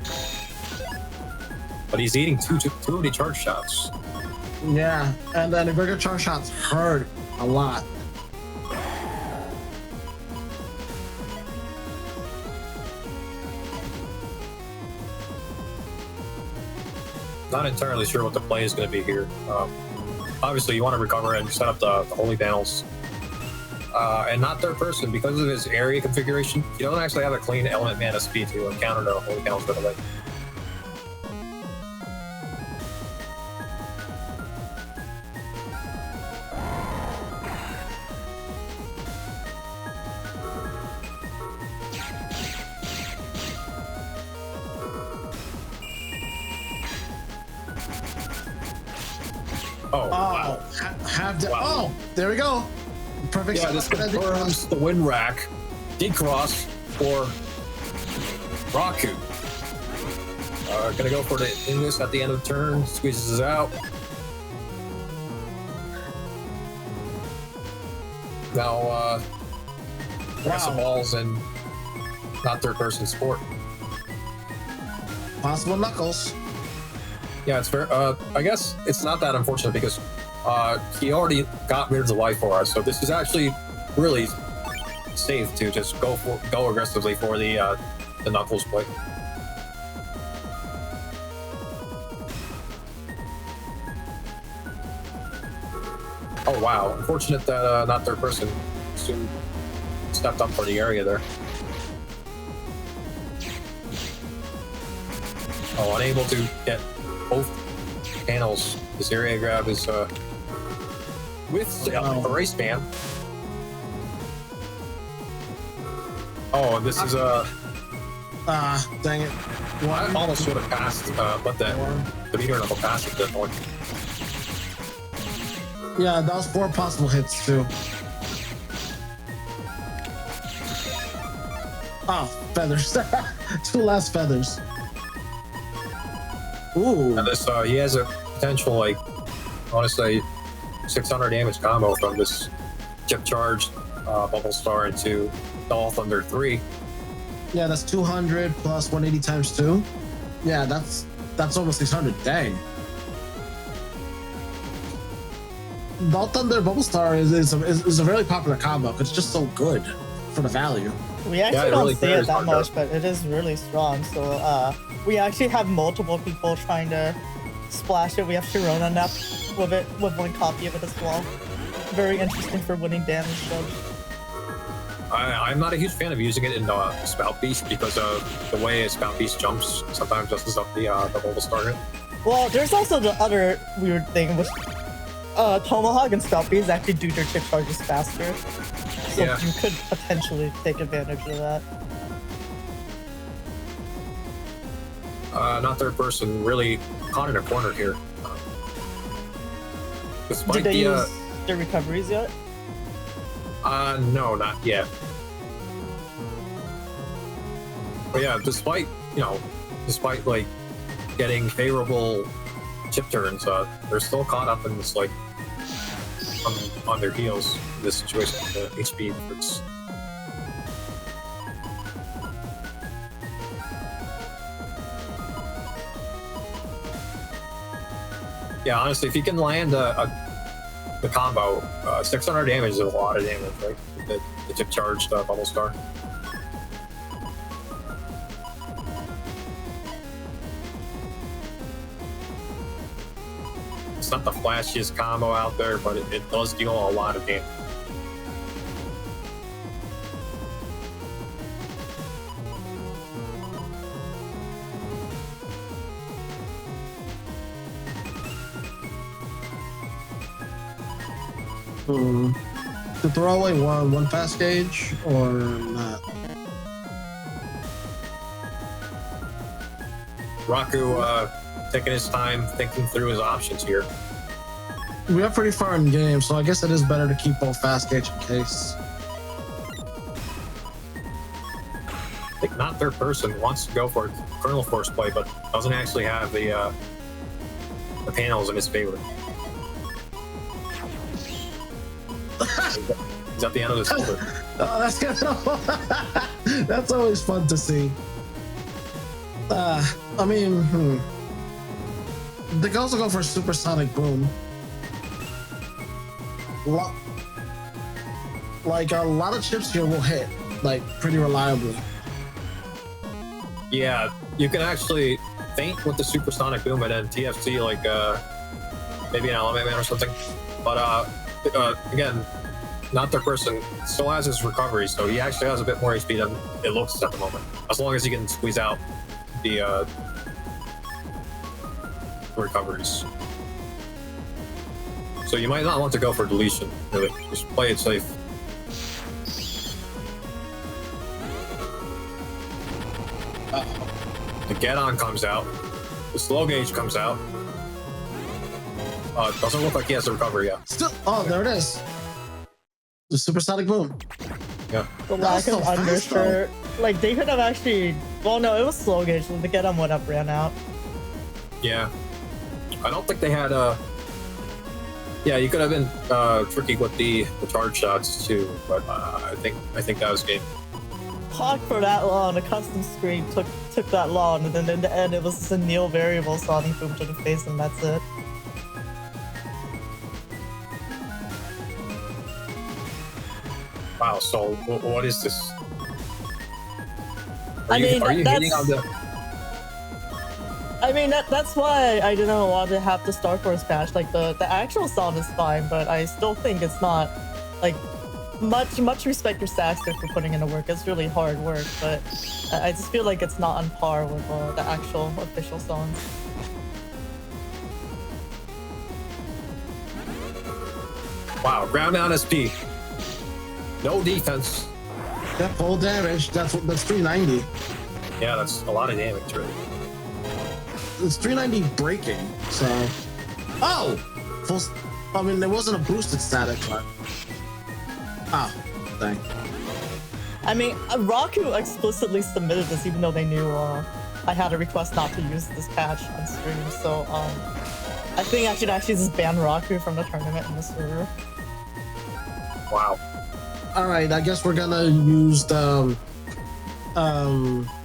But he's eating two of the charge shots. Yeah, and then the regular charge shots hurt a lot. Not entirely sure what the play is going to be here. Obviously, you want to recover and set up the holy panels. And not third person, because of his area configuration, you don't actually have a clean element mana speed to counter the holy panels right away. Oh, wow. Have to. Wow. Oh, there we go. Perfect. Yeah, this confirms the wind rack, decross for Rocku. Gonna go for the Ingus at the end of the turn, squeezes it out. Now, got some balls and not third person support. Possible knuckles. Yeah, it's fair. I guess it's not that unfortunate because he already got rid of the life for us, so this is actually really safe to just go aggressively for the knuckles play. Oh wow! Unfortunate that not third person soon stepped up for the area there. Oh, unable to get both panels. This area grab is with the race band. Oh, this is dang it. I almost would have passed, but the meteor knuckle passed at that point. Yeah, that was 4 possible hits too. Oh, feathers. 2 last feathers. Ooh. And this, he has a potential, like, I want to say 600 damage combo from this chip charged Bubble Star into All Thunder 3. Yeah, that's 200 plus 180 times 2. Yeah, that's almost 600. Dang. All Thunder Bubble Star is a very popular combo because it's just so good for the value. We actually it don't really see it varies that on much, but it is really strong. So we actually have multiple people trying to splash it. We have Sharona Nep with it, with 1 copy of it as well. Very interesting for winning damage judge. I'm not a huge fan of using it in Spout Beast because of the way Spout Beast jumps sometimes messes up the Bubble Star hit. Well, there's also the other weird thing with Tomahawk and Spout Beast actually do their chip charges faster. So Yeah. you could potentially take advantage of that. Not third person, really caught in a corner here. Despite Did they the, use their recoveries yet? no, not yet. But yeah, despite like getting favorable chip turns, they're still caught up in this like on their heels in this situation with the HP. It's yeah, honestly, if you can land the combo, 600 damage is a lot of damage, right? The chip charged Bubble Star. It's not the flashiest combo out there, but it does deal a lot of damage. To throw away one fast gauge or not? Rocku taking his time thinking through his options here. We are pretty far in game, so I guess it is better to keep both fast gauge in case. I think not third person wants to go for Kernel Force play, but doesn't actually have the panels in his favor. He's at the end of his shoulder. Oh, that's good. That's always fun to see. I mean, they can also go for Supersonic Boom. Like a lot of chips here will hit, like pretty reliably. Yeah, you can actually feint with the Supersonic Boom and then TFC like maybe an Elementman or something. But again, not their person still has his recovery, so he actually has a bit more HP than it looks at the moment. As long as he can squeeze out the recoveries. So you might not want to go for deletion, really. Just play it safe. The get-on comes out. The slow gauge comes out. It doesn't look like he has the recovery yet. Still, oh, there it is. The Supersonic Boom. Yeah. The lack of undershirt. Like, they could have actually... Well, no, it was slow gauge. So the get-on went up, ran out. Yeah. I don't think they had yeah, you could have been tricky with the charge shots too, but I think that was game. Talk for that long. The custom screen took that long, and then in the end, it was just a nil variable sonic boom to the face, and that's it. Wow. So what is this? Are you hitting on the? I mean, that's why I didn't want to have the Star Force patch. Like, the actual sound is fine, but I still think it's not, like, much respect your Saxter for putting in the work. It's really hard work, but I just feel like it's not on par with the actual official songs. Wow, ground down SP. No defense. That full damage, that's 390. Yeah, that's a lot of damage, really. It's 390 breaking, so... Oh! Full... I mean, there wasn't a boosted static, but... Ah, dang. I mean, Rocku explicitly submitted this even though they knew I had a request not to use this patch on stream, so I think I should actually just ban Rocku from the tournament in the server. Wow. Alright, I guess we're gonna use the...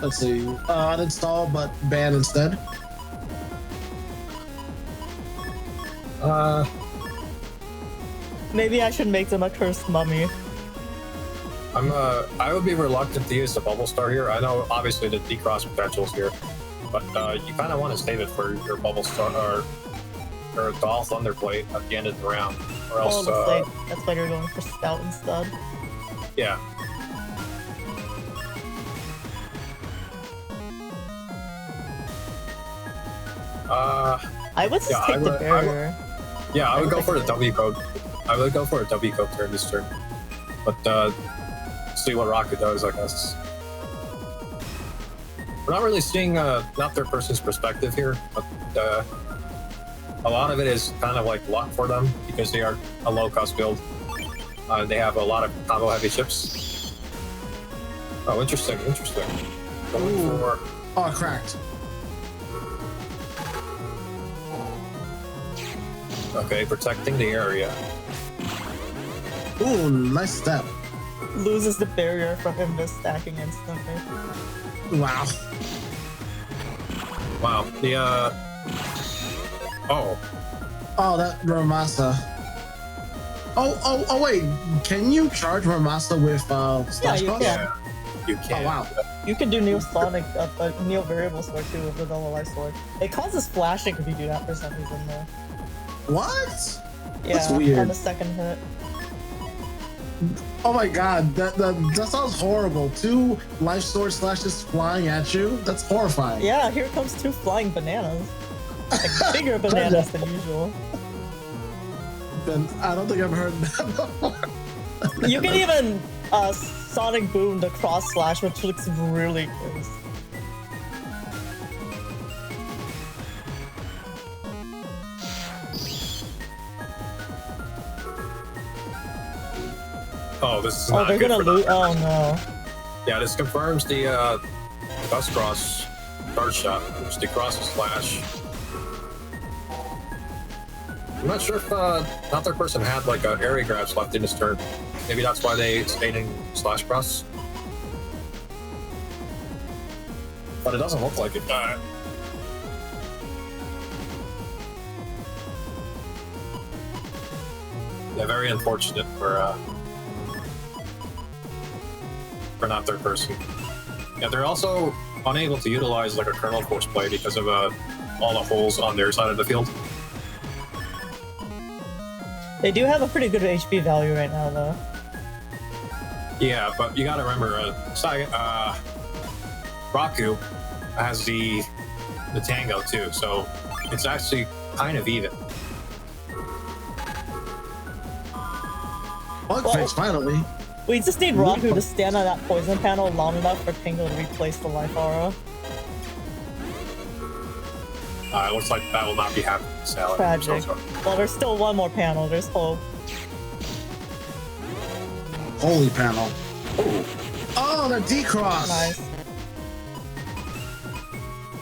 let's see, uninstall, but ban instead. Maybe I should make them a cursed mummy. I would be reluctant to use the bubble star here. I know obviously the decross potential is here, but you kind of want to save it for your bubble star or your Doll Thunderplate at the end of the round, or else. Like that's why you're going for Scout instead. Yeah. I would just take the barrier. I would go for the W code. I would go for a W code turn this turn, but see what Rocku does, I guess. We're not really seeing not their person's perspective here, but a lot of it is kind of like luck for them because they are a low cost build. They have a lot of combo heavy chips. Oh, interesting. Going for... Oh, cracked. Okay, protecting the area. Ooh, nice step. Loses the barrier from him just stacking instantly. Wow. Wow. The Oh, that Ramasa. Oh, wait. Can you charge Ramasa with Slash Cross? Yeah. You can. Oh, wow. You can do Neo Sonic, Neo Variable Sword too with the Double Life Sword. It causes flashing if you do that for some reason though. What? Yeah, That's weird. on the second hit. Oh my god, that sounds horrible. 2 life sword slashes flying at you? That's horrifying. Yeah, here comes 2 flying bananas. Like bigger bananas than usual. Then I don't think I've heard that before. You can even Sonic Boom the cross slash, which looks really close. Oh, this is Oh, not they're good gonna for lose. them. Oh no. Yeah, this confirms the Dust Cross Dart Shot, which the cross slash. I'm not sure if not their person had like area grabs left in his turn. Maybe that's why they stayed in slash cross. But it doesn't look like it. Yeah, very unfortunate for not their person. Yeah, they're also unable to utilize like a kernel force play because of all the holes on their side of the field. They do have a pretty good HP value right now, though. Yeah, but you gotta remember, Sagan, Rocku has the tango too, so it's actually kind of even. Bugface, finally. We just need Rocku to stand on that poison panel long enough for Tango to replace the life aura. It looks like that will not be happening. Salad. Tragic. Well, there's still one more panel. There's hope. Holy panel. Oh, the D-Cross. Nice.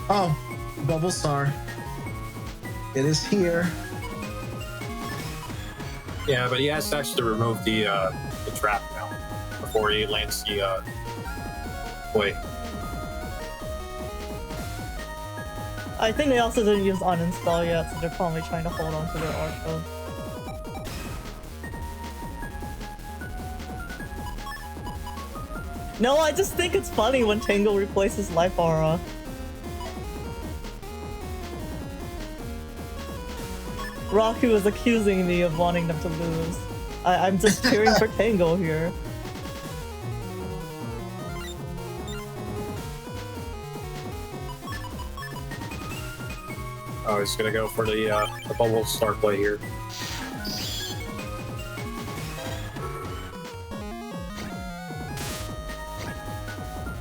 Oh, Bubble Star. It is here. Yeah, but he has to actually remove the trap now before he lands the play. I think they also didn't use uninstall yet, so they're probably trying to hold on to their art code. No, I just think it's funny when Tango replaces life aura. Rocku is accusing me of wanting them to lose. I'm just cheering for Tango here. Oh, he's gonna go for the bubble star play here.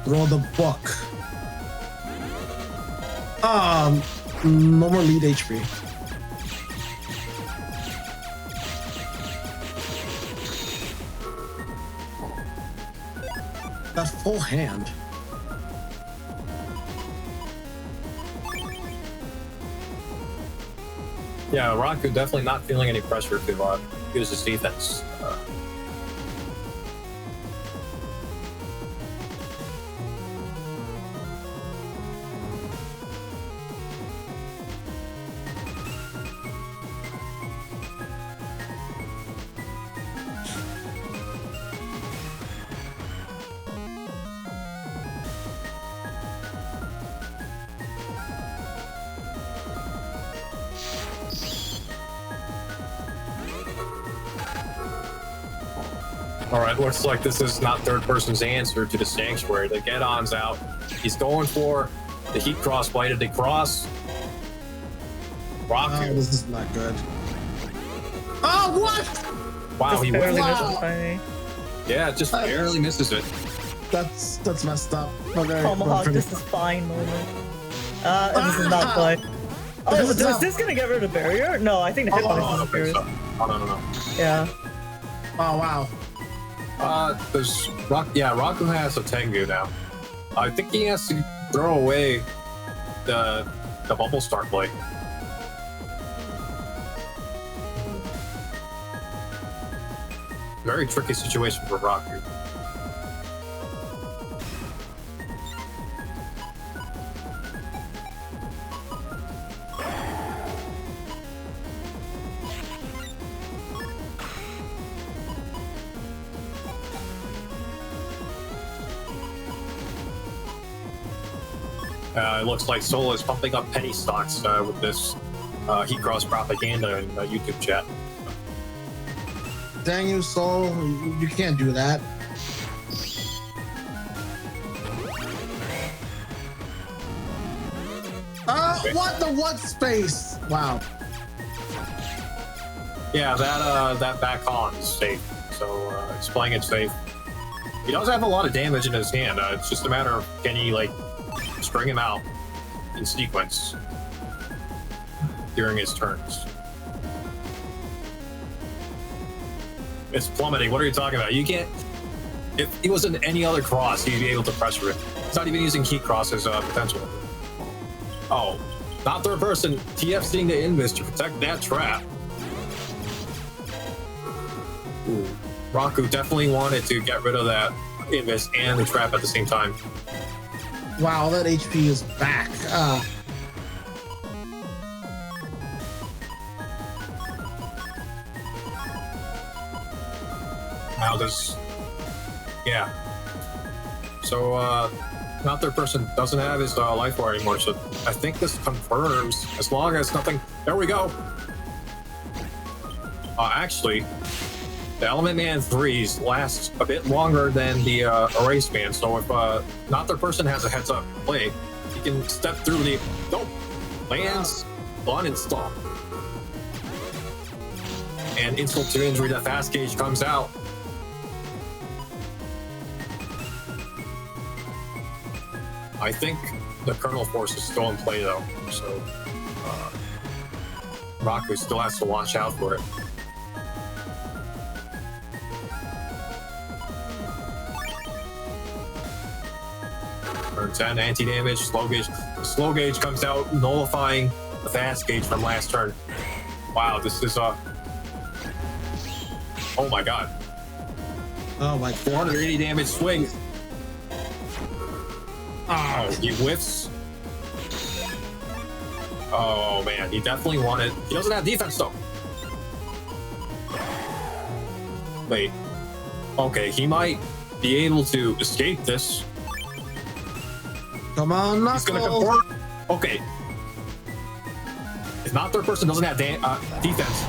Throw the book. No more lead HP. That full hand. Yeah, Rocku definitely not feeling any pressure to use his defense. All right, looks like this is not third person's answer to the Sanctuary. The Get-On's out. He's going for the Heat Cross Blade of the Cross. Rocku. Oh, this is not good. Oh, what? Wow, Just he barely went. misses by me. Yeah, just barely misses it. That's messed up. Okay, Tomahawk, this is fine moment. This is not quite. Oh, is this gonna get rid of the barrier? No, I think the Oh, hitbox I don't is think serious. so. Oh, no. Yeah. Oh, wow. There's Rocku has a Tengu now. I think he has to throw away the bubble star plate. Very tricky situation for Rocku. It looks like Soul is pumping up penny stocks with this heat cross propaganda in YouTube chat. Dang you, Soul. You can't do that. What the what space? Wow. Yeah, that back on is safe. So he's playing it safe. He does have a lot of damage in his hand. It's just a matter of can he like string him out in sequence during his turns. It's plummeting. What are you talking about? You can't. If he was in any other cross, he'd be able to pressure it. It's not even using heat cross as potential. Oh, not third person. TFCing the invis to protect that trap. Ooh. Rocku definitely wanted to get rid of that invis and the trap at the same time. Wow, that HP is back. Now this, yeah. So not third person doesn't have his life bar anymore. So I think this confirms as long as nothing. There we go. Actually, the Element Man 3s last a bit longer than the Erase Man. So if not third person has a heads up play, he can step through the lands uninstall. And insult to injury, that fast gauge comes out. I think the kernel force is still in play though, so Rocku still has to watch out for it. Turn 10, anti-damage, slow gauge. The slow gauge comes out, nullifying the fast gauge from last turn. Wow, this is oh my god. Oh my god. 480 damage swing. Oh, he whiffs. Oh man, he definitely wanted. He doesn't have defense though. Wait. Okay, he might be able to escape this. Come on, Knuckles. He's gonna confirm. Okay. If not third person doesn't have defense,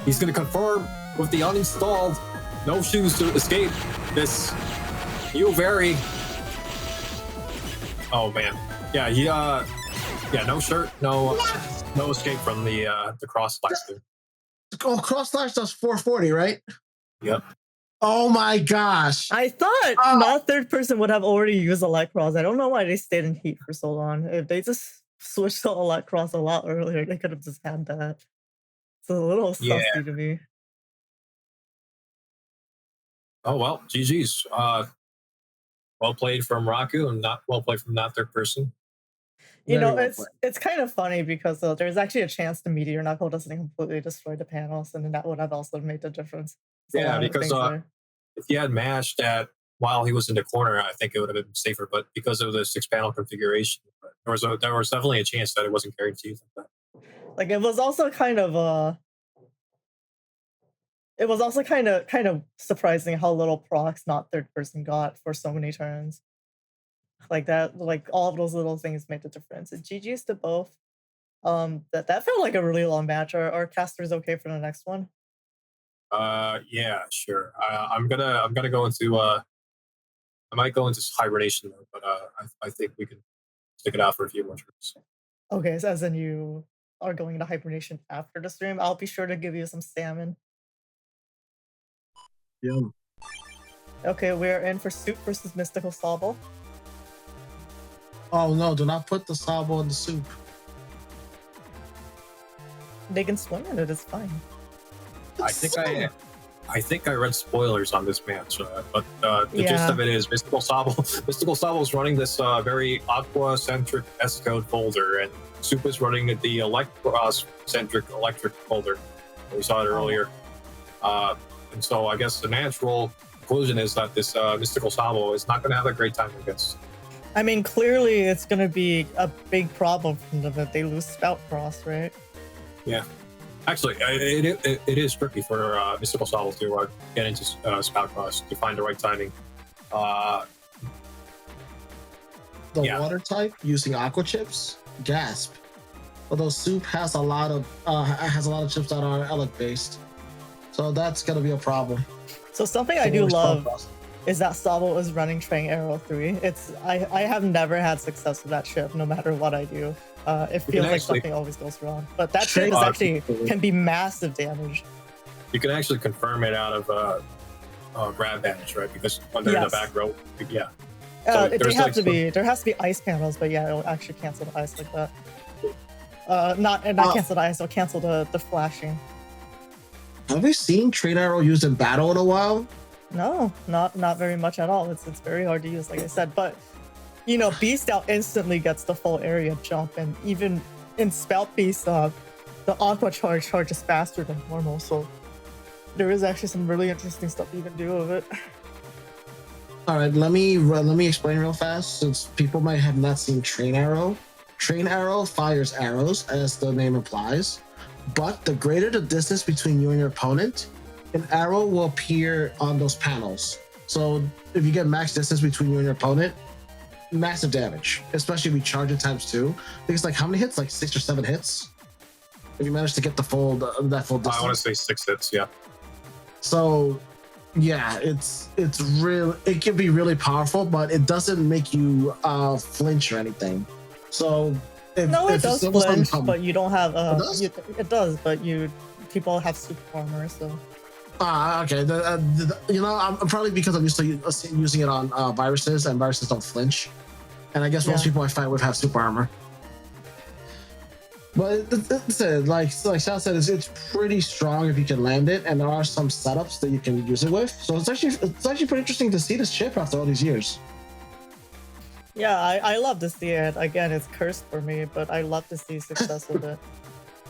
he's gonna confirm with the uninstalled no shoes to escape this. You very. Oh man, yeah, he yeah, no shirt, no escape from the cross slash. Oh, cross slash does 440, right? Yep. Oh my gosh! I thought not third person would have already used Elect Cross. I don't know why they stayed in heat for so long. If they just switched to Elect Cross a lot earlier, they could have just had that. It's a little sussy to me. Oh well, GG's. Well played from Rocku and not well played from not third person. You know, it's kind of funny because there's actually a chance the Meteor Knuckle doesn't completely destroy the panels, and then that would have also made the difference. So yeah, because if he had mashed that while he was in the corner, I think it would have been safer. But because of the 6-panel configuration, there was definitely a chance that it wasn't guaranteed like that. Like it was also kind of surprising how little procs not third person got for so many turns. Like that, like all of those little things made the difference. And GG's to both. That felt like a really long match. Are casters okay for the next one? Yeah, sure. I'm gonna go into I might go into hibernation mode, but I think we can stick it out for a few more turns. Okay, so as in you are going into hibernation after the stream, I'll be sure to give you some salmon. Yum. Okay, we're in for soup versus MysticalSobble. Oh no, do not put the Sobble in the soup. They can swim in it, it's fine. I think I read spoilers on this match, but the gist of it is MysticalSobble is running this very Aqua-centric S-code folder, and Soup is running the Electros-centric electric folder. We saw it earlier. And so I guess the natural conclusion is that this MysticalSobble is not going to have a great time against. I mean, clearly it's going to be a big problem for them if they lose Spout Cross, right? Yeah. Actually, it is tricky for MysticalSobble to get into Spout Cross to find the right timing. The water type using Aqua Chips? Gasp. Although Soup has a lot of chips that are Elec based, so that's gonna be a problem. So something I do love is that Sobble is running Train Arrow 3. I have never had success with that chip, no matter what I do. It feels like something always goes wrong. But that chip is actually can be massive damage. You can actually confirm it out of grab damage, right? Because when they're in the back row, yeah. So there has to be ice panels, but yeah, it'll actually cancel the ice like that. Not cancel the ice, it'll cancel the flashing. Have we seen Train Arrow used in battle in a while? No, not very much at all. It's very hard to use, like I said. But you know, Beast Out instantly gets the full area jump, and even in Spout Beast, the Aqua charges faster than normal. So there is actually some really interesting stuff you can do with it. All right, let me explain real fast, since people might have not seen Train Arrow. Train Arrow fires arrows, as the name implies, but the greater the distance between you and your opponent, an arrow will appear on those panels. So if you get max distance between you and your opponent, massive damage, especially if you charge it times 2. I think it's like how many hits? Like 6 or 7 hits? If you manage to get that full distance. I want to say 6 hits, yeah. So yeah, it's real. It can be really powerful, but it doesn't make you flinch or anything. So it does flinch, but you don't have it does, but people have super armor, so. Okay. You know, I'm probably because I'm used to using it on viruses, and viruses don't flinch, and I guess most people I fight with have super armor. But it's like Sal said, it's pretty strong if you can land it, and there are some setups that you can use it with. So it's actually pretty interesting to see this chip after all these years. Yeah, I love to see it. Again, it's cursed for me, but I love to see success with it.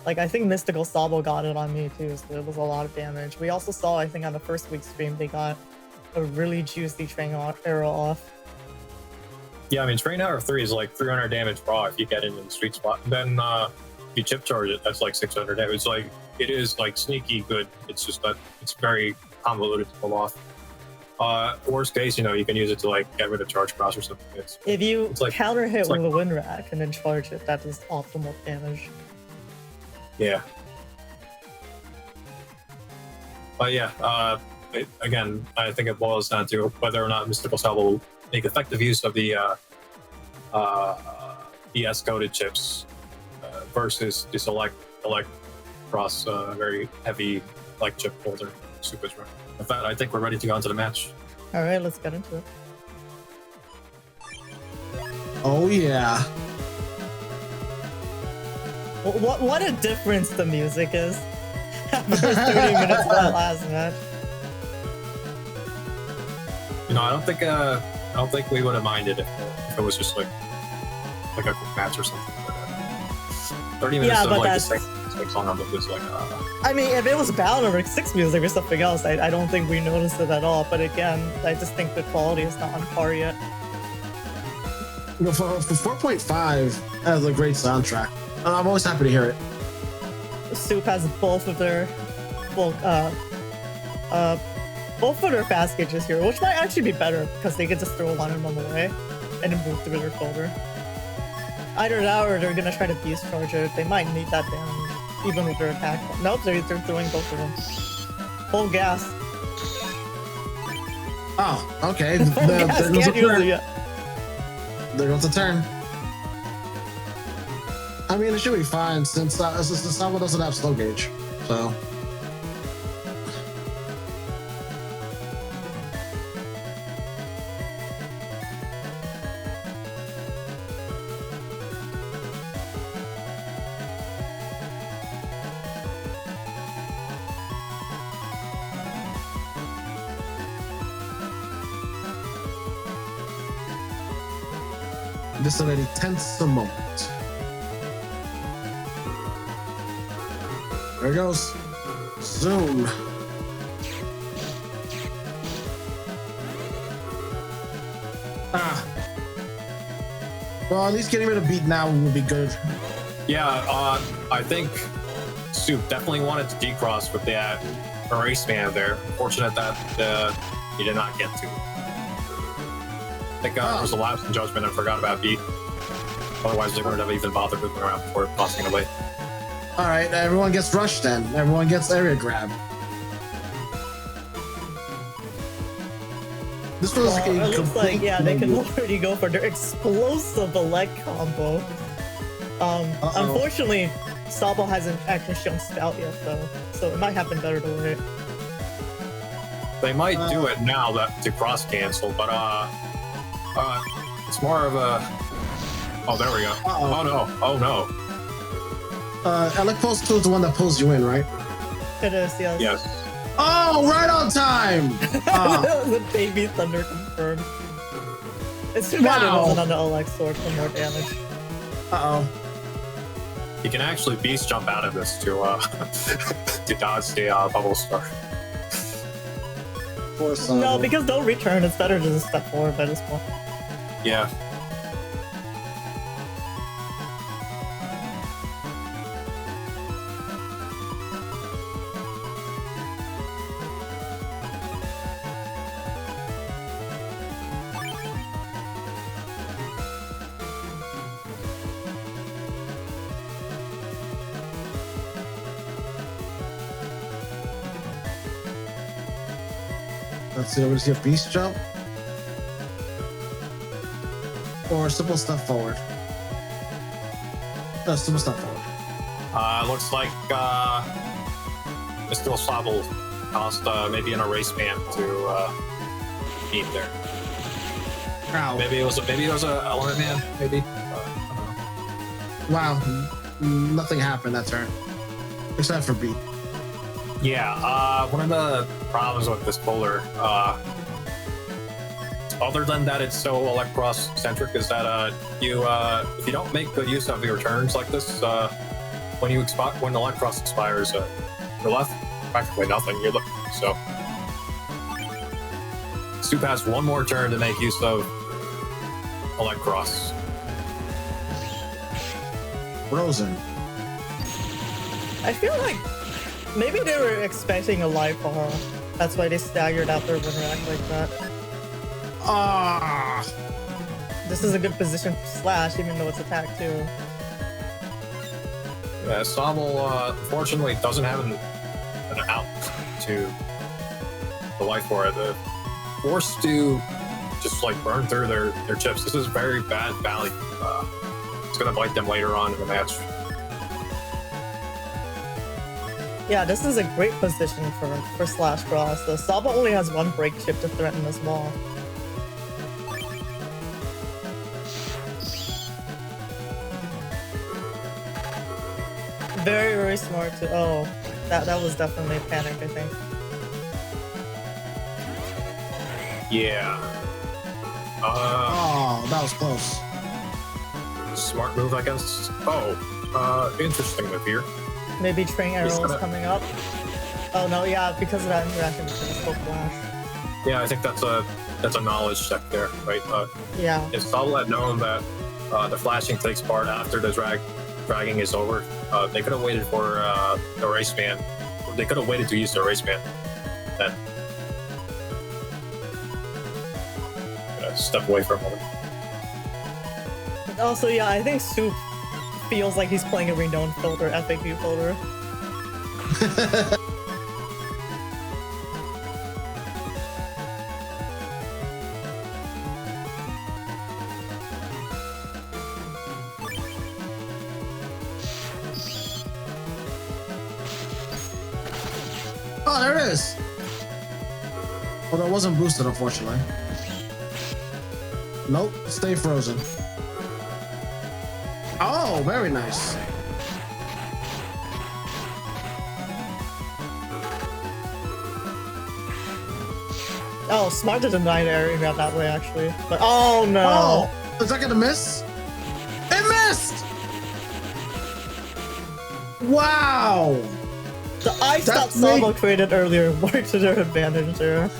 Like, I think MysticalSobble got it on me too, so it was a lot of damage. We also saw, I think on the first week's stream, they got a really juicy Train Arrow off. Yeah, I mean, Train Arrow 3 is like 300 damage raw if you get into the sweet spot. And then if you chip charge it, that's like 600 damage. It's like, it is like sneaky good. It's just that it's very convoluted to pull off. Worst case, you know, you can use it to like get rid of charge cross or something. If you counter hit with a wind rack and then charge it, that is optimal damage. Yeah. But yeah, again, I think it boils down to whether or not MysticalSobble will make effective use of the ES coded chips versus the select cross very heavy like chip holder super strong. In fact, I think we're ready to go into the match. All right, let's get into it. Oh yeah. What a difference the music is after 30 minutes of that last match. You know, I don't think we would have minded if it was just like a quick match or something. 30 minutes of like the same song on the was like. I mean, if it was Battle Number 6 music or something else, I don't think we noticed it at all. But again, I just think the quality is not on par yet. For 4.5, that was a great soundtrack. I'm always happy to hear it. Soup has both of their fast gauges here, which might actually be better because they can just throw one of them away and then move through their shoulder. Either that or they're gonna try to beast charge it. They might need that damage, even with their attack. Nope, they're throwing both of them. Full gas. Oh, okay. There goes the turn. I mean, it should be fine since Sabo doesn't have slow gauge, so. This already tense a moment. There it goes. Zoom. Well, at least getting rid of beat now would be good. Yeah, I think Soup definitely wanted to decross with that erase man there. Fortunate that he did not get to. I think there was a lapse in judgment and forgot about beat. Otherwise, they wouldn't have even bothered moving around before tossing it away. All right, everyone gets rushed then. Everyone gets area grab. This was like It a looks like, complete yeah, they can no-go. already go for their explosive leg combo. Unfortunately, Sobble hasn't actually shown Spout yet, though, so it might have been better to wait. They might do it now to cross cancel, but it's more of a. Oh, there we go. Oh no! Oh no! Alec pulls 2 is the one that pulls you in, right? It is, yes. Yes. Oh, right on time! The baby thunder confirmed. It's too bad it wasn't on the Alex sword for more damage. Uh-oh. You can actually beast jump out of this to to dodge the bubble star. Poor son. No, because don't return. It's better to just step forward by this point. Yeah. Let's see, over here, beast jump. Or simple step forward. No, simple step forward. Looks like MysticalSobble tossed maybe an erase man to beat there. Ow. Maybe it was a element man. Maybe. Wow. Nothing happened that turn. Except for B. Yeah. One of the problems with this bowler, other than that it's so Electros centric, is that you if you don't make good use of your turns like this, when Electros expires, you're left practically nothing. You're looking so. Soup has one more turn to make use of Electros. Frozen. I feel like maybe they were expecting a life bar. That's why they staggered out their win rack like that. Ah. This is a good position for Slash, even though it's attack too. Yeah, Sobble fortunately doesn't have an out to the life bar. They're forced to just like burn through their chips. This is very bad value. It's gonna bite them later on in the match. Yeah, this is a great position for Slash Cross. The Sobble only has one break chip to threaten this wall. Very, very smart to. Oh, that was definitely a panic, I think. Yeah. Oh, that was close. Smart move, I guess. Oh, interesting move here. Maybe Train Arrow is gonna- coming up. Oh no, yeah, because of that interaction between Spoke Flash. Yeah, I think that's a knowledge check there, right? Yeah. If Sobble had known that the flashing takes part after the dragging is over, they could have waited for the race man. They could have waited to use the race man. Then step away for a moment. Also, yeah, I think Soup feels like he's playing a renowned filter, FAQ filter. Oh, there it is. Well, that wasn't boosted, unfortunately. Nope, stay frozen. Oh, very nice. Oh, smart to deny the area grab that way, actually. But oh no! Oh, is that gonna miss? It missed! Wow! The ice that That's Sobble me. created earlier worked to their advantage there.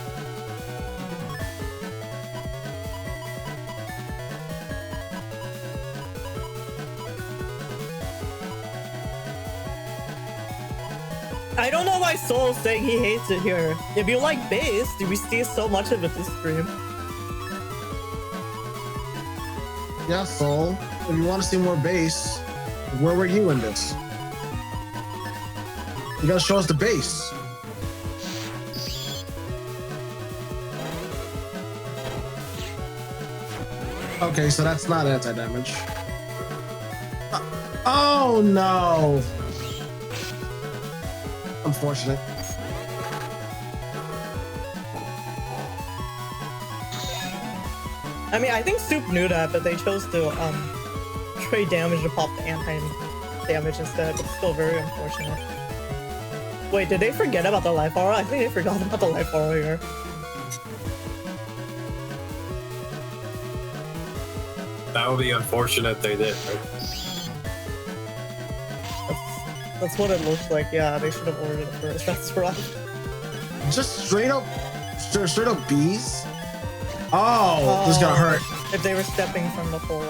I don't know why Soul's saying he hates it here. If you like bass, we see so much of it this stream. Yeah, Soul. If you want to see more base, where were you in this? You gotta show us the base. Okay, so that's not anti-damage. Oh no! Unfortunate. I mean, I think Soup knew that, but they chose to trade damage to pop the anti-damage instead. It's still very unfortunate. Wait, did they forget about the life aura? I think they forgot about the life aura here. That would be unfortunate they did, right? That's what it looks like. Yeah, they should have ordered it first. That's right. Just straight up bees? Oh, this got hurt. If they were stepping from the pole.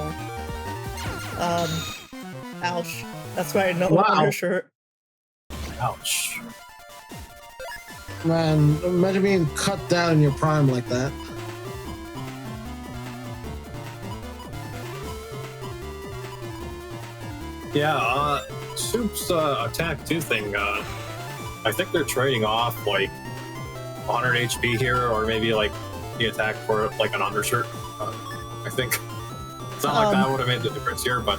Ouch. That's right, no undershirt. Ouch. Man, imagine being cut down in your prime like that. Yeah, Soup's attack 2 thing, I think they're trading off like 100 HP here, or maybe like the attack for like an undershirt. I think it's not like that would have made the difference here, but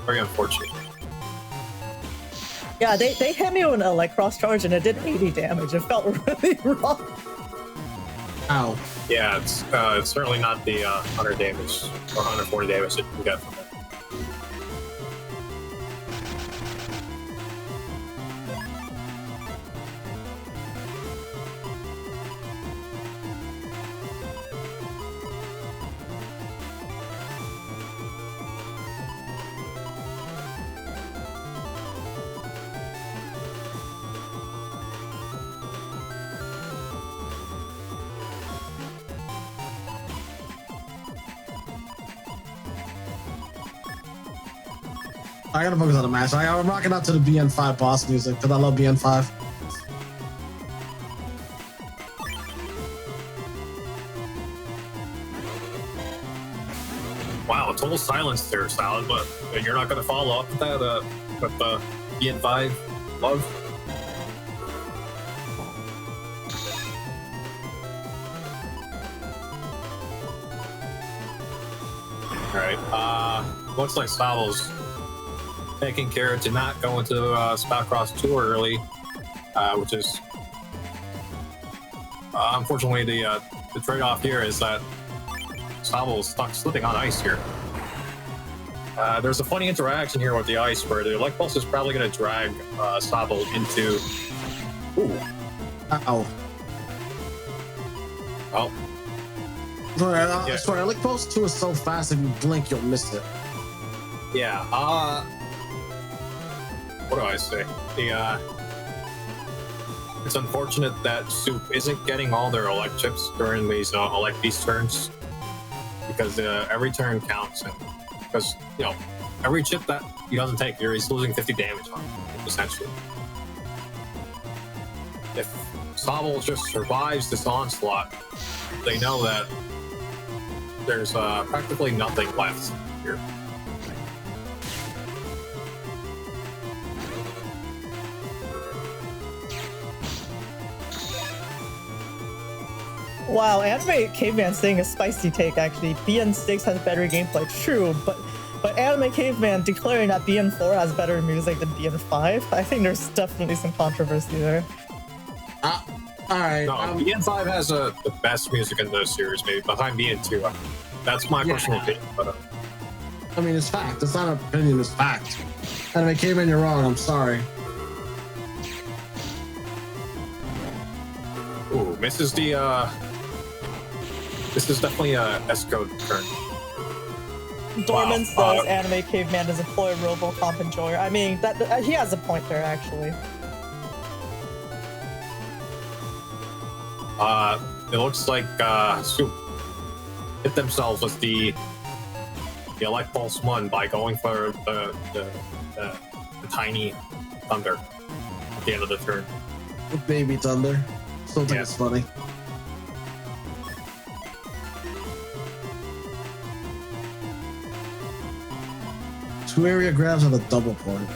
very unfortunate. Yeah, they hit me with an Electros charge and it did 80 damage. It felt really wrong. Ow. Yeah, it's certainly not the 100 damage or 140 damage that you can get from it. I gotta focus on the match. I'm rocking out to the BN5 boss music because I love BN5. Wow, total silence there, Salad, but you're not going to follow up with that with the BN5 love? Alright, looks like Sobble's taking care to not go into Spellcross too early, which is unfortunately the trade-off here is that Sobble's stuck slipping on ice here. There's a funny interaction here with the ice where the Elect Pulse is probably going to drag Sobble into... Ooh. Ow. Oh. Sorry, Elect Pulse 2 is so fast if you blink, you'll miss it. Yeah, what do I say? It's unfortunate that Soup isn't getting all their Elect chips during these Elect Beast turns, because every turn counts, and because, you know, every chip that he doesn't take here, he's losing 50 damage on, essentially. If Sobble just survives this onslaught, they know that there's practically nothing left here. Wow, Anime Caveman saying a spicy take, actually. BN6 has better gameplay, true, but Anime Caveman declaring that BN4 has better music than BN5, I think there's definitely some controversy there. Alright. No, BN5 has the best music in the series, maybe behind BN2. That's my personal opinion, but... I mean, it's fact. It's not an opinion, it's fact. Anime Caveman, you're wrong, I'm sorry. Ooh, misses the, This is definitely a S-code turn. Dorman says Anime Caveman does employ Robocomp Enjoyer. I mean, that he has a point there, actually. It looks like Soup hit themselves with the Elect Pulse 1 by going for the tiny Thunder at the end of the turn. Baby Thunder. Still think it's funny. 2 area grabs on a double point.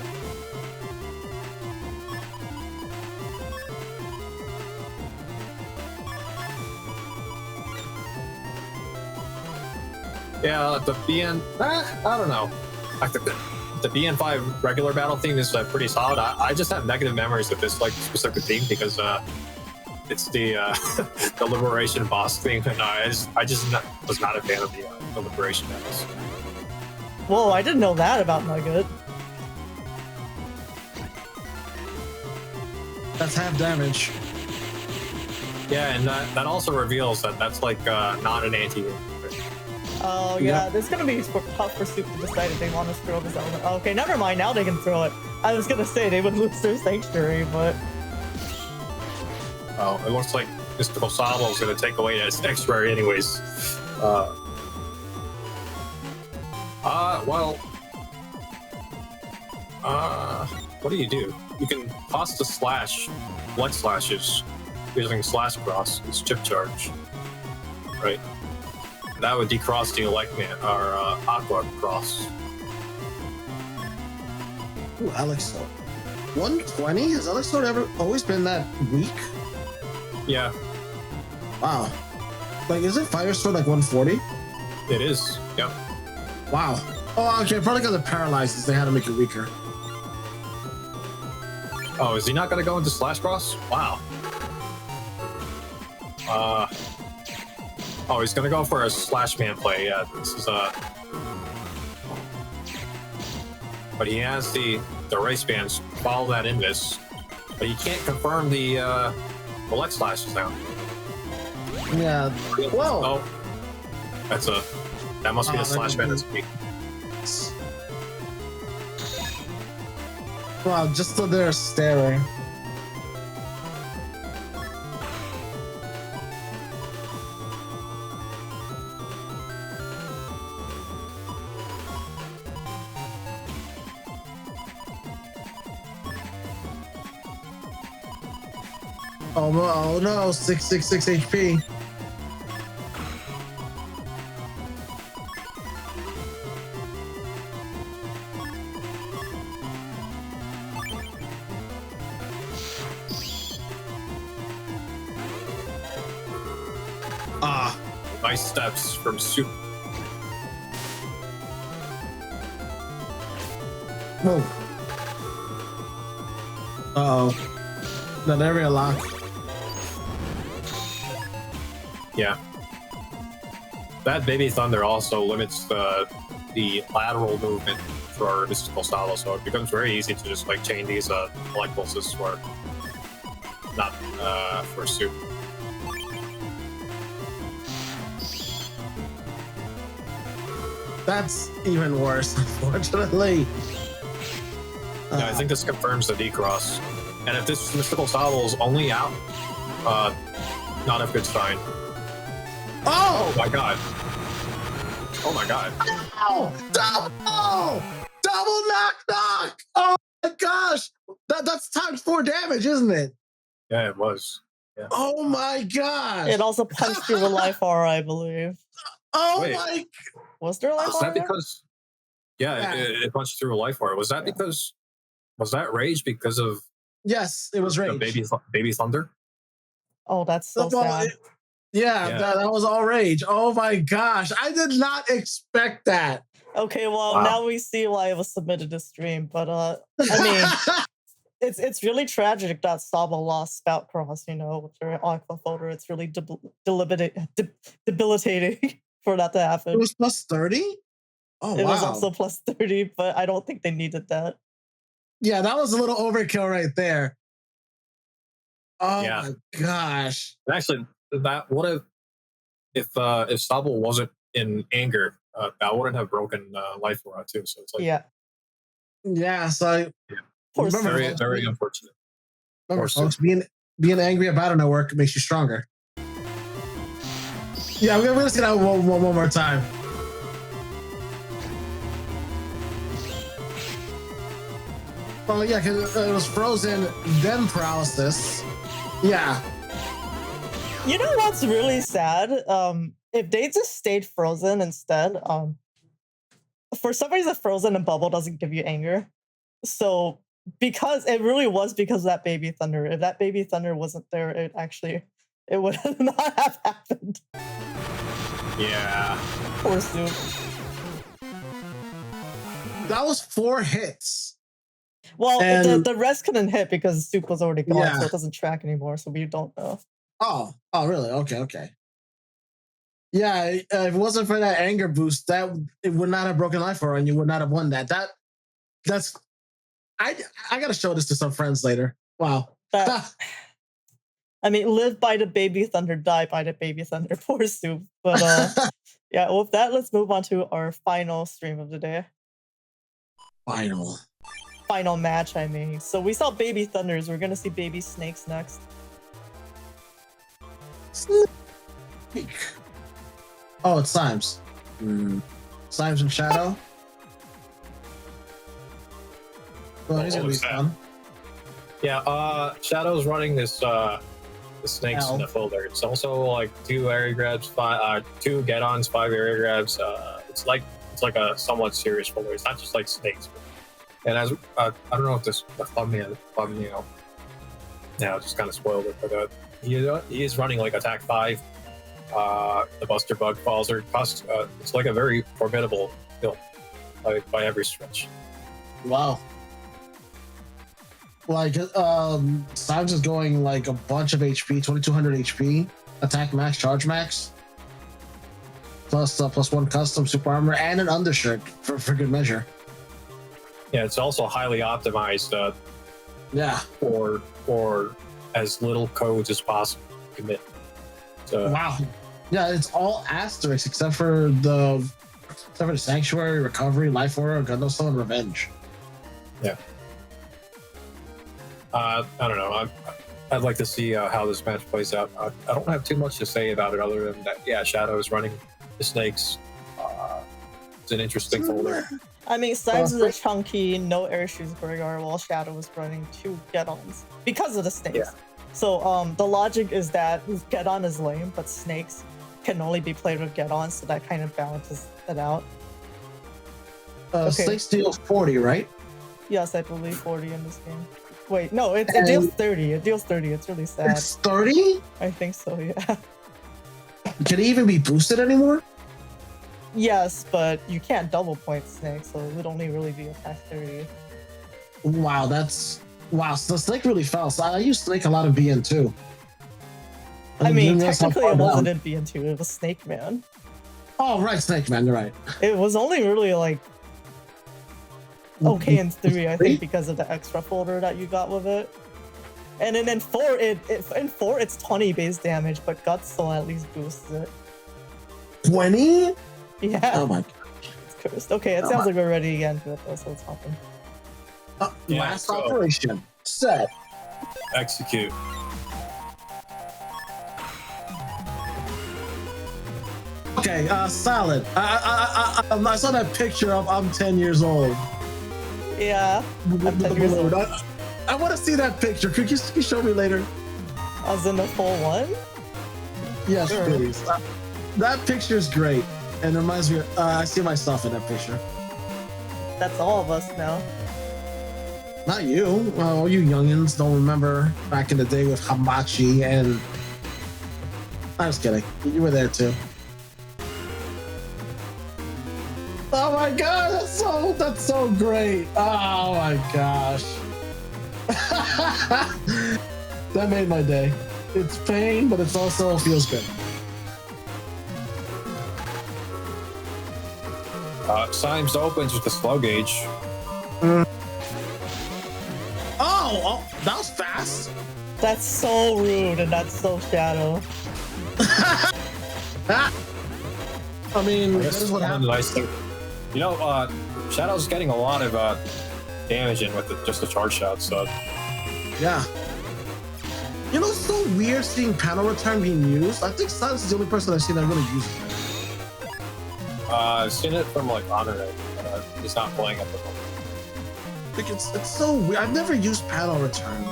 Yeah, the BN. I don't know. I think the BN5 regular battle theme is pretty solid. I just have negative memories of this like specific theme because it's the the liberation boss theme, and I just was not a fan of the liberation battles. Whoa, I didn't know that about Nugget. That's half damage. Yeah, and that also reveals that that's like not an anti. Oh yeah, it's gonna be tough for Soup to decide if they want to throw this element. Okay, never mind. Now they can throw it. I was gonna say they would lose their sanctuary, but Oh, it looks like MysticalSobble is gonna take away that sanctuary anyways. What do? You can toss the slash, blood slashes, using slash cross. It's chip charge, right? That would decross the Electman or Aqua cross. Ooh, Alexor. 120? Has Alexor ever always been that weak? Yeah, Wow. Like, is it Fire Sword like 140? it is. Yep. Wow. Oh, okay. Probably because it paralyzes. They had to make it weaker. Oh, is he not gonna go into slash cross? Wow. Oh, he's gonna go for a slash man play. Yeah, this is but he has the race bands follow that in this, but he can't confirm the leg slashes now. Yeah. Whoa. Oh, that must be a slash band that's weak. Wow, just stood there staring. Oh no, 666 HP. Nice steps from Soup. Whoa. Uh-oh. That area lock. Yeah. That Baby Thunder also limits the lateral movement for MysticalSobble, so it becomes very easy to just like chain these light pulses for not for Soup. That's even worse, unfortunately. Yeah, I think this confirms the decross. And if this MysticalSobble is only out, not a good sign. Oh! Oh my god. Oh my god. Oh! Double knock! Oh my gosh! That's times 4 damage, isn't it? Yeah, it was. Yeah. Oh my gosh! it also punched through the life aura, I believe. Oh Wait. my! Was there a life Was aura? that because? Yeah, it punched through a life aura. Was that because? Was that rage because of Yes, it was the rage. baby thunder? Oh, that's so Well, sad. Yeah. That was all rage. Oh my gosh! I did not expect that. Okay, well Wow. now we see why it was submitted to stream, but I mean, it's really tragic that Sobble lost Spout Cross. You know, with their Aqua folder, it's really debilitating for that to happen. It was plus 30. Oh It wow! was also plus 30, but I don't think they needed that. Yeah, that was a little overkill right there. Oh Yeah. my gosh! Actually, that would have if Sobble wasn't in anger, that wouldn't have broken life aura too. So it's like Yeah, so Poor remember, very Sobble. very unfortunate. remember, Poor folks, being angry about a network makes you stronger. Yeah, we're gonna see that one more time. Oh yeah, because it was frozen, then paralysis. Yeah. You know what's really sad? If they just stayed frozen instead, for some reason, Frozen and Bubble doesn't give you anger. So because it really was because of that Baby Thunder. If that Baby Thunder wasn't there, it would not have happened. Yeah. Poor Soup. That was 4 hits. Well, And- the rest couldn't hit because Soup was already gone, Yeah. so it doesn't track anymore. So we don't know. Oh, really? Okay. Yeah, if it wasn't for that anger boost, it would not have broken life for her, and you would not have won that. That's I gotta show this to some friends later. Wow. That, I mean, live by the Baby Thunder, die by the Baby Thunder. Poor Soup. But yeah, with that, let's move on to our final stream of the day. Final match, I mean. So we saw Baby Thunders. We're gonna see Baby Snakes next. Oh, it's Symes. Symes and Shadow. Well, he's gonna be fun. Yeah, Shadow's running this the snakes in the folder. It's also like 2 area grabs, 2 get-ons, 5 area grabs. It's like a somewhat serious folder. It's not just like snakes. And as I don't know if the thumbnail, just kind of spoiled it, but he is running like attack 5. The Buster Bug falls or cost. It's like a very formidable build by every stretch. Wow. Like, Symes is going like a bunch of HP, 2200 HP, attack max, charge max, plus 1 custom super armor and an undershirt for good measure. Yeah, it's also highly optimized. Yeah. For as little codes as possible to commit. So, Wow. Yeah, it's all asterisks except for the Sanctuary, Recovery, Life Aura, Gundle and Revenge. Yeah. I don't know. I'd like to see how this match plays out. I don't have too much to say about it other than that. Yeah, Shadow is running the snakes. It's an interesting folder. I mean, Symes is a chunky, no air shoes Burger, while Shadow is running 2 get-ons because of the snakes. Yeah. So the logic is that get-on is lame, but snakes can only be played with get-on, so that kind of balances it out. Okay. Snakes deal 40, right? Yes, I believe 40 in this game. Wait, no, it deals 30. It deals 30. It's really sad. It's 30? I think so, yeah. Can it even be boosted anymore? Yes, but you can't double point Snake, so it would only really be attack 30. Wow, so the Snake really fell. So I used Snake a lot in BN2. I mean, technically it wasn't in BN2, it was Snake Man. Oh, right, Snake Man, you're right. It was only really like okay in 3, I think, because of the extra folder that you got with it. And then in 4, in 4 it's 20 base damage, but Guts still at least boosts it. 20? Yeah. Oh my god. It's cursed. Okay, it sounds like we're ready again to it though, so let's hop in. Last operation. Set. Execute. Okay, Salad. I saw that picture of I'm 10 years old. Yeah, I'm 10 years old. I want to see that picture. Could you show me later? As in the full one? Yes, Sure. please. That picture is great, and it reminds me. I see myself in that picture. That's all of us now. Not you. Well, you youngins don't remember back in the day with Hamachi and. I was kidding. You were there too. Oh my god, that's so great. Oh my gosh. That made my day. It's pain, but it's also feels good. Symes opens with the slow gauge. Oh, that was fast. That's so rude and that's so Shadow. I mean, I that guess is what one of the happens. nice things. You know, Shadow's getting a lot of damage in with just the charge shots. So Yeah. You know, it's so weird seeing panel return being used. I think Symes is the only person I've seen that really uses it. I've seen it from like Honor. He's not playing at the moment. Like it's so weird. I've never used panel return.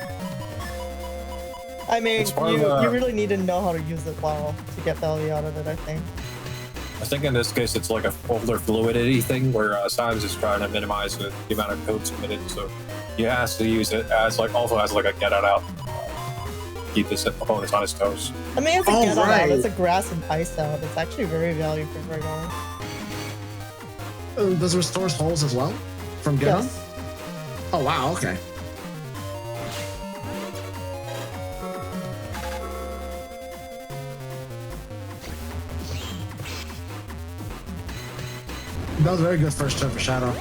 I mean, It's part of you really need to know how to use it well to get value out of it, I think. I think in this case it's like a folder fluidity thing where Symes is trying to minimize the amount of code submitted, so he has to use it as like also as like a get out, keep his opponents on his toes. I mean, it's a get out. It's a grass and ice out. It's actually very valuable right now. Does it restore holes as well from get Yes. Oh wow, okay. That was a very good first turn for Shadow.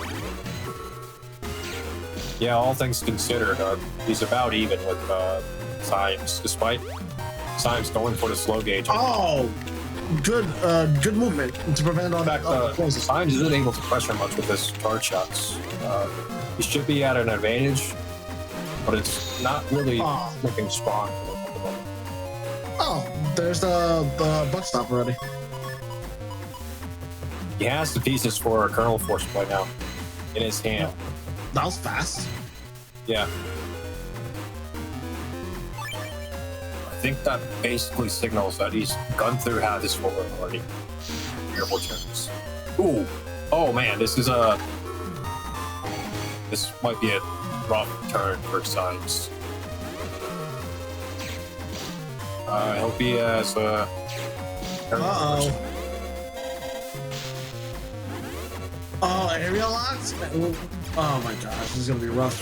Yeah, all things considered, he's about even with Symes, despite Symes going for the slow gauge. Oh, good movement to prevent all In fact, Symes isn't able to pressure much with his charge shots. He should be at an advantage, but it's not really looking strong. Oh, there's the buck stop already. He has the pieces for a kernel force play now in his hand. That was fast. Yeah. I think that basically signals that he's gone through half his forward already. Careful turns. Ooh. Oh man, this might be a rough turn for Symes. I hope he has Oh, aerial locks? Oh my gosh, this is gonna be rough.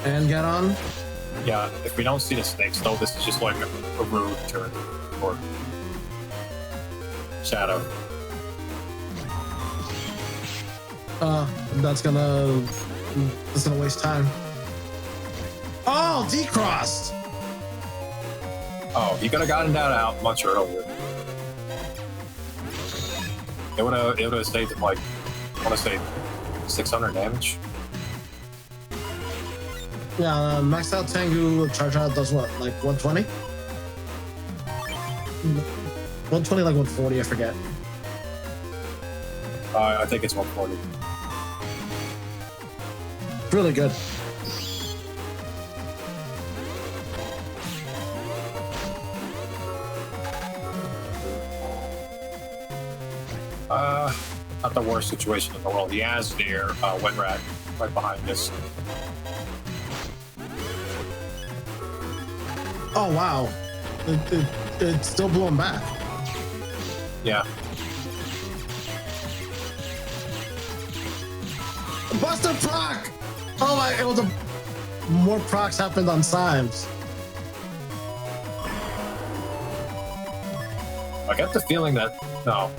And get on. Yeah, if we don't see the snakes though, this is just like a rude turn for Shadow. That's gonna waste time. Oh, decrossed! Oh, he could have gotten that out much earlier. It would have saved him like, I want to say 600 damage. Yeah, maxed out Tengu charge out does what, like 120? 120, like 140, I forget. I think it's 140. Really good. Not the worst situation in the world. He has their wet rag right behind this. Oh wow, it's still blowing back. Yeah. Buster proc! Oh my, it was more procs happened on Symes. I get the feeling that no.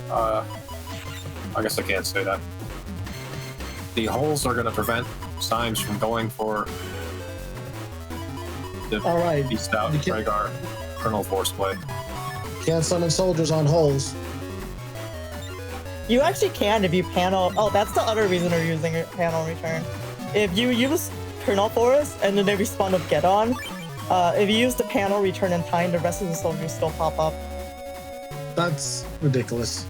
I guess I can't say that. The holes are going to prevent Symes from going for the All right. beast out Rhaegar kernel force play. Can't summon soldiers on holes. You actually can if you panel. Oh, that's the other reason we're using panel return. If you use kernel force and then they respawn with get on, if you use the panel return in time, the rest of the soldiers still pop up. That's ridiculous.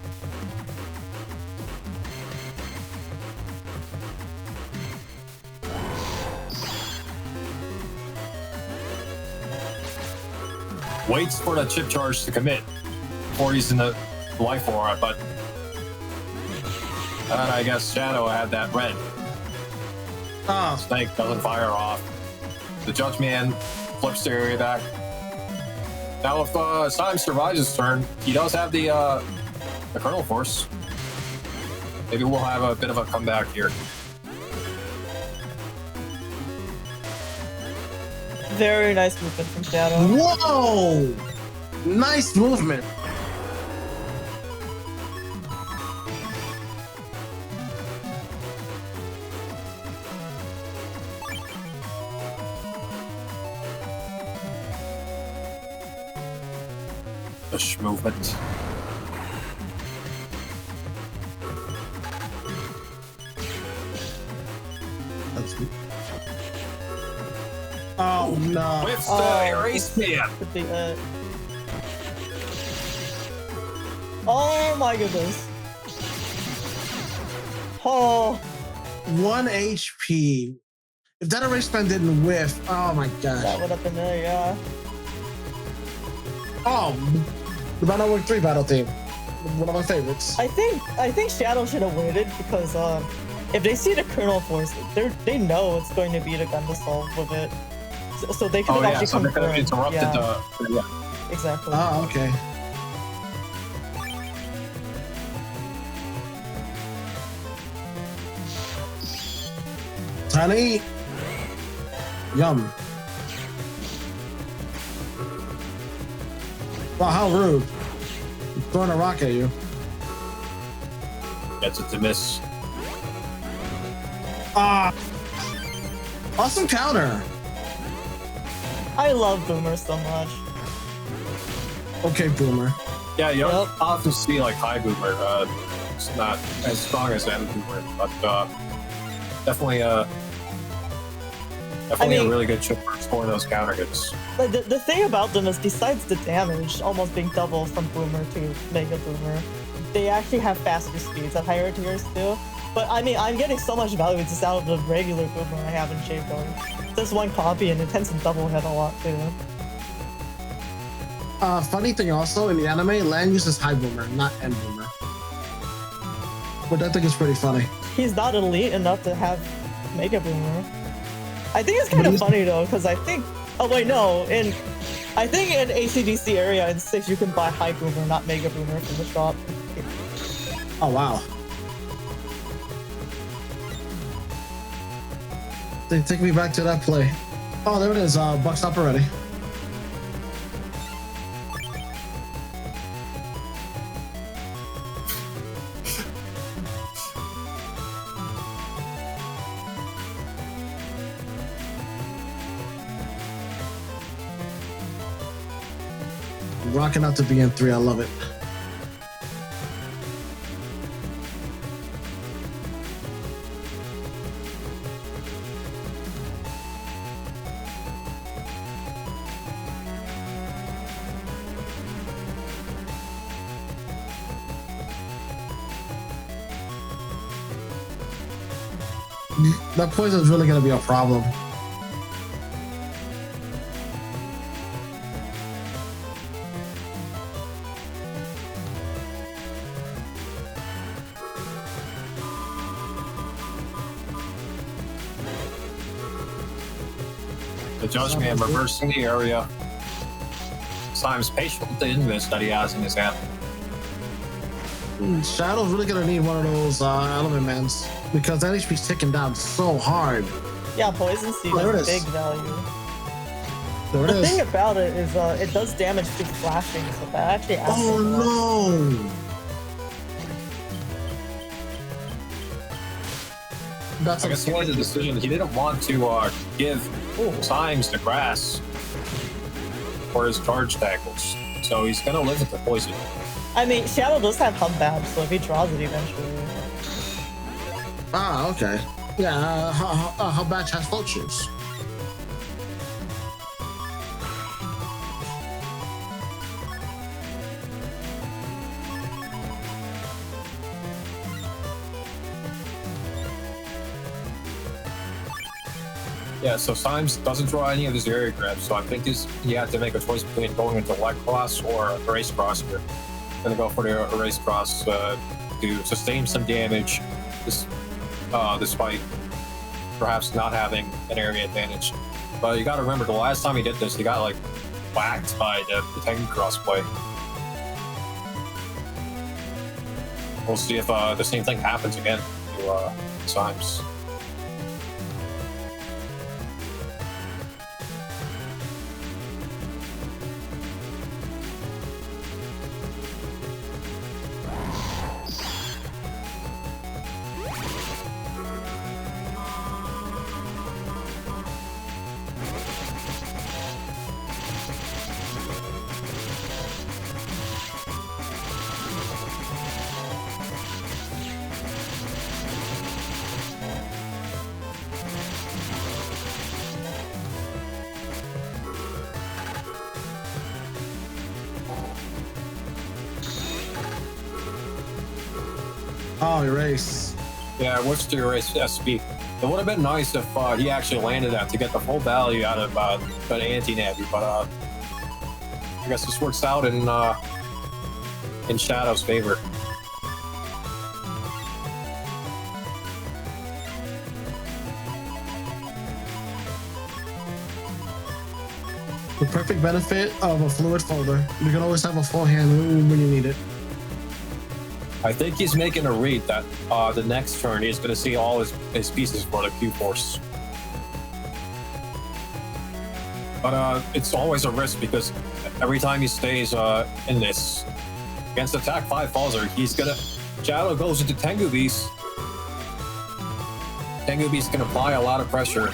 Waits for the chip charge to commit before he's in the life aura, but I guess Shadow had that red. Snake doesn't fire off. The Judge Man flips the area back. Now, if Symes survives his turn, he does have the kernel force. Maybe we'll have a bit of a comeback here. Very nice movement from Shadow. Whoa! Nice movement. Push movement. That's good. Oh no! With the erase spear. Oh my goodness. Oh. 1 HP. If that erase pen didn't whiff, oh my god. That would have been there, yeah. Oh, the Battle Work 3 battle team. One of my favorites. I think Shadow should have waited because if they see the Colonel Force, they know it's going to be the Gundasol with it, so they could have actually so they could have confirmed. interrupted Yeah, the exactly. Oh, okay. Tiny. Yum. Wow, how rude. I'm throwing a rock at you. Gets it to miss. Ah! Awesome counter. I love Boomer so much. Okay, Boomer. Yeah, you don't often see like high boomer. It's not as strong as N boomer, but definitely a really good chip for scoring those counter hits. The thing about them is, besides the damage almost being double from Boomer to Mega Boomer, they actually have faster speeds at higher tiers too. But I mean, I'm getting so much value just out of the regular Boomer I have in Shape Guard. Just one copy and it tends to double hit a lot too. Funny thing also, in the anime, Lan uses high boomer, not N boomer. But I think it's pretty funny. He's not elite enough to have Mega Boomer. I think it's kind of funny though, because I think, oh wait, no, I think in ACDC area in 6 you can buy high boomer, not Mega Boomer from the shop. Oh wow. They take me back to that play. Oh, there it is, Buck's up already. Rocking out to BN3, I love it. That poison is really going to be a problem. The Judgment reversing the area. Symes patient with the invis that he has in his hand. Shadow's really gonna need one of those element mans because that HP's ticking down so hard. Yeah, Poison Seed is big value. There The thing about it is it does damage through flashing, so that actually adds Oh no! That's I guess he made the decision. He didn't want to give Symes the grass for his charge tackles, so he's gonna live with the poison. I mean, Shadow does have Humbab, so if he draws it eventually. Ah, okay. Yeah, how bad has float shoes? Yeah, so Symes doesn't draw any of his area grabs, so I think he had to make a choice between going into leg cross or erase cross here. Gonna go for the erase cross to sustain some damage, despite perhaps not having an area advantage. But you gotta remember, the last time he did this, he got like whacked by the Titan cross play. We'll see if the same thing happens again to Symes. Oh, erase. Yeah, what's the erase SP? It would have been nice if he actually landed that to get the full value out of the anti-navy, but I guess this works out in Shadow's favor. The perfect benefit of a fluid folder. You can always have a full hand when you need it. I think he's making a read that the next turn he's going to see all his pieces for the Q-Force. But it's always a risk because every time he stays in this against attack 5 Falzer, he's gonna Shadow goes into Tengu Beast. Tengu Beast can apply a lot of pressure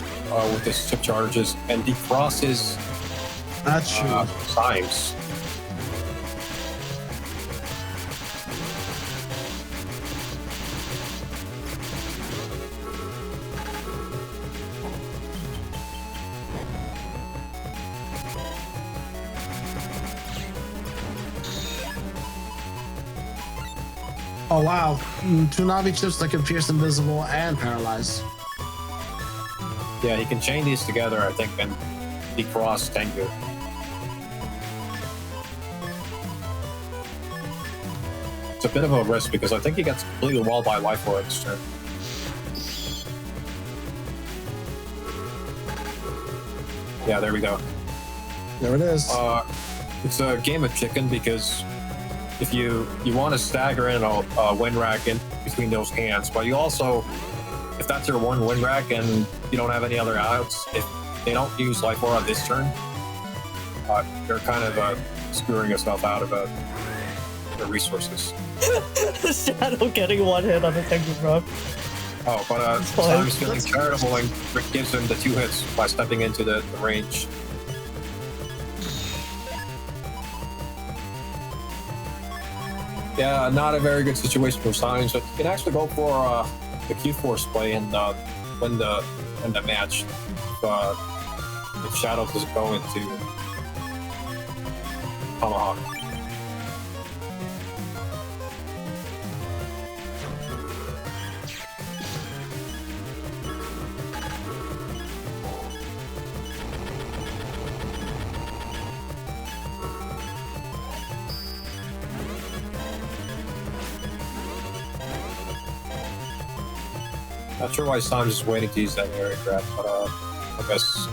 with his chip charges and defrost his Symes. Oh wow, 2 Navi chips that can pierce invisible and paralyze. Yeah, he can chain these together, I think, and defrost Tengu. It's a bit of a risk because I think he gets completely walled by Life Orb this turn. Yeah, there we go. There it is. It's a game of chicken because if you want to stagger in a win rack in between those hands, but you also, if that's your one win rack and you don't have any other outs, if they don't use Life Orb on this turn, you're kind of screwing yourself out of the resources. Shadow getting 1 hit on the Tengu Rock. Oh, but Symes feeling charitable and Rick gives him the 2 hits by stepping into the range. Yeah, not a very good situation for Symes, but you can actually go for the Q-Force play and win the match if Shadow doesn't go into Tomahawk. Not sure why Symes is waiting to use that area grab, but I guess.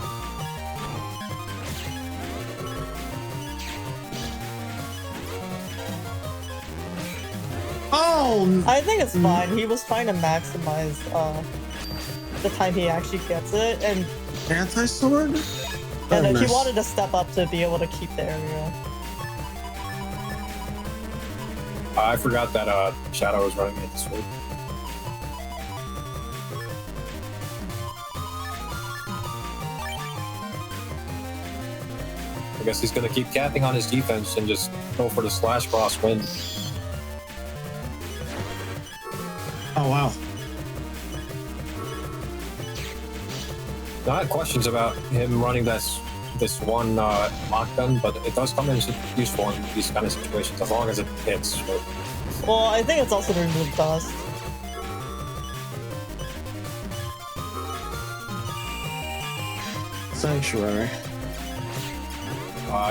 Oh! I think it's fine. He was trying to maximize the time he actually gets it, and Anti-sword? then he wanted to step up to be able to keep the area. I forgot that Shadow was running into sword. I guess he's going to keep capping on his defense and just go for the slash cross win. Oh, wow. Now, I had questions about him running this one mock gun, but it does come in useful in these kind of situations as long as it hits. But... Well, I think it's also to remove dust. Sanctuary.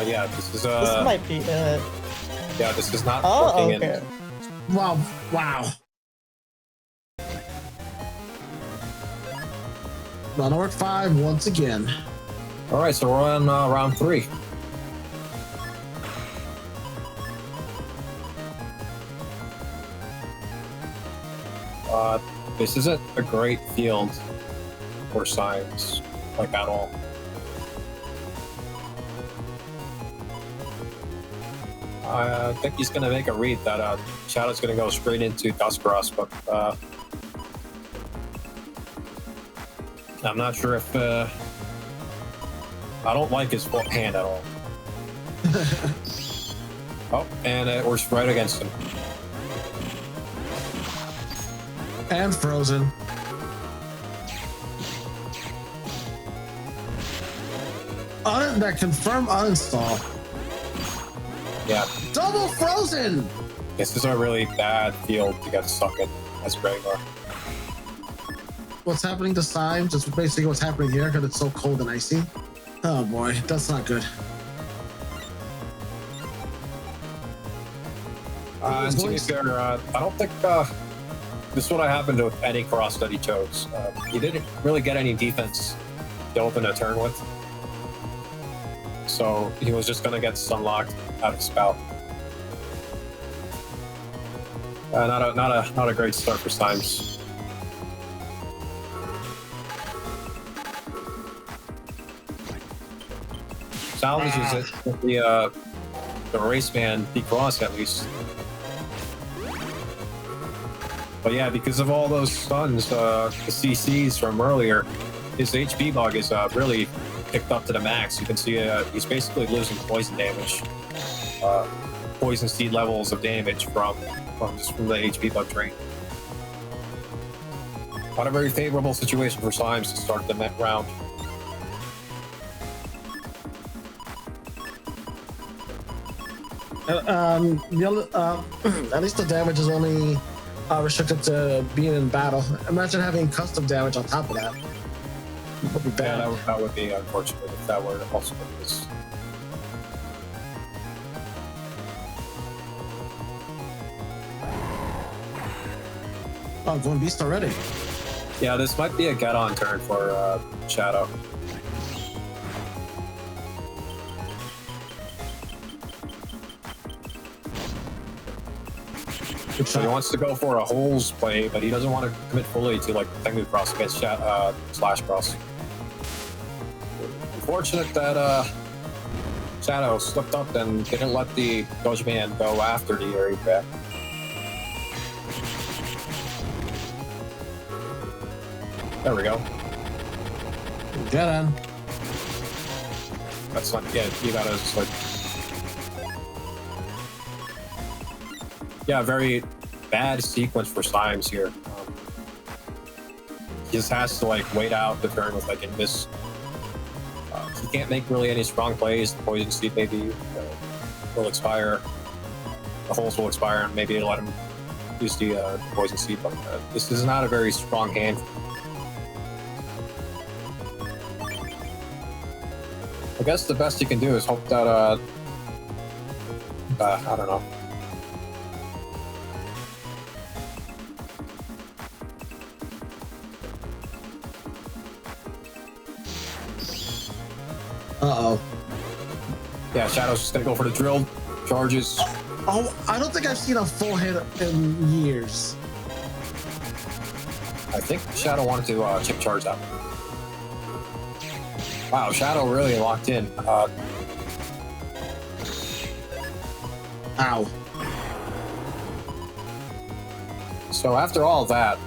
Yeah, this is This might be it. Yeah, this is not Oh, working okay. Wow. Wow. Monarch 5 once again. All right, so we're on round 3. This isn't a great field for Symes, like at all. I think he's going to make a read that Shadow's going to go straight into Duskross, but I'm not sure if I don't like his hand at all. Oh, and it works right against him. And frozen. That confirm uninstall. Yeah. Double frozen! This is a really bad field to get stuck in as Rhaegar. What's happening to Symes is basically what's happening here because it's so cold and icy. Oh boy, that's not good. And to be fair, I don't think this is what happened with any cross that he chose. He didn't really get any defense to open a turn with, so he was just going to get sunlocked out of spout. Not a great start for Symes. Salvages it with the race man decross at least. But yeah, because of all those stuns, the CCs from earlier, his HP bug is really picked up to the max. You can see he's basically losing poison damage, poison seed levels of damage from the HP bug drain. Not a very favorable situation for Symes to start the net round. At least the damage is only restricted to being in battle. Imagine having custom damage on top of that. Would be bad. Yeah, that would be unfortunate if that were also the case. Oh, going beast already. Yeah, this might be a get-on turn for Shadow. So he wants to go for a holes play, but he doesn't want to commit fully to like Tengu Cross against Slash Cross. Unfortunate that Shadow slipped up and didn't let the Doge Man go after the area back. There we go. Get on. That's not, yeah, you gotta just like, yeah, very bad sequence for Symes here. He just has to like wait out the turn with like Invis. He can't make really any strong plays. The poison seed maybe will expire. The holes will expire, and maybe it'll let him use the poison seed. But this is not a very strong hand. I guess the best you can do is hope that I don't know. Uh-oh. Yeah, Shadow's just gonna go for the drill charges. Oh, I don't think I've seen a full hit in years. I think Shadow wanted to chip charge that. Wow, Shadow really locked in. Ow. So after all that,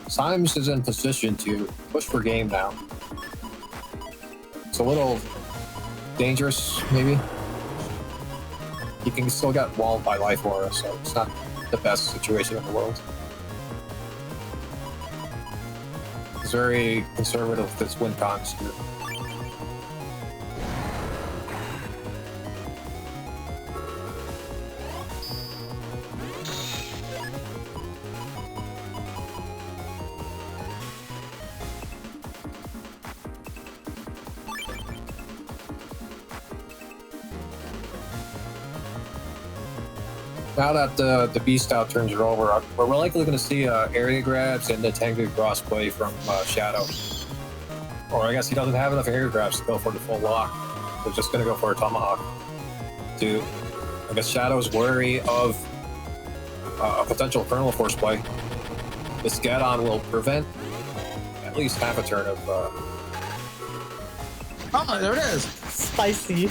Symes is in position to push for game now. It's a little dangerous, maybe. He can still get walled by Life Aura, so it's not the best situation in the world. He's very conservative with his win cons here. Now that the beast out turns are over, we're likely going to see area grabs and the Tengu crossplay from Shadow. Or I guess he doesn't have enough area grabs to go for the full lock. So just going to go for a tomahawk. I guess Shadow's wary of a potential Kernel Force play. This get-on will prevent at least half a turn of... Oh, there it is. Spicy.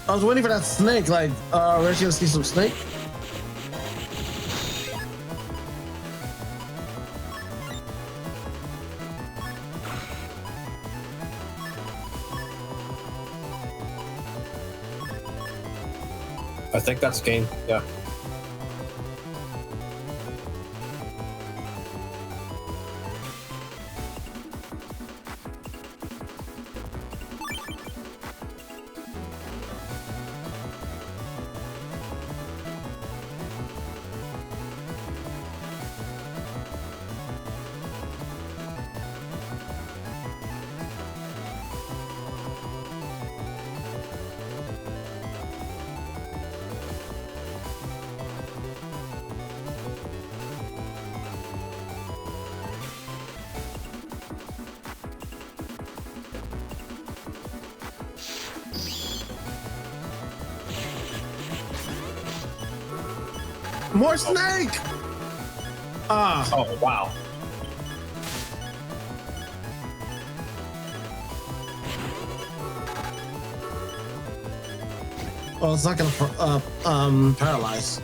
I was waiting for that snake, like, we're actually gonna see some snake. I think that's game, yeah. More snake! Ah, Oh, wow. well, it's not gonna paralyze.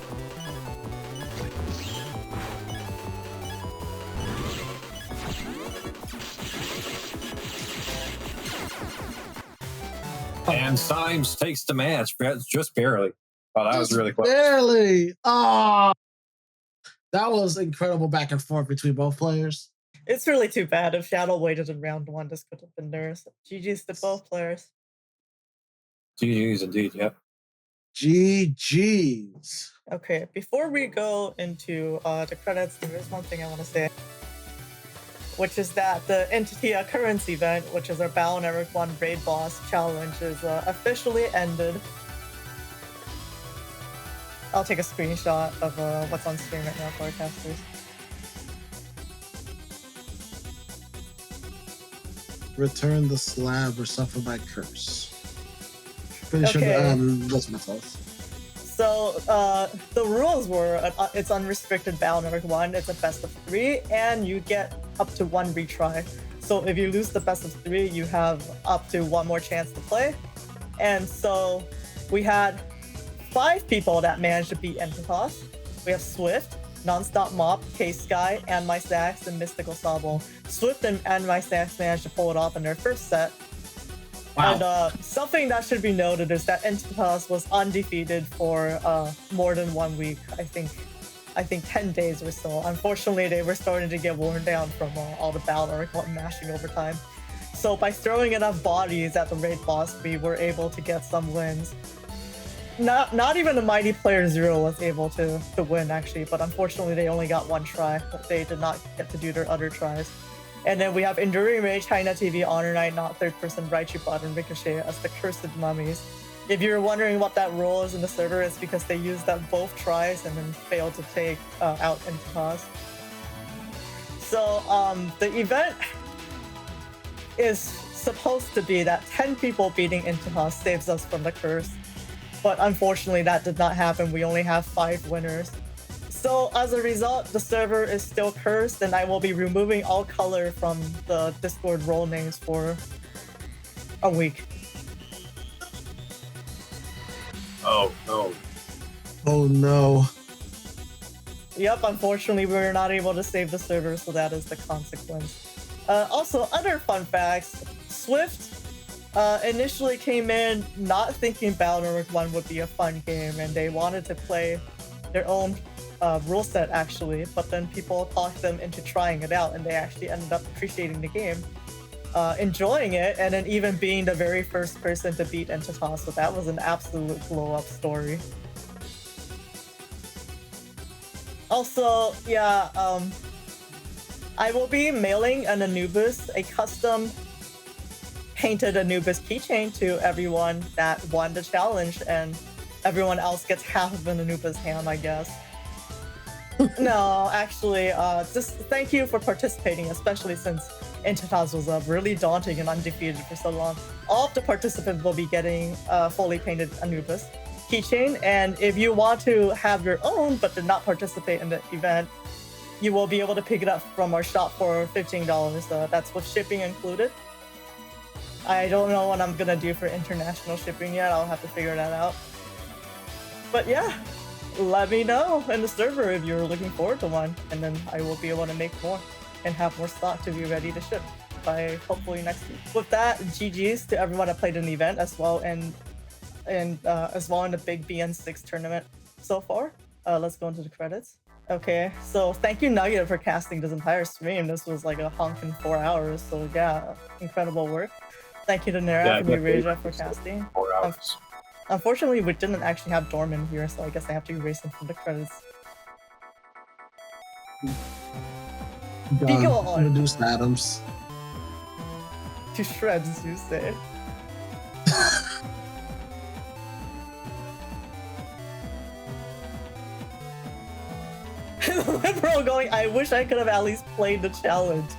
And Symes takes the match, just barely. Oh, that was really close. Barely. Ah, that was incredible back and forth between both players. It's really too bad. If Shadow waited in round 1, this could have been theirs. GG's to both players. GG's indeed, yep. GG's. Okay, before we go into the credits, there's one thing I want to say, which is that the Entity Occurrence event, which is our Battle Network 1 Raid Boss Challenge, is officially ended. I'll take a screenshot of what's on screen right now for our casters. Return the slab or suffer by curse. Finish Okay. What's my fault? So the rules were it's unrestricted Battle Network 1, it's a best of 3, and you get up to 1 retry. So if you lose the best of 3, you have up to 1 more chance to play. And so we had 5 people that managed to beat N10thGPth. We have Swift, Nonstop Mop, K-Sky, and MysticalSobble, and MysticalSobble. Swift and MysticalSobble managed to pull it off in their first set. Wow. And something that should be noted is that N10thGPth was undefeated for more than 1 week. I think 10 days or so. Unfortunately, they were starting to get worn down from all the Battle Network 1 mashing over time. So by throwing enough bodies at the raid boss, we were able to get some wins. Not even the Mighty Player 0 was able to win, actually, but unfortunately they only got 1 try. They did not get to do their other tries. And then we have Enduring Rage, ChinaTV, Honor Knight, Not Third Person, Raichu Bot, and Ricochet as the Cursed Mummies. If you're wondering what that role is in the server, it's because they used that both tries and then failed to take out N10thGPth. So the event is supposed to be that 10 people beating N10thGPth saves us from the curse. But unfortunately, that did not happen. We only have 5 winners. So as a result, the server is still cursed, and I will be removing all color from the Discord role names for a week. Oh, no. Oh no. Yep, unfortunately, we were not able to save the server, so that is the consequence. Also, other fun facts. Swift initially came in not thinking Battle Network 1 would be a fun game, and they wanted to play their own rule set, actually, but then people talked them into trying it out, and they actually ended up appreciating the game, enjoying it, and then even being the very first person to beat N10thGPth, so that was an absolute blow-up story. Also, yeah, I will be mailing an Anubis, a custom painted Anubis keychain to everyone that won the challenge, and everyone else gets half of an Anubis ham, I guess. No, actually, just thank you for participating, especially since N10thGPth was really daunting and undefeated for so long. All of the participants will be getting fully painted Anubis keychain, and if you want to have your own but did not participate in the event, you will be able to pick it up from our shop for $15. That's with shipping included. I don't know what I'm gonna do for international shipping yet. I'll have to figure that out. But yeah, let me know in the server if you're looking forward to one, and then I will be able to make more and have more stock to be ready to ship by hopefully next week. With that, GG's to everyone that played in the event as well, and as well in the big BN6 tournament so far. Let's go into the credits. Okay, so thank you Nugget for casting this entire stream. This was like a honking 4 hours, so yeah, incredible work. Thank you to Neryth and Eurasia for casting. 4 hours. Unfortunately, we didn't actually have Dorman here, so I guess I have to erase him from the credits. Go on. Reduced atoms. To shreds, you say. Liberal going, I wish I could have at least played the challenge.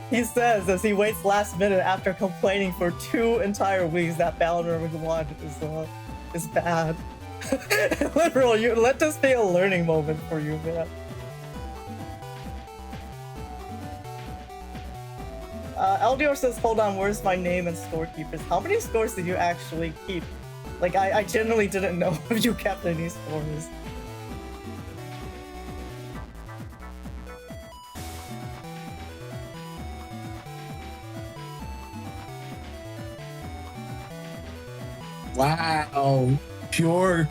He says as he waits last minute after complaining for 2 entire weeks that Battle Network 1 is bad. Liberal, you let this be a learning moment for you, man. Eldior says, hold on, where's my name and storekeepers? How many stores did you actually keep? Like, I genuinely didn't know if you kept any stores. Wow, pure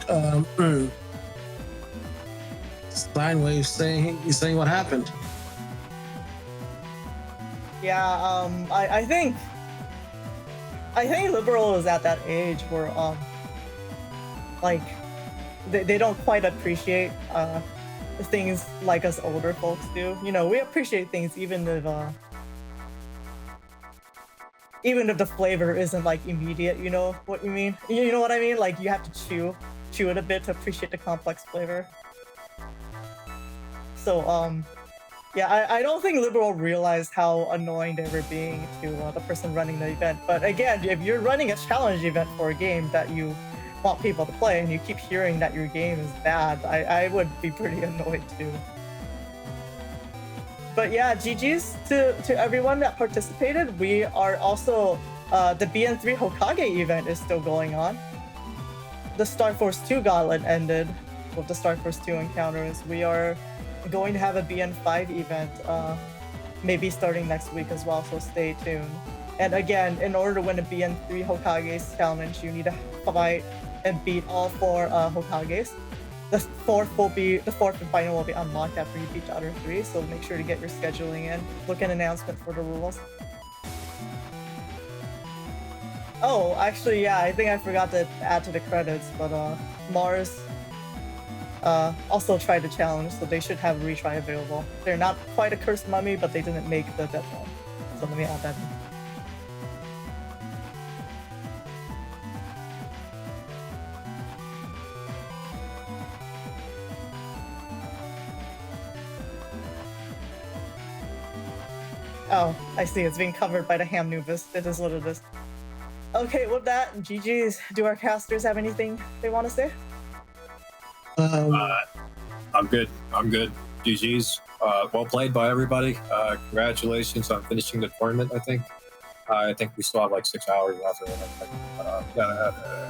sine wave saying what happened. Yeah, I think Liberal is at that age where like they don't quite appreciate things like us older folks do. You know, we appreciate things even if the flavor isn't like immediate. You know what you mean? You know what I mean? Like you have to chew it a bit to appreciate the complex flavor. So yeah, I don't think Liberal realized how annoying they were being to the person running the event. But again, if you're running a challenge event for a game that you want people to play and you keep hearing that your game is bad, I would be pretty annoyed too. But yeah, GG's to everyone that participated. We are also, the BN3 Hokage event is still going on. The Star Force 2 Gauntlet ended with the Star Force 2 encounters. We are going to have a BN5 event, maybe starting next week as well, so stay tuned. And again, in order to win a BN3 Hokage's challenge, you need to fight and beat all 4 Hokages. The fourth and final will be unlocked after you beat the other 3, so make sure to get your scheduling in. Look at announcement for the rules. Oh, actually, yeah, I think I forgot to add to the credits, but Mars also tried the challenge, so they should have a retry available. They're not quite a cursed mummy, but they didn't make the deadline. So let me add that in. Oh, I see. It's being covered by the Ham Nubis. It is what it is. Okay, with that, GG's. Do our casters have anything they want to say? I'm good. GG's. Well played by everybody. Congratulations on finishing the tournament, I think. I think we still have like 6 hours left.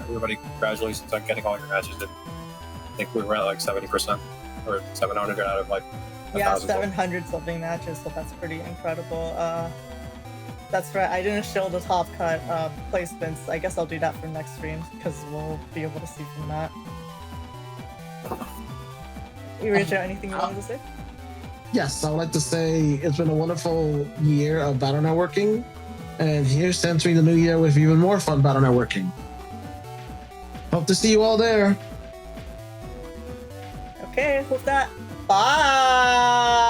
Everybody, congratulations on getting all your matches in. I think we were at like 70% or 700 out of like 700 something matches, so that's pretty incredible. That's right, I didn't show the top cut placements. I guess I'll do that for next stream because we'll be able to see from that. Eurasia, anything you wanted to say? Yes, I would like to say it's been a wonderful year of battle networking, and here's to entering the new year with even more fun battle networking. Hope to see you all there. Okay, with that, bye!